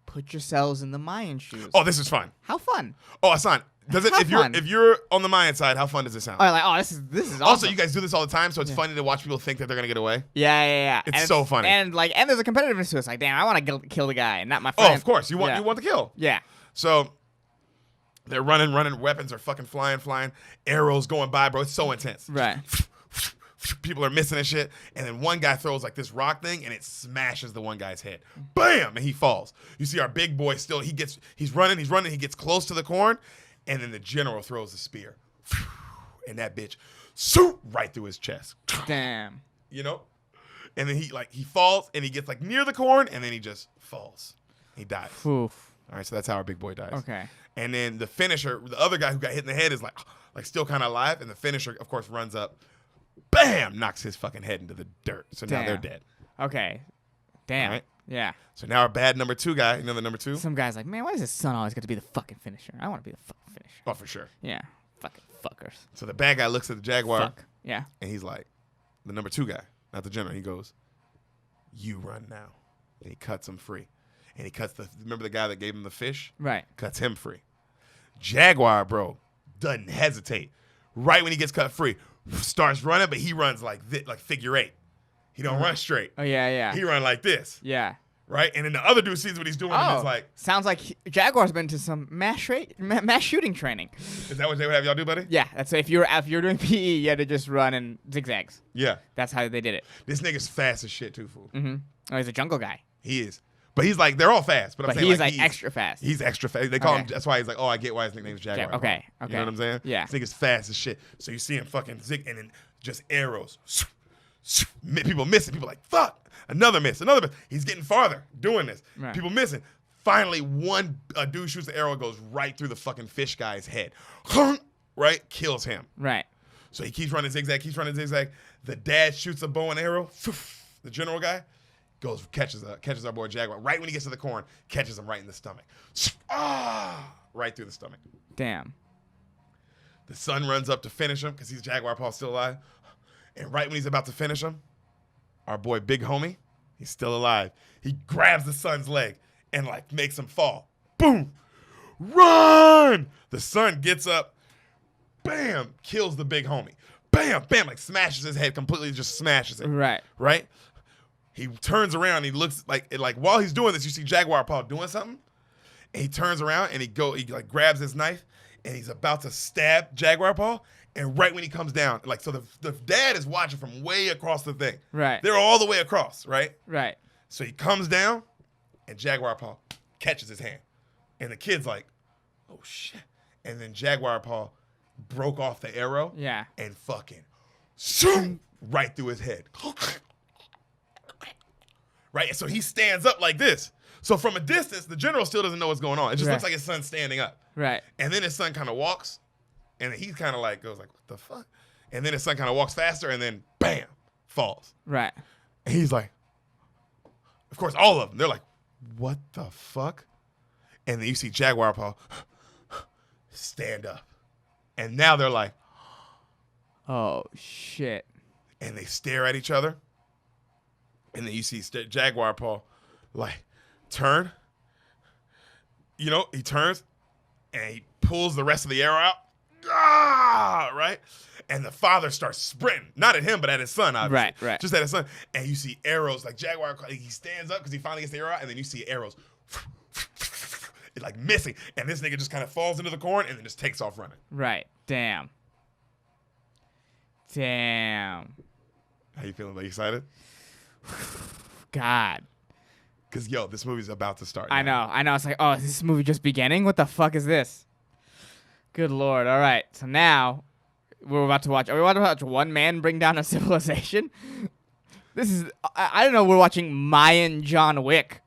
Speaker 2: put yourselves in the Mayan shoes.
Speaker 1: Oh, this is fun.
Speaker 2: How fun.
Speaker 1: Oh, Hassan, does it? If you're on the Mayan side, how fun does it sound?
Speaker 2: This is awesome.
Speaker 1: Also, you guys do this all the time, so it's funny to watch people think that they're gonna get away.
Speaker 2: Yeah.
Speaker 1: It's so funny.
Speaker 2: And there's a competitiveness to it. It's like, damn, I want to kill the guy, and not my friend.
Speaker 1: Oh, of course, you want the kill.
Speaker 2: Yeah.
Speaker 1: So they're running. Weapons are fucking flying. Arrows going by, bro. It's so intense.
Speaker 2: Right.
Speaker 1: People are missing and shit. And then one guy throws like this rock thing, and it smashes the one guy's head. Bam! And he falls. You see our big boy still. He's running. He gets close to the corn, and then the general throws the spear, and that bitch, right through his chest.
Speaker 2: Damn.
Speaker 1: You know. And then he falls, and he gets like near the corn, and then he just falls. He dies.
Speaker 2: Oof.
Speaker 1: All right, so that's how our big boy dies.
Speaker 2: Okay.
Speaker 1: And then the finisher, the other guy who got hit in the head is like still kind of alive, and the finisher, of course, runs up, bam, knocks his fucking head into the dirt. So now they're dead.
Speaker 2: Okay. Damn.
Speaker 1: All right?
Speaker 2: Yeah.
Speaker 1: So now our bad number 2 guy, you know the number 2?
Speaker 2: Some guy's like, man, why does his son always get to be the fucking finisher? I want to be the fucking finisher.
Speaker 1: Oh, for sure.
Speaker 2: Yeah. Fucking fuckers.
Speaker 1: So the bad guy looks at the Jaguar.
Speaker 2: Fuck. Yeah.
Speaker 1: And he's like, the number 2 guy, not the general. He goes, you run now. And he cuts him free. And he cuts remember the guy that gave him the fish?
Speaker 2: Right.
Speaker 1: Cuts him free. Jaguar, bro, doesn't hesitate. Right when he gets cut free, starts running, but he runs like figure 8. He don't run straight.
Speaker 2: Oh, yeah.
Speaker 1: He run like this.
Speaker 2: Yeah.
Speaker 1: Right? And then the other dude sees what he's doing and is like...
Speaker 2: Sounds like Jaguar's been to some mass shooting training.
Speaker 1: Is that what they would have y'all do, buddy?
Speaker 2: Yeah. That's if you're doing PE, you had to just run in zigzags.
Speaker 1: Yeah.
Speaker 2: That's how they did it.
Speaker 1: This nigga's fast as shit, too, fool.
Speaker 2: Mm-hmm. Oh, he's a jungle guy.
Speaker 1: He is. But he's like, they're all fast. But I'm saying
Speaker 2: he's like extra fast.
Speaker 1: He's extra fast. They call him, that's why he's like, oh, I get why his nickname's Jaguar.
Speaker 2: Okay.
Speaker 1: You know what I'm saying?
Speaker 2: Yeah.
Speaker 1: This nigga's fast as shit. So you see him fucking zig, and then just arrows. People missing. People like, fuck. Another miss. He's getting farther doing this.
Speaker 2: Right.
Speaker 1: People missing. Finally, a dude shoots the arrow, goes right through the fucking fish guy's head. Right? Kills him.
Speaker 2: Right.
Speaker 1: So he keeps running zigzag. The dad shoots a bow and arrow. The general guy catches our boy Jaguar. Right when he gets to the corn, catches him right in the stomach. Right through the stomach.
Speaker 2: Damn.
Speaker 1: The son runs up to finish him because he's Jaguar Paul's still alive. And right when he's about to finish him, our boy Big Homie, he's still alive. He grabs the son's leg and like makes him fall. Boom! Run! The son gets up, bam, kills the Big Homie. Bam, bam, like smashes his head completely, just smashes it. Right? He turns around, he looks like while he's doing this, you see Jaguar Paul doing something. And he turns around and he like grabs his knife and he's about to stab Jaguar Paul. And right when he comes down, like, so the dad is watching from way across the thing.
Speaker 2: Right.
Speaker 1: They're all the way across, right?
Speaker 2: Right.
Speaker 1: So he comes down, and Jaguar Paul catches his hand. And the kid's like, oh, shit. And then Jaguar Paul broke off the arrow.
Speaker 2: Yeah.
Speaker 1: And fucking zoom right through his head. Right? So he stands up like this. So from a distance, the general still doesn't know what's going on. It just looks like his son's standing up.
Speaker 2: Right.
Speaker 1: And then his son kind of walks. And he kind of like goes like, what the fuck? And then his son kind of walks faster and then bam, falls.
Speaker 2: Right.
Speaker 1: And he's like, of course, all of them, they're like, what the fuck? And then you see Jaguar Paul stand up. And now they're like,
Speaker 2: oh, shit.
Speaker 1: And they stare at each other. And then you see Jaguar Paul like turn. You know, he turns and he pulls the rest of the arrow out. Right? And the father starts sprinting. Not at him, but at his son, obviously.
Speaker 2: Right.
Speaker 1: Just at his son. And you see arrows, like Jaguar, he stands up because he finally gets the arrow out, and then you see arrows like missing. And this nigga just kind of falls into the corn and then just takes off running.
Speaker 2: Right. Damn.
Speaker 1: How you feeling? Are you excited?
Speaker 2: God.
Speaker 1: Because, yo, this movie's about to start.
Speaker 2: I know. It's like, oh, is this movie just beginning? What the fuck is this? Good Lord. All right. So now are we about to watch one man bring down a civilization? This is, I don't know, we're watching Mayan John Wick.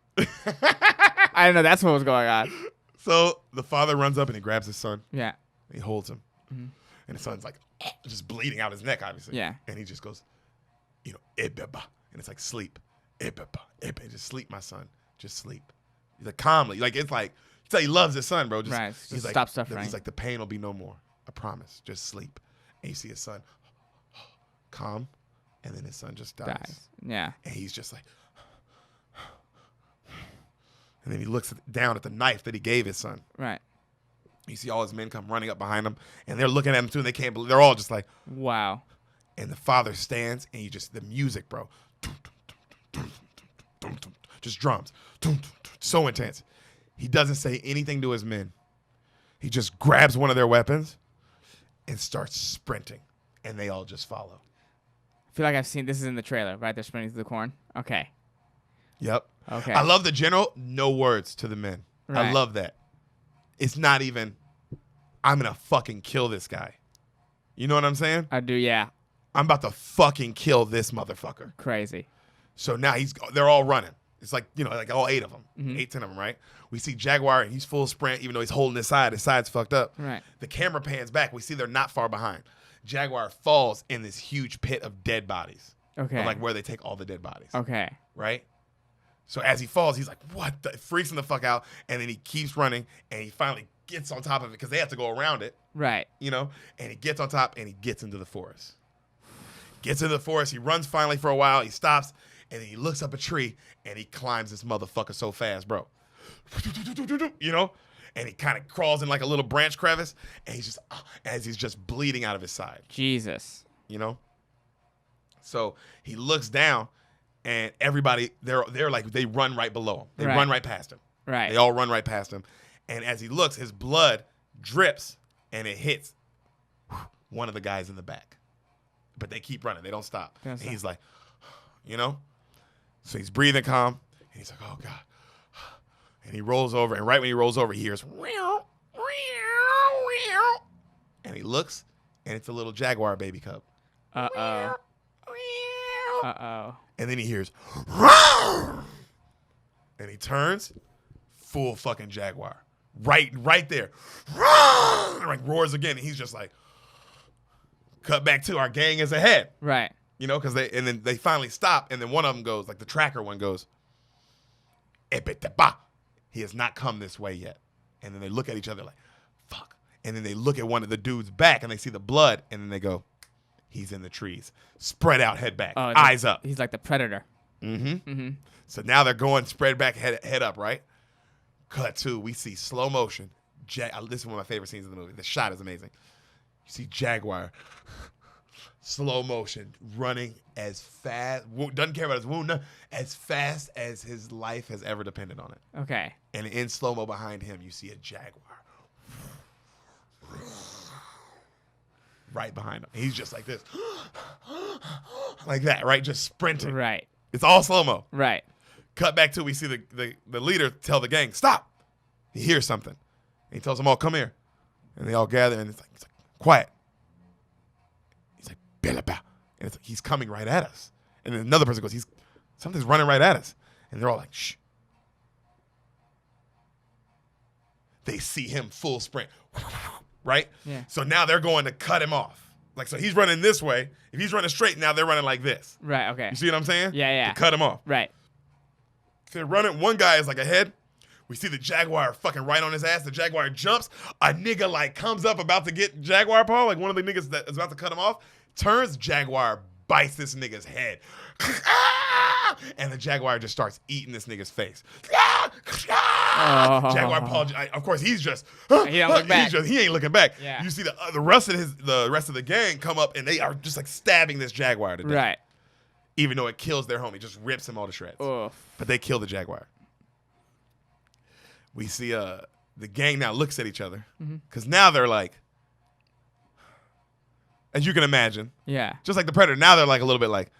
Speaker 2: I didn't know that's what was going on.
Speaker 1: So the father runs up and he grabs his son.
Speaker 2: Yeah.
Speaker 1: And he holds him.
Speaker 2: Mm-hmm.
Speaker 1: And the son's like, just bleeding out his neck, obviously.
Speaker 2: Yeah.
Speaker 1: And he just goes, Ebeba. And it's like, sleep. Ebeba. Ebeba. Just sleep, my son. Just sleep. He's like, calmly. Like, it's like he loves his son, bro. Just,
Speaker 2: Right.
Speaker 1: He's like,
Speaker 2: stop suffering.
Speaker 1: He's like, the pain will be no more. I promise. Just sleep. And you see his son calm. And then his son just dies.
Speaker 2: Yeah.
Speaker 1: And he's just like, and then he looks down at the knife that he gave his son.
Speaker 2: Right.
Speaker 1: You see all his men come running up behind him, and they're looking at him too, and they can't believe. They're all just like,
Speaker 2: wow.
Speaker 1: And the father stands, and the music, bro, just drums, so intense. He doesn't say anything to his men. He just grabs one of their weapons and starts sprinting, and they all just follow.
Speaker 2: I feel like I've seen this is in the trailer, right? They're sprinting through the corn. Okay.
Speaker 1: Yep.
Speaker 2: Okay.
Speaker 1: I love the general. No words to the men.
Speaker 2: Right.
Speaker 1: I love that. It's not even, I'm going to fucking kill this guy. You know what I'm saying?
Speaker 2: I do, yeah.
Speaker 1: I'm about to fucking kill this motherfucker.
Speaker 2: Crazy.
Speaker 1: So now they're all running. It's like, like all 8 of them,
Speaker 2: Mm-hmm.
Speaker 1: 8, 10 of them, right? We see Jaguar, and he's full sprint, even though he's holding his side. His side's fucked up.
Speaker 2: Right.
Speaker 1: The camera pans back. We see they're not far behind. Jaguar falls in this huge pit of dead bodies.
Speaker 2: Okay.
Speaker 1: Of like where they take all the dead bodies.
Speaker 2: Okay.
Speaker 1: Right? So as he falls, he's like, what? It freaks him the fuck out. And then he keeps running, and he finally gets on top of it because they have to go around it.
Speaker 2: Right.
Speaker 1: And he gets on top, and he gets into the forest. Gets into the forest. He runs finally for a while. He stops, and then he looks up a tree, and he climbs this motherfucker so fast, bro. And he kind of crawls in like a little branch crevice, and he's just, as he's just bleeding out of his side.
Speaker 2: Jesus.
Speaker 1: So he looks down, and everybody, they're like, they run right below him. They run right past him.
Speaker 2: Right.
Speaker 1: They all run right past him. And as he looks, his blood drips, and it hits one of the guys in the back. But they keep running. They don't stop. And he's like, So he's breathing calm, and he's like, oh, God. And he rolls over, and right when he rolls over, he hears, and he looks, and it's a little jaguar baby cub.
Speaker 2: Uh-oh. Uh-oh.
Speaker 1: And then he hears, and he turns, full fucking jaguar. Right there. Like roars again, and he's just like, cut back to our gang is ahead.
Speaker 2: Right.
Speaker 1: Because then they finally stop, and then one of them goes, like the tracker one goes, he has not come this way yet. And then they look at each other like, fuck. And then they look at one of the dudes back, and they see the blood, and then they go, he's in the trees. Spread out, head back, eyes up.
Speaker 2: He's like the predator.
Speaker 1: Mm-hmm.
Speaker 2: Mm-hmm.
Speaker 1: So now they're going spread back, head up, right? Cut to, we see slow motion. This is one of my favorite scenes in the movie. The shot is amazing. You see Jaguar, slow motion, running as fast, doesn't care about his wound, as fast as his life has ever depended on it.
Speaker 2: Okay.
Speaker 1: And in slow-mo behind him, you see a Jaguar. Right behind him. He's just like this. Like that, right? Just sprinting.
Speaker 2: Right.
Speaker 1: It's all slow-mo.
Speaker 2: Right.
Speaker 1: Cut back to, we see the leader tell the gang, stop. He hears something. And he tells them all, come here. And they all gather, and it's like quiet. He's like, Bilaba. And it's like, he's coming right at us. And then another person goes, something's running right at us. And they're all like, shh. They see him full sprint. Right?
Speaker 2: Yeah.
Speaker 1: So now they're going to cut him off. Like, so he's running this way. If he's running straight, now they're running like this.
Speaker 2: Right, okay.
Speaker 1: You see what I'm saying?
Speaker 2: Yeah.
Speaker 1: To cut him off.
Speaker 2: Right.
Speaker 1: So they're running. One guy is like ahead. We see the Jaguar fucking right on his ass. The Jaguar jumps. A nigga like comes up about to get Jaguar paw. Like one of the niggas that is about to cut him off. Turns, Jaguar bites this nigga's head. And the Jaguar just starts eating this nigga's face. Jaguar paw. Of course, he's just.
Speaker 2: He don't look back.
Speaker 1: He ain't looking back.
Speaker 2: Yeah.
Speaker 1: You see the rest of the gang come up, and they are just like stabbing this Jaguar to death.
Speaker 2: Right.
Speaker 1: Even though it kills their homie, just rips him all to shreds.
Speaker 2: Oof.
Speaker 1: But they kill the Jaguar. We see the gang now looks at each other because now they're like, as you can imagine,
Speaker 2: Yeah.
Speaker 1: just like the Predator. Now they're like a little bit like,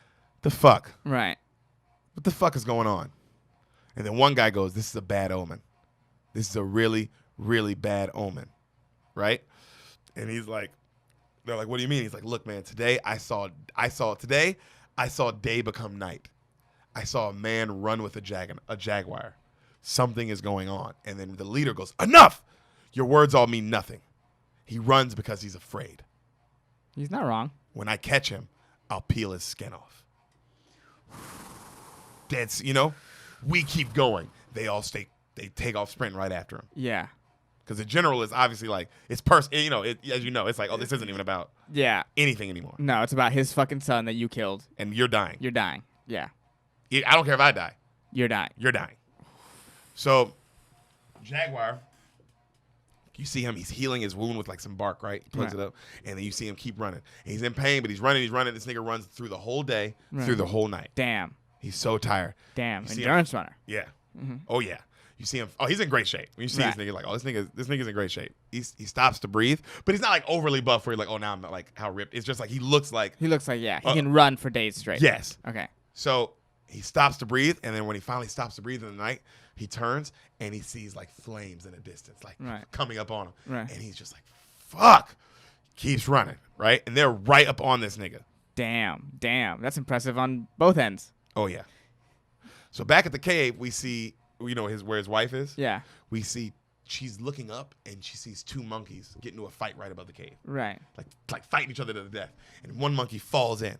Speaker 1: the fuck?
Speaker 2: Right.
Speaker 1: What the fuck is going on? And then one guy goes, this is a bad omen. This is a really, really bad omen, right? And he's like, they're like, what do you mean? He's like, look, man, today I saw day become night. I saw a man run with a jaguar. something is going on. And then the leader goes, enough! Your words all mean nothing. He runs because he's afraid.
Speaker 2: He's not wrong.
Speaker 1: When I catch him, I'll peel his skin off. That's, we keep going. They take off sprinting right after him.
Speaker 2: Yeah.
Speaker 1: Because the general is obviously like, it's as you know, it's like, oh, this isn't even about anything anymore.
Speaker 2: No, it's about his fucking son that you killed.
Speaker 1: And you're dying.
Speaker 2: You're dying. Yeah.
Speaker 1: I don't care if I die.
Speaker 2: You're dying.
Speaker 1: You're dying. So, Jaguar, you see him, he's healing his wound with like some bark, right? He plugs it up, and then you see him keep running. And he's in pain, but he's running. This nigga runs through the whole day, through the whole night.
Speaker 2: Damn.
Speaker 1: He's so tired.
Speaker 2: Damn. Endurance runner.
Speaker 1: Yeah. Mm-hmm. Oh, yeah. You see him. Oh, he's in great shape. When you see this nigga, like, oh, this nigga's in great shape. He stops to breathe, but he's not like overly buff where you're like, oh, now I'm not like how ripped. It's just like he looks like
Speaker 2: he can run for days straight.
Speaker 1: Yes.
Speaker 2: Okay.
Speaker 1: So he stops to breathe, and then when he finally stops to breathe in the night, he turns and he sees like flames in the distance, like coming up on him, and he's just like, fuck. Keeps running, right, and they're right up on this nigga.
Speaker 2: Damn, that's impressive on both ends.
Speaker 1: Oh yeah. So back at the cave, we see. Where his wife is. Yeah. We see she's looking up and she sees two monkeys get into a fight right above the cave.
Speaker 2: Right.
Speaker 1: Like fighting each other to the death. And one monkey falls in.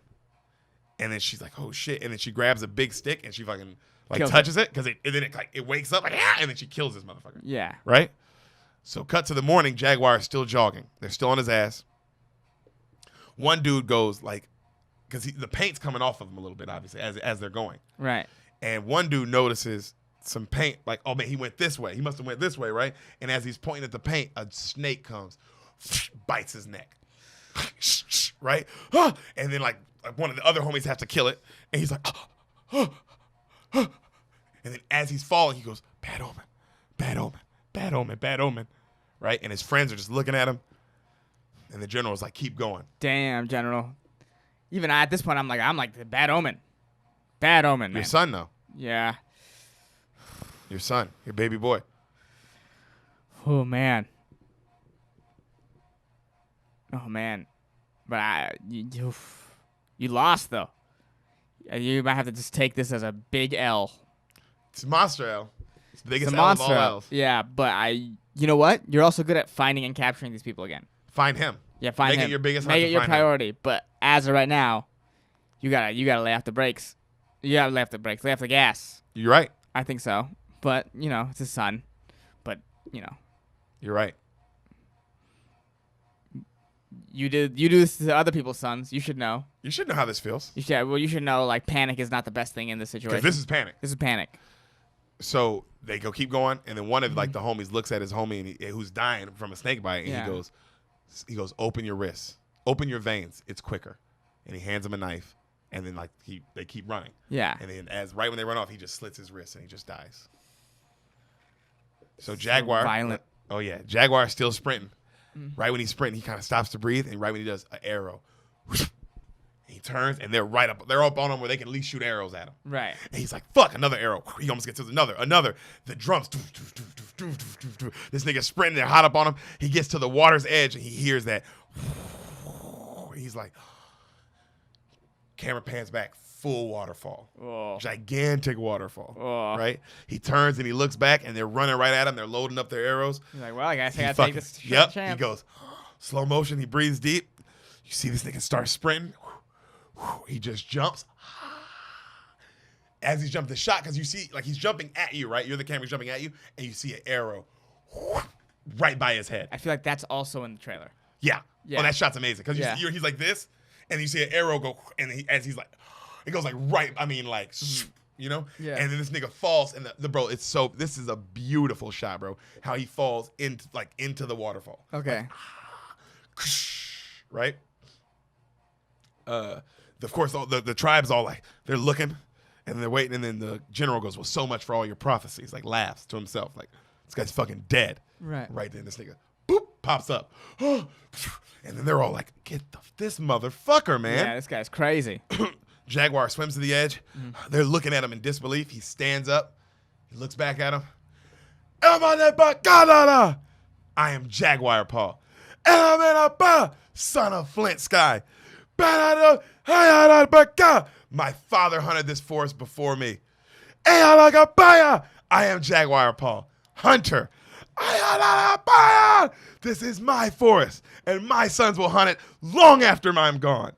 Speaker 1: And then she's like, oh shit. And then she grabs a big stick and she fucking touches it because it wakes up and then she kills this motherfucker.
Speaker 2: Yeah.
Speaker 1: Right? So cut to the morning, Jaguar is still jogging. They're still on his ass. One dude goes because the paint's coming off of him a little bit, obviously, as they're going.
Speaker 2: Right.
Speaker 1: And one dude notices some paint, like, oh man, he went this way. He must have went this way, right? And as he's pointing at the paint, a snake comes, bites his neck, right? And then like one of the other homies have to kill it, and he's like, and then as he's falling, he goes, bad omen, bad omen, bad omen, bad omen, right? And his friends are just looking at him, and the general's like, keep going.
Speaker 2: Damn, general. Even at this point, I'm like the bad omen, man.
Speaker 1: Your son, though.
Speaker 2: Yeah.
Speaker 1: Your son, your baby boy.
Speaker 2: Oh, man. But you lost, though. You might have to just take this as a big L.
Speaker 1: It's a monster L. It's the biggest L of all L's.
Speaker 2: Yeah, but you know what? You're also good at finding and capturing these people again.
Speaker 1: Find him.
Speaker 2: Yeah, find him.
Speaker 1: Make it your biggest.
Speaker 2: Make it your priority. But as of right now, you gotta lay off the brakes. You gotta lay off the brakes. Lay off the gas.
Speaker 1: You're right.
Speaker 2: I think so. But, it's his son. But,
Speaker 1: You're right.
Speaker 2: You do this to other people's sons. You should know.
Speaker 1: You should know how this feels.
Speaker 2: You should know, like, panic is not the best thing in this situation.
Speaker 1: Because this is panic.
Speaker 2: This is panic.
Speaker 1: So they keep going, and then one of, the homies looks at his homie who's dying from a snake bite, and he goes, open your wrists. Open your veins. It's quicker. And he hands him a knife, and then, they keep running.
Speaker 2: Yeah.
Speaker 1: And then right when they run off, he just slits his wrist, and he just dies. So Jaguar,
Speaker 2: violent.
Speaker 1: Oh yeah, Jaguar is still sprinting. Right when he's sprinting, he kind of stops to breathe, and right when he does, an arrow. He turns, and they're up on him where they can at least shoot arrows at him.
Speaker 2: Right.
Speaker 1: And he's like, "Fuck, another arrow!" He almost gets to another. The drums. This nigga sprinting, they're hot up on him. He gets to the water's edge, and he hears that. He's like, camera pans back. Full waterfall.
Speaker 2: Oh.
Speaker 1: Gigantic waterfall. Oh. Right? He turns and he looks back and they're running right at him. They're loading up their arrows.
Speaker 2: He's like, well, I guess I gotta take this
Speaker 1: chance.
Speaker 2: He
Speaker 1: goes, slow motion. He breathes deep. You see this nigga start sprinting. He just jumps. As he's jumping the shot, because you see, he's jumping at you, right? You're the camera jumping at you, and you see an arrow right by his head.
Speaker 2: I feel like that's also in the trailer.
Speaker 1: Yeah. Oh, that shot's amazing. Because he's like this, and you see an arrow go, and as he's like, it goes right, Yeah. And then this nigga falls, and this is a beautiful shot, bro. How he falls into the waterfall.
Speaker 2: Okay.
Speaker 1: Right? Of course, the tribe's all they're looking, and they're waiting, and then the general goes, well, so much for all your prophecies, laughs to himself, this guy's fucking dead.
Speaker 2: Right.
Speaker 1: Right then, this nigga, boop, pops up. And then they're all like, get this motherfucker, man.
Speaker 2: Yeah, this guy's crazy.
Speaker 1: Jaguar swims to the edge. They're looking at him in disbelief. He stands up. He looks back at him. I am Jaguar Paul. Son of Flint Sky. My father hunted this forest before me. I I am Jaguar Paul. Hunter. This is my forest, and my sons will hunt it long after I'm gone.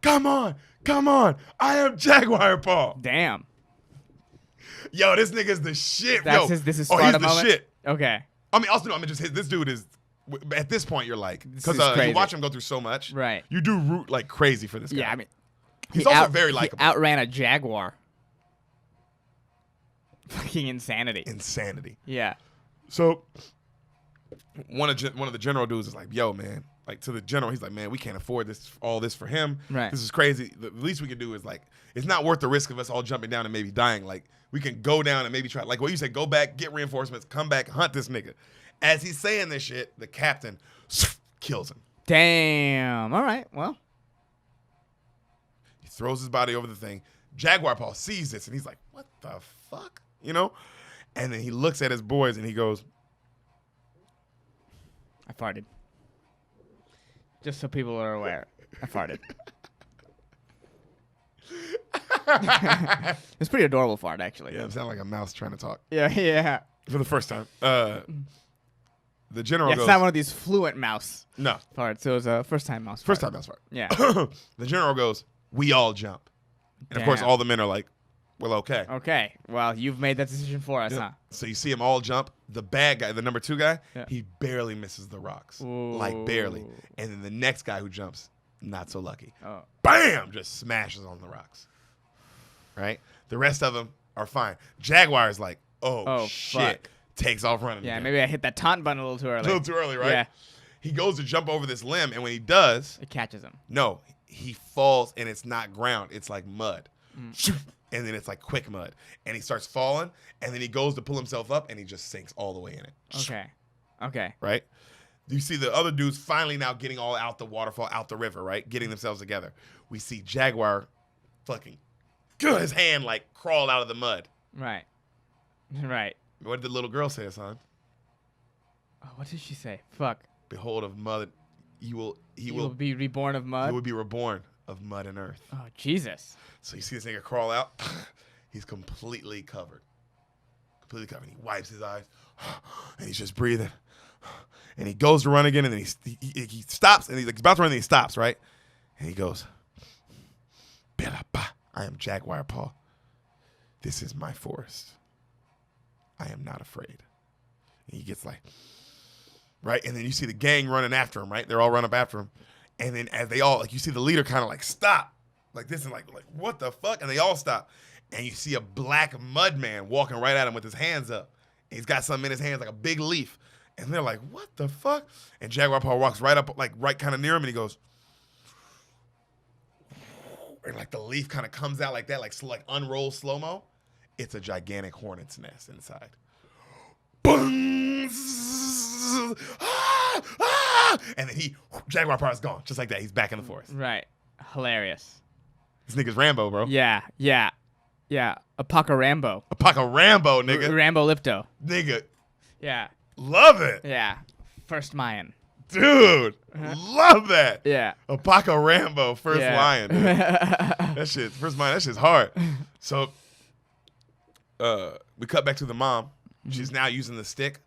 Speaker 1: Come on. I am Jaguar Paul.
Speaker 2: Damn.
Speaker 1: Yo, this nigga's the shit.
Speaker 2: This is
Speaker 1: he's
Speaker 2: Sparta
Speaker 1: the
Speaker 2: moment?
Speaker 1: shit.
Speaker 2: Okay.
Speaker 1: I mean, also, this dude is, at this point, you're like, because you watch him go through so much.
Speaker 2: Right.
Speaker 1: You do root like crazy for this guy.
Speaker 2: Yeah, I mean,
Speaker 1: he's also very likable.
Speaker 2: He outran a jaguar. Fucking insanity. Yeah.
Speaker 1: So, one of the general dudes is like, yo, man. Like, to the general, he's like, man, we can't afford all this for him.
Speaker 2: Right.
Speaker 1: This is crazy. The least we can do is, like, it's not worth the risk of us all jumping down and maybe dying. Like, we can go down and maybe try, like what you said, go back, get reinforcements, come back, hunt this nigga. As he's saying this shit, the captain kills him.
Speaker 2: Damn. All right. Well.
Speaker 1: He throws his body over the thing. Jaguar Paul sees this, and he's like, what the fuck? You know? And then he looks at his boys, and he goes,
Speaker 2: I farted. Just so people are aware. I farted. It's pretty adorable fart, actually.
Speaker 1: Yeah, it sounded like a mouse trying to talk.
Speaker 2: Yeah.
Speaker 1: For the first time. The general goes.
Speaker 2: It's not one of these fluent mouse
Speaker 1: No.
Speaker 2: farts. It was a first-time mouse
Speaker 1: First
Speaker 2: fart.
Speaker 1: time mouse fart.
Speaker 2: Yeah.
Speaker 1: The general goes, we all jump. And, of course,
Speaker 2: Damn.
Speaker 1: all the men are like, well, okay.
Speaker 2: Okay. Well, you've made that decision for us, huh?
Speaker 1: So you see them all jump. The bad guy, the number 2 guy,
Speaker 2: Yeah.
Speaker 1: he barely misses the rocks.
Speaker 2: Ooh.
Speaker 1: Like, barely. And then the next guy who jumps, not so lucky.
Speaker 2: Oh.
Speaker 1: Bam! Just smashes on the rocks. Right? The rest of them are fine. Jaguar is like, oh shit.
Speaker 2: Fuck.
Speaker 1: Takes off running.
Speaker 2: Yeah,
Speaker 1: again.
Speaker 2: maybe I hit that taunt button a little too early.
Speaker 1: A little too early, right?
Speaker 2: Yeah.
Speaker 1: He goes to jump over this limb, and when he does,
Speaker 2: It catches him.
Speaker 1: no, he falls, and it's not ground. It's like mud.
Speaker 2: Mm.
Speaker 1: And then it's like quick mud. And he starts falling, and then he goes to pull himself up, and he just sinks all the way in it.
Speaker 2: Okay.
Speaker 1: Right? You see the other dudes finally now getting all out the waterfall, out the river, right? Getting themselves together. We see Jaguar fucking his hand like crawled out of the mud.
Speaker 2: Right.
Speaker 1: What did the little girl say, son?
Speaker 2: Oh, what did she say? Fuck.
Speaker 1: Behold of mud, he will
Speaker 2: be reborn of mud?
Speaker 1: He will be reborn of mud and earth.
Speaker 2: Oh, Jesus.
Speaker 1: So you see this nigga crawl out. He's completely covered. He wipes his eyes, and he's just breathing. And he goes to run again, and then he stops, and he's like, about to run, and he stops, right? And he goes, I am Jaguar Paul. This is my forest. I am not afraid. And he gets like, right? And then you see the gang running after him, right? They're all run up after him. And then as they all, like, you see the leader kind of like stop. Like this and like what the fuck? And they all stop. And you see a black mud man walking right at him with his hands up. And he's got something in his hands, like a big leaf. And they're like, what the fuck? And Jaguar Paul walks right up, like right kind of near him, and he goes, and like the leaf kind of comes out like that, like unroll slow-mo. It's a gigantic hornet's nest inside. Boom! And then Jaguar Paul's gone, just like that. He's back in the forest.
Speaker 2: Right. Hilarious.
Speaker 1: This nigga's Rambo, bro.
Speaker 2: Yeah. Apocalypto.
Speaker 1: Rambo, nigga.
Speaker 2: Rambo-lipto.
Speaker 1: Nigga.
Speaker 2: Yeah.
Speaker 1: Love it.
Speaker 2: Yeah. First Mayan.
Speaker 1: Dude. Love that.
Speaker 2: Yeah.
Speaker 1: Rambo, first lion, dude. That shit, first Mayan, that shit's hard. So, we cut back to the mom. She's now using the stick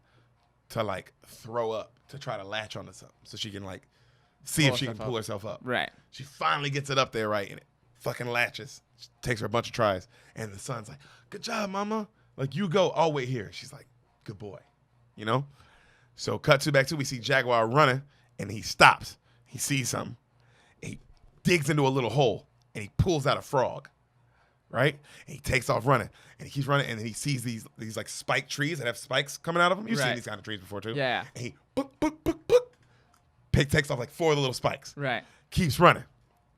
Speaker 1: to like throw up, to try to latch onto something so she can like see if she can pull herself up.
Speaker 2: Right.
Speaker 1: She finally gets it up there, right, and it fucking latches. She takes her a bunch of tries, and the son's like, good job, mama. Like, you go, I'll wait here. She's like, good boy, you know? So cut back to, we see Jaguar running, and he stops. He sees something. And he digs into a little hole, and he pulls out a frog, right? And he takes off running, and he keeps running, and then he sees these like spiked trees that have spikes coming out of them. You've seen these kind of trees before, too.
Speaker 2: Yeah.
Speaker 1: And he takes off like 4 of the little spikes.
Speaker 2: Right.
Speaker 1: Keeps running.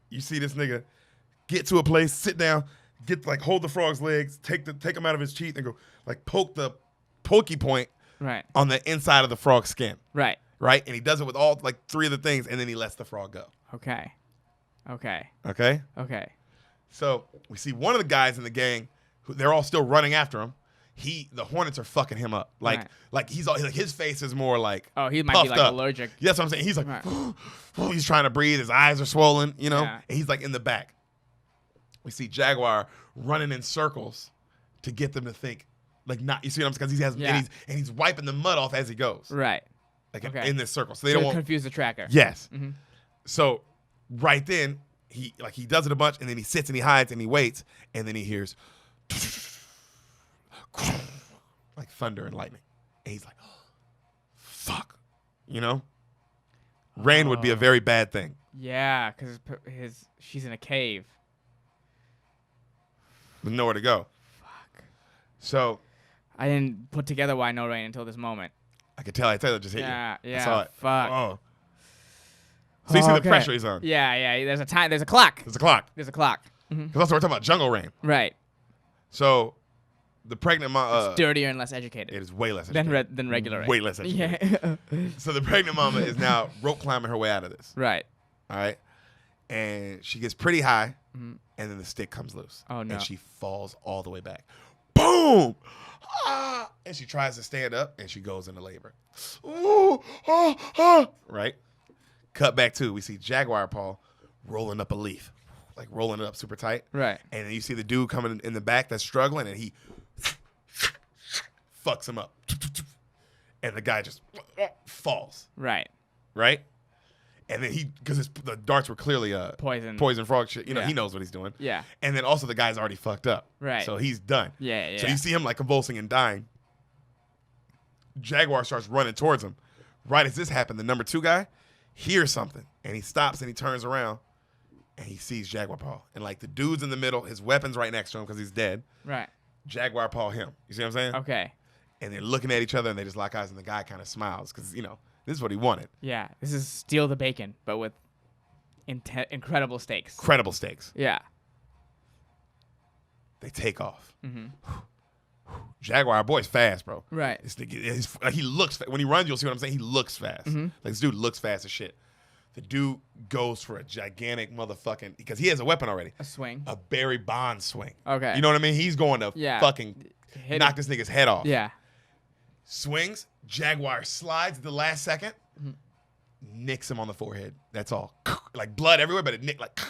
Speaker 1: You see this nigga get to a place, sit down, hold the frog's legs, take him out of his teeth, and go like poke the pokey point on the inside of the frog's skin.
Speaker 2: Right.
Speaker 1: Right? And he does it with all like 3 of the things, and then he lets the frog go.
Speaker 2: Okay.
Speaker 1: So we see one of the guys in the gang, they're all still running after him. The hornets are fucking him up. Like he's all, like his face is more like
Speaker 2: he might be like
Speaker 1: up.
Speaker 2: allergic.
Speaker 1: Yeah, that's what I'm saying. He's like, he's trying to breathe. His eyes are swollen, you know?
Speaker 2: Yeah.
Speaker 1: And he's like in the back. We see Jaguar running in circles, to get them to think, like, not, you see what I'm saying? Because he has,
Speaker 2: Yeah.
Speaker 1: and he's wiping the mud off as he goes.
Speaker 2: Right.
Speaker 1: Like,
Speaker 2: Okay.
Speaker 1: in this circle. So they
Speaker 2: To
Speaker 1: don't want.
Speaker 2: confuse the tracker.
Speaker 1: Yes.
Speaker 2: Mm-hmm.
Speaker 1: So right then, he does it a bunch, and then he sits and he hides and he waits, and then he hears like thunder and lightning. And he's like, fuck. You know? Rain would be a very bad thing.
Speaker 2: Yeah, because she's in a cave.
Speaker 1: With nowhere to go.
Speaker 2: Fuck.
Speaker 1: So
Speaker 2: I didn't put together why no rain until this moment.
Speaker 1: I could tell. I just hit you.
Speaker 2: Yeah.
Speaker 1: I saw it.
Speaker 2: Fuck.
Speaker 1: Oh. So you see the pressure he's on.
Speaker 2: Yeah. There's a time. There's a clock.
Speaker 1: There's a clock.
Speaker 2: There's a clock.
Speaker 1: Because also we're talking about jungle rain.
Speaker 2: Right.
Speaker 1: So the pregnant mama.
Speaker 2: It's dirtier and less educated.
Speaker 1: It is way less educated.
Speaker 2: Than regular rain.
Speaker 1: Way less educated.
Speaker 2: Yeah.
Speaker 1: So the pregnant mama is now rope climbing her way out of this.
Speaker 2: Right.
Speaker 1: All right. And she gets pretty high, and then the stick comes loose.
Speaker 2: Oh, no.
Speaker 1: And she falls all the way back. Boom! Ah! And she tries to stand up, and she goes into labor. Ooh! Ah! Ah! Right? Cut back to, we see Jaguar Paw rolling up a leaf. Like rolling it up super tight.
Speaker 2: Right.
Speaker 1: And then you see the dude coming in the back that's struggling, and he fucks him up. And the guy just falls.
Speaker 2: Right.
Speaker 1: Right? And then because the darts were clearly poison frog shit. You know, he knows what he's doing.
Speaker 2: Yeah.
Speaker 1: And then also the guy's already fucked up.
Speaker 2: Right.
Speaker 1: So he's done.
Speaker 2: Yeah.
Speaker 1: So you see him like convulsing and dying. Jaguar starts running towards him. Right as this happened, the number 2 guy hears something, and he stops and he turns around, and he sees Jaguar Paw. And like the dude's in the middle, his weapon's right next to him because he's dead.
Speaker 2: Right.
Speaker 1: Jaguar Paw him. You see what I'm saying?
Speaker 2: Okay.
Speaker 1: And they're looking at each other, and they just lock eyes, and the guy kind of smiles because, you know, this is what he wanted.
Speaker 2: Yeah. This is steal the bacon, but with incredible stakes.
Speaker 1: Credible stakes.
Speaker 2: Yeah.
Speaker 1: They take off.
Speaker 2: Mm-hmm.
Speaker 1: Jaguar boy's fast, bro.
Speaker 2: Right.
Speaker 1: This nigga, he looks when he runs. You'll see what I'm saying. He looks fast.
Speaker 2: Mm-hmm.
Speaker 1: Like this dude looks fast as shit. The dude goes for a gigantic motherfucking because he has a weapon already.
Speaker 2: A swing.
Speaker 1: A Barry Bonds swing.
Speaker 2: Okay.
Speaker 1: You know what I mean? He's going to fucking knock this nigga's head off.
Speaker 2: Yeah.
Speaker 1: Swings. Jaguar slides at the last second. Nicks him on the forehead. That's all. Like blood everywhere, but it nicked like.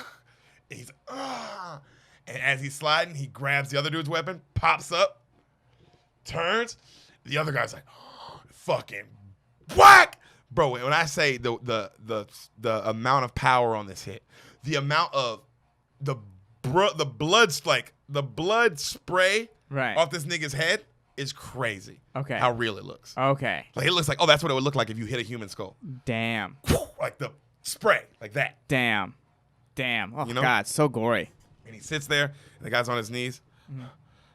Speaker 1: And he's like, ah. And as he's sliding, he grabs the other dude's weapon, pops up, turns. The other guy's like, fucking whack, bro. When I say the amount of power on this hit, the amount of the blood spray
Speaker 2: Right.
Speaker 1: off this nigga's head is crazy.
Speaker 2: Okay.
Speaker 1: How real it looks.
Speaker 2: Okay.
Speaker 1: Like it looks like, oh, that's what it would look like if you hit a human skull.
Speaker 2: Damn.
Speaker 1: Like the spray, like that.
Speaker 2: Damn. Oh,
Speaker 1: You know?
Speaker 2: God, so gory.
Speaker 1: And he sits there, and the guy's on his knees,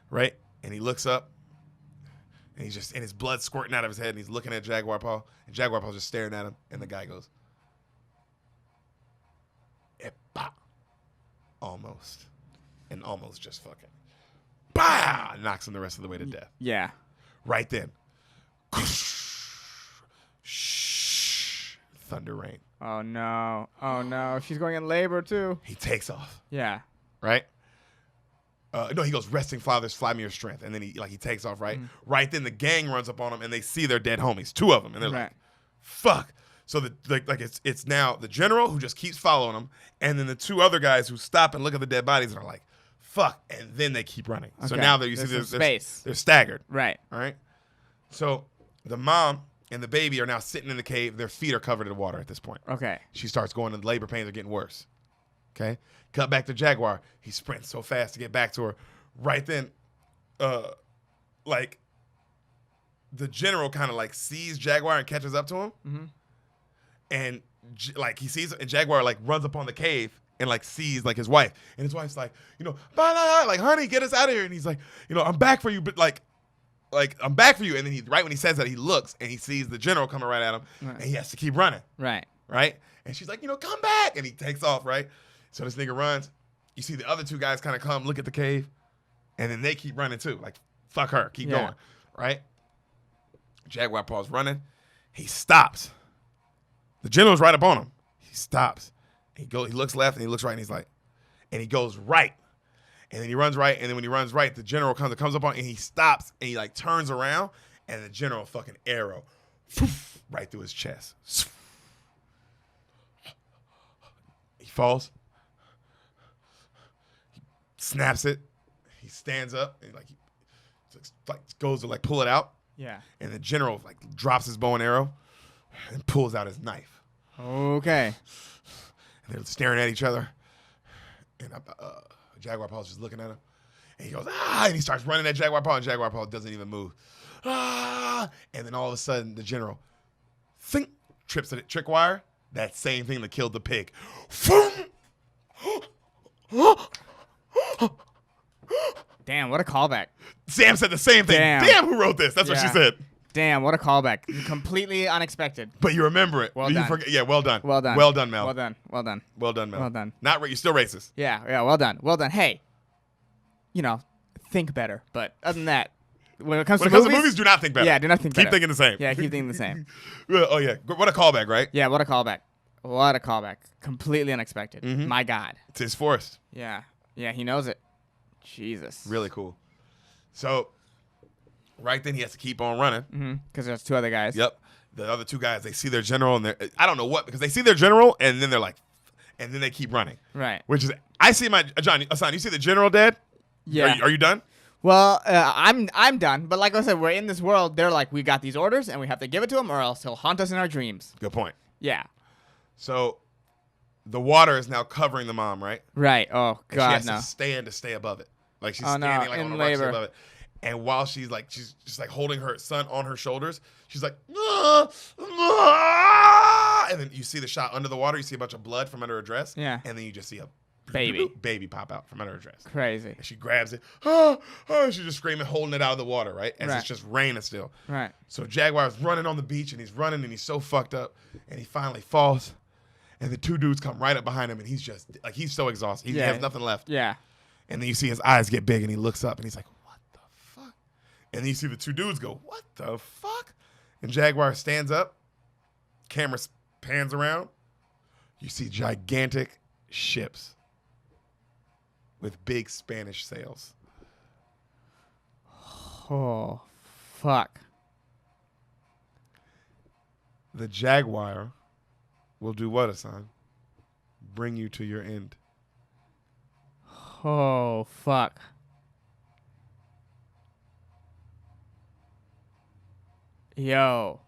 Speaker 1: right? And he looks up, and and his blood's squirting out of his head, and he's looking at Jaguar Paw, and Jaguar Paw's just staring at him, and the guy goes, Epa. Almost. And almost just fucking, bah! Knocks him the rest of the way to death.
Speaker 2: Yeah.
Speaker 1: Right then. Thunder rain.
Speaker 2: Oh, no. She's going in labor, too.
Speaker 1: He takes off.
Speaker 2: Yeah.
Speaker 1: Right? No, he goes, resting fathers, fly me your strength. And then he takes off, right? Right then the gang runs up on him and they see their dead homies, 2 of them. And they're like, fuck. So it's now the general who just keeps following him, and then the 2 other guys who stop and look at the dead bodies and are like, fuck. And then they keep running. Okay. So now they're staggered.
Speaker 2: Right.
Speaker 1: All right? So the mom and the baby are now sitting in the cave. Their feet are covered in water at this point.
Speaker 2: Okay. She
Speaker 1: starts going, and the labor pains are getting worse. Okay? Cut back to Jaguar. He sprints so fast to get back to her. Right then, like, the general kind of, like, sees Jaguar and catches up to him.
Speaker 2: Mm-hmm.
Speaker 1: And, like, he sees, and Jaguar, like, runs up on the cave and, like, sees, like, his wife. And his wife's like, you know, like, honey, get us out of here. And he's like, you know, I'm back for you, but, like, I'm back for you. And then right when he says that, he looks and he sees the general coming right at him, and he has to keep running.
Speaker 2: Right.
Speaker 1: And she's like, you know, come back. And he takes off, right? So this nigga runs. You see the other 2 guys kind of come, look at the cave, and then they keep running too. Like, fuck her, keep going, right? Jaguar Paw's running. He stops. The general's right up on him. He stops. He looks left and he looks right, and he's like, and he goes right. And then he runs right, and then when he runs right, the general comes up on, and he stops, and he like turns around, and the general fucking arrow right through his chest. He falls. He snaps it. He stands up, and like like goes to like pull it out.
Speaker 2: Yeah.
Speaker 1: And the general like drops his bow and arrow and pulls out his knife.
Speaker 2: Okay.
Speaker 1: And they're staring at each other. And Jaguar Paul's just looking at him. And he goes, and he starts running at Jaguar Paul, and Jaguar Paul doesn't even move. And then all of a sudden, the general trips a trick wire. That same thing that killed the pig.
Speaker 2: Damn, what a callback.
Speaker 1: Sam said the same thing. Damn, who wrote this? That's what she said.
Speaker 2: Damn, what a callback. Completely unexpected.
Speaker 1: But you remember it.
Speaker 2: Well done.
Speaker 1: Yeah, well done.
Speaker 2: Well done.
Speaker 1: Well done, Mel.
Speaker 2: Well done. Well done.
Speaker 1: Well done, Mel.
Speaker 2: Well done.
Speaker 1: You're still racist.
Speaker 2: Yeah, well done. Well done. Hey, think better. But other than that, when it comes to movies,
Speaker 1: do not think better.
Speaker 2: Yeah, do not think better.
Speaker 1: Keep thinking the same.
Speaker 2: Yeah, keep thinking the same.
Speaker 1: Oh, yeah. What a callback, right?
Speaker 2: Yeah, what a callback. What a callback. Completely unexpected.
Speaker 1: Mm-hmm.
Speaker 2: My God.
Speaker 1: It's his forest.
Speaker 2: Yeah. Yeah, he knows it. Jesus.
Speaker 1: Really cool. So, right then he has to keep on running.
Speaker 2: Because there's two other guys.
Speaker 1: Yep. The other two guys, they see their general, and I don't know what, because they see their general, and then they're like, and then they keep running.
Speaker 2: Right.
Speaker 1: Which is, I see Hassan, you see the general dead?
Speaker 2: Yeah.
Speaker 1: Are you done?
Speaker 2: Well, I'm done. But like I said, we're in this world. They're like, we got these orders, and we have to give it to him, or else he'll haunt us in our dreams.
Speaker 1: Good point.
Speaker 2: Yeah.
Speaker 1: So, the water is now covering the mom, right?
Speaker 2: Right. Oh,
Speaker 1: And
Speaker 2: God,
Speaker 1: she has to stay above it. Like, she's
Speaker 2: Oh, no,
Speaker 1: standing like
Speaker 2: in
Speaker 1: on a
Speaker 2: labor.
Speaker 1: rock above it. And while she's just like holding her son on her shoulders, she's like, and then you see the shot under the water. You see a bunch of blood from under her dress.
Speaker 2: Yeah.
Speaker 1: And then you just see a
Speaker 2: baby
Speaker 1: pop out from under her dress.
Speaker 2: Crazy.
Speaker 1: And she grabs it. She's just screaming, holding it out of the water, right? As it's just raining still.
Speaker 2: Right.
Speaker 1: So Jaguar's running on the beach, and he's running, and he's so fucked up, and he finally falls. And the two dudes come right up behind him, and he's just like, he's so exhausted. He has nothing left.
Speaker 2: Yeah.
Speaker 1: And then you see his eyes get big, and he looks up, and he's like, what the fuck? And then you see the two dudes go, what the fuck? And Jaguar stands up. Camera pans around. You see gigantic ships with big Spanish sails.
Speaker 2: Oh, fuck.
Speaker 1: The Jaguar will do what, Hassan? Bring you to your end.
Speaker 2: Oh, fuck. Yo.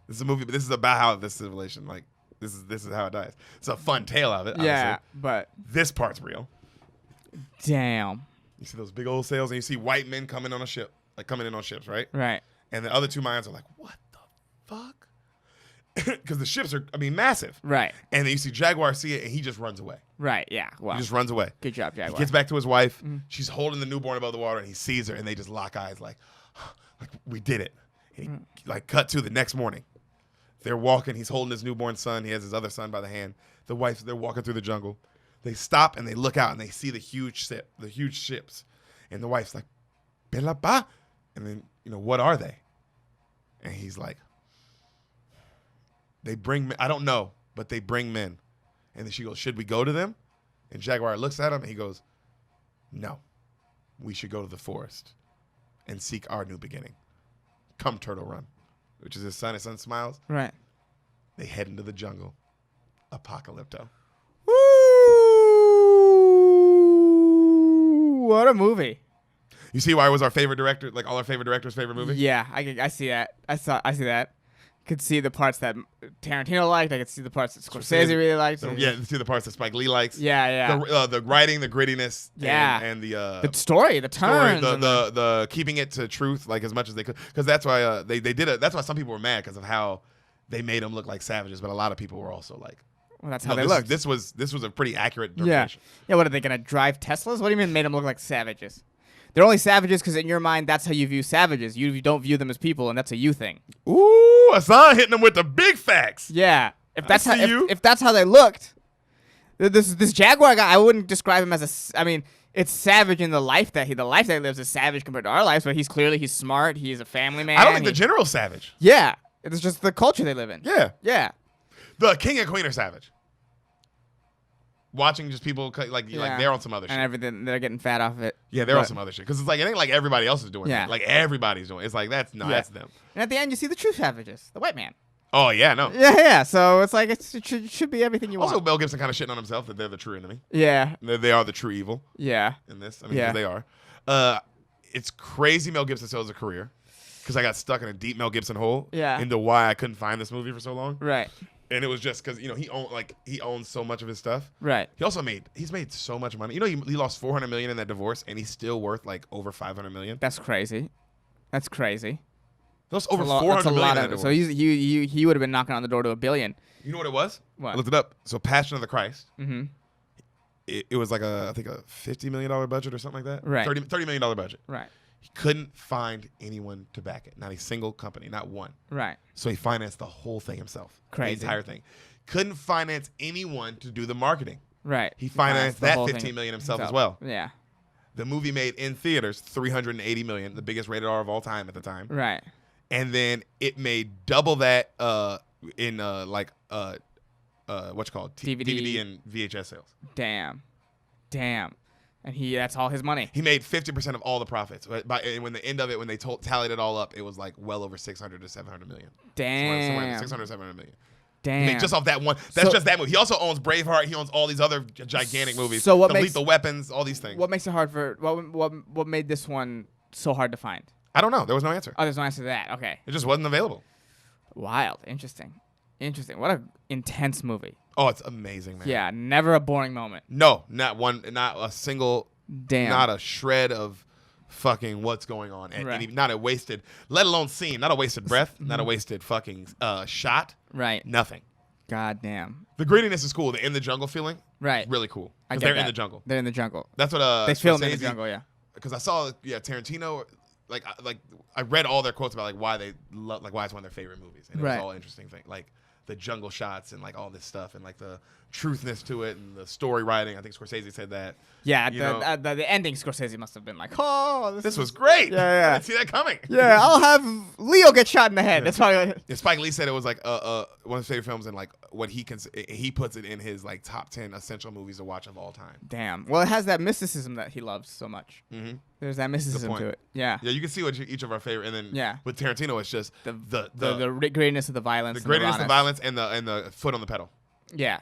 Speaker 1: This is a movie, but this is about how this civilization, like, this is how it dies. It's a fun tale of it, obviously.
Speaker 2: Yeah, but
Speaker 1: This part's real.
Speaker 2: damn.
Speaker 1: You see those big old sails, and you see white men coming on a ship, like coming in on ships, right?
Speaker 2: Right.
Speaker 1: And the other two Mayans are like, what the fuck? Because the ships are, massive.
Speaker 2: Right.
Speaker 1: And then you see Jaguar see it, and he just runs away.
Speaker 2: Right. Yeah. Wow.
Speaker 1: He just runs away.
Speaker 2: Good job,
Speaker 1: He
Speaker 2: Jaguar.
Speaker 1: gets back to his wife. She's holding the newborn above the water, and he sees her, and they just lock eyes like we did it. And he, cut to the next morning. They're walking. He's holding his newborn son. He has his other son by the hand. They're walking through the jungle. They stop, and they look out, and they see the huge ships. And the wife's like, Bella pa? And then, what are they? And he's like, they bring men. I don't know, but they bring men. And then she goes, should we go to them? And Jaguar looks at him, and he goes, no. We should go to the forest and seek our new beginning. Come, Turtle Run, which is his son. His son smiles.
Speaker 2: Right.
Speaker 1: They head into the jungle. Apocalypto.
Speaker 2: Woo! What a movie.
Speaker 1: You see why it was our favorite director, like all our favorite directors' favorite movie?
Speaker 2: Yeah, I see that. I see that. Could see the parts that Tarantino liked. I could see the parts that Scorsese really liked.
Speaker 1: See the parts that Spike Lee likes.
Speaker 2: Yeah.
Speaker 1: The writing, the grittiness.
Speaker 2: Yeah.
Speaker 1: And the
Speaker 2: story, the turns.
Speaker 1: The keeping it to truth, like as much as they could. Because that's why they did it. That's why some people were mad because of how they made them look like savages. But a lot of people were also like,
Speaker 2: well, that's how they looked.
Speaker 1: This was a pretty accurate
Speaker 2: Yeah.
Speaker 1: depiction.
Speaker 2: Yeah. What are they gonna drive Teslas? What do you mean made them look like savages? They're only savages because in your mind that's how you view savages. You don't view them as people, and that's a you thing.
Speaker 1: Ooh, Hassan hitting them with the big facts.
Speaker 2: Yeah. If that's how
Speaker 1: you.
Speaker 2: if that's how they looked, this Jaguar guy, I wouldn't describe him as it's savage in the life that he lives is savage compared to our lives, but he's smart. He's a family man.
Speaker 1: I don't think the general's savage.
Speaker 2: Yeah. It's just the culture they live in.
Speaker 1: Yeah.
Speaker 2: Yeah.
Speaker 1: The king and queen are savage. Watching just people like they're on some other shit.
Speaker 2: And everything, they're getting fat off of it.
Speaker 1: Yeah, they're on some other shit. Because it's like, it ain't like everybody else is doing
Speaker 2: Yeah.
Speaker 1: it. Like, everybody's doing it. It's like, that's them.
Speaker 2: And at the end, you see the true savages, the white man.
Speaker 1: Oh, yeah, no.
Speaker 2: Yeah. So it's like, it should be everything you
Speaker 1: Also,
Speaker 2: want.
Speaker 1: Mel Gibson kind of shitting on himself that they're the true enemy.
Speaker 2: Yeah.
Speaker 1: They are the true evil
Speaker 2: Yeah.
Speaker 1: in this. 'cause
Speaker 2: Yeah.
Speaker 1: they are. it's crazy Mel Gibson still has a career because I got stuck in a deep Mel Gibson hole into why I couldn't find this movie for so long.
Speaker 2: Right.
Speaker 1: And it was just because he owns so much of his stuff.
Speaker 2: Right.
Speaker 1: He's made so much money. He lost $400 million in that divorce, and he's still worth like over $500 million.
Speaker 2: That's crazy. He
Speaker 1: lost over $400 million in that divorce.
Speaker 2: So he would have been knocking on the door to $1 billion.
Speaker 1: You know what it was?
Speaker 2: What?
Speaker 1: I looked it up. So Passion of the Christ.
Speaker 2: Mm-hmm.
Speaker 1: It was like I think a $50 million budget or something like that.
Speaker 2: Right.
Speaker 1: $30 million budget.
Speaker 2: Right.
Speaker 1: He couldn't find anyone to back it. Not a single company, not one.
Speaker 2: Right.
Speaker 1: So he financed the whole thing himself.
Speaker 2: Crazy.
Speaker 1: The entire thing. Couldn't finance anyone to do the marketing.
Speaker 2: Right.
Speaker 1: He financed that $15 million himself as well.
Speaker 2: Yeah.
Speaker 1: The movie made in theaters $380 million, the biggest rated R of all time at the time.
Speaker 2: Right.
Speaker 1: And then it made double that in what's called DVD and VHS sales.
Speaker 2: Damn. And that's all his money.
Speaker 1: He made 50% of all the profits. When the end of it, when they tallied it all up, it was like well over 600 to 700 million.
Speaker 2: Damn.
Speaker 1: Somewhere 600 to 700 million.
Speaker 2: Damn.
Speaker 1: I mean, just off that one. That's just that movie. He also owns Braveheart. He owns all these other gigantic movies.
Speaker 2: So what
Speaker 1: Lethal Weapons, all these things.
Speaker 2: What makes it hard for what made this one so hard to find?
Speaker 1: I don't know. There was no answer.
Speaker 2: Oh, there's no answer to that. Okay.
Speaker 1: It just wasn't available.
Speaker 2: Wild. Interesting. What a intense movie.
Speaker 1: Oh, it's amazing, man.
Speaker 2: Yeah, never a boring moment.
Speaker 1: No, not one, not a single,
Speaker 2: not
Speaker 1: a shred of fucking what's going on. And,
Speaker 2: right.
Speaker 1: and not a wasted, let alone scene, not a wasted breath, not a wasted fucking shot.
Speaker 2: Right.
Speaker 1: Nothing.
Speaker 2: God damn.
Speaker 1: The grittiness is cool. The in the jungle feeling.
Speaker 2: Right.
Speaker 1: Really cool.
Speaker 2: I get
Speaker 1: They're
Speaker 2: that.
Speaker 1: in the jungle.
Speaker 2: They're in the jungle.
Speaker 1: That's what
Speaker 2: they filmed in the jungle, yeah.
Speaker 1: Because I saw, Tarantino, like I read all their quotes about like why they why it's one of their favorite movies. And it was all interesting thing. Like the jungle shots and like all this stuff and like the truthness to it and the story writing. I think Scorsese said that.
Speaker 2: Yeah, the ending Scorsese must have been like, oh,
Speaker 1: this was great.
Speaker 2: Yeah.
Speaker 1: I didn't see that coming.
Speaker 2: Yeah, I'll have Leo get shot in the head. That's probably.
Speaker 1: Yeah, Spike Lee said it was like one of his favorite films and like what he puts it in his like top 10 essential movies to watch of all time.
Speaker 2: Damn. Well, it has that mysticism that he loves so much.
Speaker 1: Mm-hmm.
Speaker 2: There's that mysticism to it. Yeah.
Speaker 1: Yeah, you can see what each of our favorite, and then with Tarantino, it's just
Speaker 2: the greatness of the violence,
Speaker 1: the greatness of the violence, and the foot on the pedal.
Speaker 2: Yeah.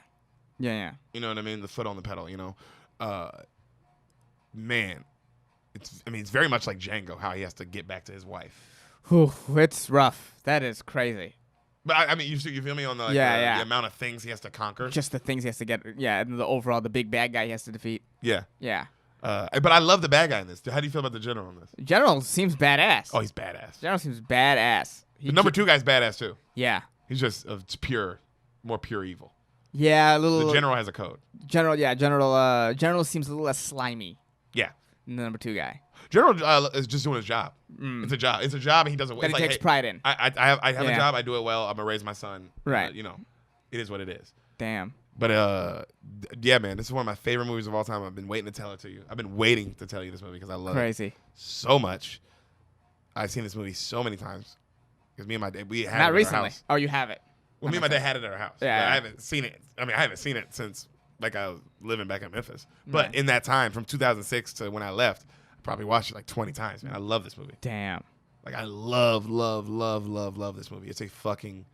Speaker 2: Yeah.
Speaker 1: You know what I mean? The foot on the pedal. You know, man, it's very much like Django, how he has to get back to his wife.
Speaker 2: Whew, it's rough. That is crazy.
Speaker 1: But I mean, you feel me on the the amount of things he has to conquer.
Speaker 2: Just the things he has to get. Yeah, and the big bad guy he has to defeat.
Speaker 1: Yeah.
Speaker 2: Yeah.
Speaker 1: But I love the bad guy in this. How do you feel about the general in this?
Speaker 2: General seems badass.
Speaker 1: Oh, he's badass.
Speaker 2: General seems badass.
Speaker 1: The number 2 guy's badass too.
Speaker 2: Yeah.
Speaker 1: He's just more pure evil.
Speaker 2: Yeah, a little.
Speaker 1: The general has a code.
Speaker 2: General seems a little less slimy.
Speaker 1: Yeah.
Speaker 2: Than the number 2 guy.
Speaker 1: General is just doing his job. It's a job. It's a job, and he does it well.
Speaker 2: That he takes pride in.
Speaker 1: I have a job. I do it well. I'm gonna raise my son.
Speaker 2: Right.
Speaker 1: It is what it is.
Speaker 2: Damn.
Speaker 1: But yeah, man, this is one of my favorite movies of all time. I've been waiting to tell it to you. I've been waiting to tell you this movie because I love it so much. I've seen this movie so many times because me and my dad, we had
Speaker 2: not
Speaker 1: it
Speaker 2: recently.
Speaker 1: At our house.
Speaker 2: Oh, you have it.
Speaker 1: Well, me and my dad had it at our house.
Speaker 2: Yeah.
Speaker 1: I haven't seen it. I mean, I haven't seen it since like I was living back in Memphis. But in that time, from 2006 to when I left, I probably watched it like 20 times. Man, I love this movie.
Speaker 2: Damn.
Speaker 1: Like I love this movie. It's a fucking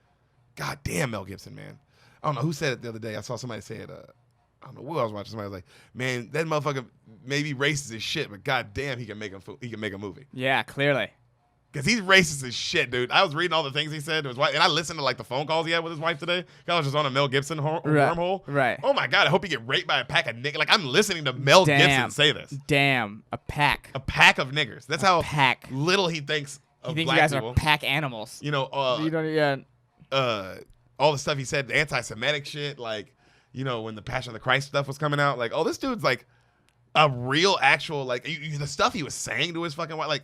Speaker 1: goddamn Mel Gibson, man. I don't know who said it the other day. I saw somebody say it. I don't know who I was watching. Somebody was like, "Man, that motherfucker maybe racist as shit, but goddamn, he can make a movie."
Speaker 2: Yeah, clearly.
Speaker 1: Because he's racist as shit, dude. I was reading all the things he said to his wife, and I listened to like the phone calls he had with his wife today. I was just on a Mel Gibson wormhole.
Speaker 2: Right.
Speaker 1: Oh my god, I hope he get raped by a pack of niggas. Like I'm listening to Mel Gibson say this.
Speaker 2: Damn, a pack.
Speaker 1: A pack of niggers. That's how little he thinks of black people.
Speaker 2: He thinks you guys are pack animals.
Speaker 1: You know.
Speaker 2: You don't.
Speaker 1: All the stuff he said, the anti-Semitic shit, like, when the Passion of the Christ stuff was coming out, like, oh, this dude's like a real, actual, like, the stuff he was saying to his fucking wife, like,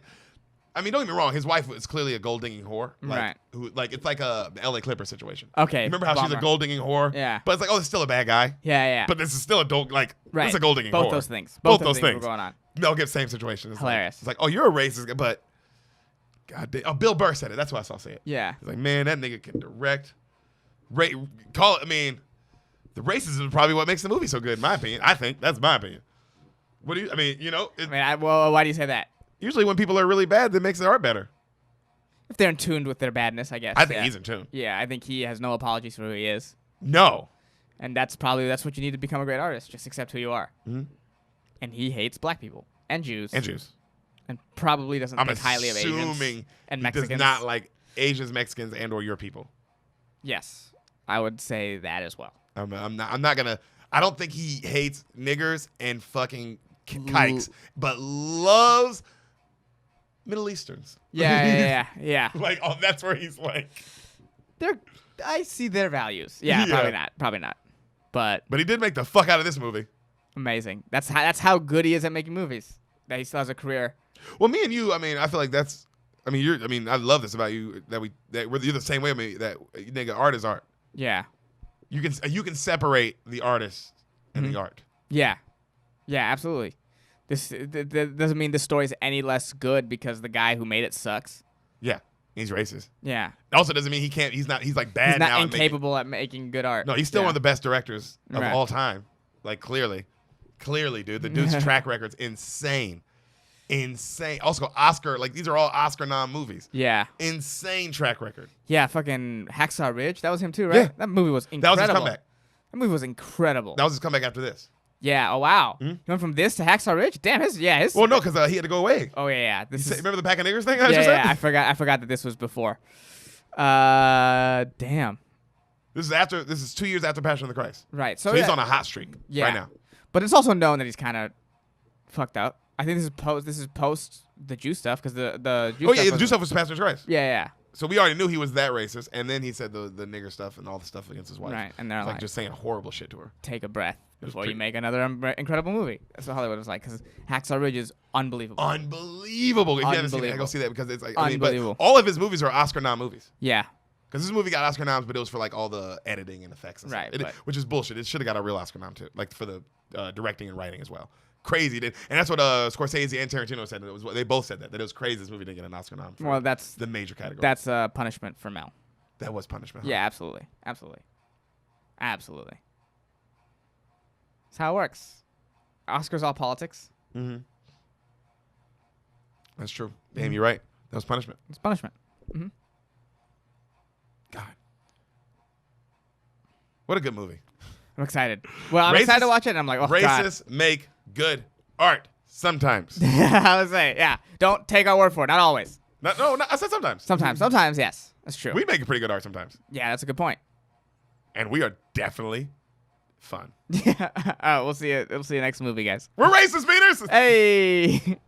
Speaker 1: I mean, don't get me wrong, his wife was clearly a gold digging whore, like,
Speaker 2: right?
Speaker 1: It's like a LA Clipper situation.
Speaker 2: Okay,
Speaker 1: remember how she's a gold digging whore?
Speaker 2: Yeah,
Speaker 1: but it's like, oh, this is still a bad guy.
Speaker 2: Yeah.
Speaker 1: But this is still a this is a gold digging
Speaker 2: whore. Both those things were going on.
Speaker 1: Mel Gibson, same situation. It's
Speaker 2: hilarious.
Speaker 1: It's like, oh, you're a racist, but God damn, Bill Burr said it. That's what I saw say it.
Speaker 2: Yeah,
Speaker 1: he's like, man, that nigga can direct. Call it. I mean, the racism is probably what makes the movie so good, in my opinion. I think that's my opinion. What do you? I mean,
Speaker 2: why do you say that?
Speaker 1: Usually, when people are really bad, that makes the art better.
Speaker 2: If they're in tune with their badness, I guess.
Speaker 1: I think he's in tune.
Speaker 2: Yeah, I think he has no apologies for who he is.
Speaker 1: No.
Speaker 2: And that's what you need to become a great artist. Just accept who you are.
Speaker 1: Mm-hmm.
Speaker 2: And he hates black people and Jews.
Speaker 1: And
Speaker 2: and probably doesn't
Speaker 1: I'm
Speaker 2: think highly of Asians
Speaker 1: assuming
Speaker 2: and
Speaker 1: he
Speaker 2: Mexicans.
Speaker 1: does not like Asians, Mexicans, and or your people.
Speaker 2: Yes, I would say that as well.
Speaker 1: I'm not gonna. I don't think he hates niggers and fucking kikes, but loves Middle Easterns.
Speaker 2: Yeah.
Speaker 1: Like, oh, that's where he's like.
Speaker 2: I see their values. Yeah, probably not. But
Speaker 1: he did make the fuck out of this movie.
Speaker 2: amazing. That's how good he is at making movies. That he still has a career.
Speaker 1: Well, me and you, I mean, I feel like that's. I mean, I love this about you that you're the same way. I mean, that nigga, art is art.
Speaker 2: Yeah.
Speaker 1: You can separate the artist and the art.
Speaker 2: Yeah, absolutely. This doesn't mean the story's any less good because the guy who made it sucks.
Speaker 1: Yeah, he's racist.
Speaker 2: Yeah.
Speaker 1: It also doesn't mean he can't. He's like bad
Speaker 2: He's
Speaker 1: now.
Speaker 2: not incapable at making good art.
Speaker 1: No, he's still one of the best directors of
Speaker 2: Right.
Speaker 1: all time. Like clearly, dude. The dude's track record's insane. Also, Oscar. Like these are all Oscar nom movies.
Speaker 2: Yeah.
Speaker 1: Insane track record.
Speaker 2: Yeah. Fucking Hacksaw Ridge. That was him too, right?
Speaker 1: Yeah.
Speaker 2: That movie was
Speaker 1: That
Speaker 2: incredible.
Speaker 1: was his comeback.
Speaker 2: That movie was incredible.
Speaker 1: That was his comeback after this.
Speaker 2: Yeah. Oh wow. He went from this to Hacksaw Ridge. Damn. His.
Speaker 1: Well, no, because he had to go away.
Speaker 2: Oh yeah.
Speaker 1: Remember the Pack of Niggers thing?
Speaker 2: Yeah. I forgot that this was before. Damn.
Speaker 1: This is 2 years after Passion of the Christ.
Speaker 2: Right.
Speaker 1: So he's on a hot streak right now.
Speaker 2: But it's also known that he's kind of fucked up. I think this is post the Jew stuff because the Jew stuff
Speaker 1: the Jew stuff was Passion of the Christ.
Speaker 2: Yeah.
Speaker 1: So we already knew he was that racist, and then he said the nigger stuff and all the stuff against his wife.
Speaker 2: Right, and they're
Speaker 1: like
Speaker 2: like
Speaker 1: just saying horrible shit to her.
Speaker 2: Take a breath before you
Speaker 1: pretty-
Speaker 2: make another incredible movie. That's what Hollywood was like because Hacksaw Ridge is unbelievable.
Speaker 1: Unbelievable. If you haven't seen it, go see that because it's like
Speaker 2: Unbelievable.
Speaker 1: But all of his movies are Oscar nom movies.
Speaker 2: Yeah.
Speaker 1: Because this movie got Oscar noms, but it was for like all the editing and effects and
Speaker 2: Right,
Speaker 1: stuff. Which is bullshit. It should have got a real Oscar nom too, like for the directing and writing as well. Crazy, dude. And that's what Scorsese and Tarantino said. They both said that it was crazy this movie didn't get an Oscar nom.
Speaker 2: Well, that's
Speaker 1: the major category.
Speaker 2: That's punishment for Mel.
Speaker 1: That was punishment.
Speaker 2: Yeah, absolutely. That's how it works. Oscars all politics.
Speaker 1: Mm-hmm. That's true. Damn, you're right. That was punishment.
Speaker 2: It's punishment. Mm-hmm.
Speaker 1: God. What a good movie.
Speaker 2: I'm excited. Well, I'm excited to watch it, and I'm like, oh,
Speaker 1: racists make good art sometimes.
Speaker 2: I would say, yeah. Don't take our word for it. Not always.
Speaker 1: No, I said sometimes.
Speaker 2: Sometimes, yes. That's true.
Speaker 1: We make pretty good art sometimes.
Speaker 2: Yeah, that's a good point.
Speaker 1: And we are definitely fun.
Speaker 2: Yeah. All right, we'll see you next movie, guys.
Speaker 1: We're racist, Peters!
Speaker 2: Hey!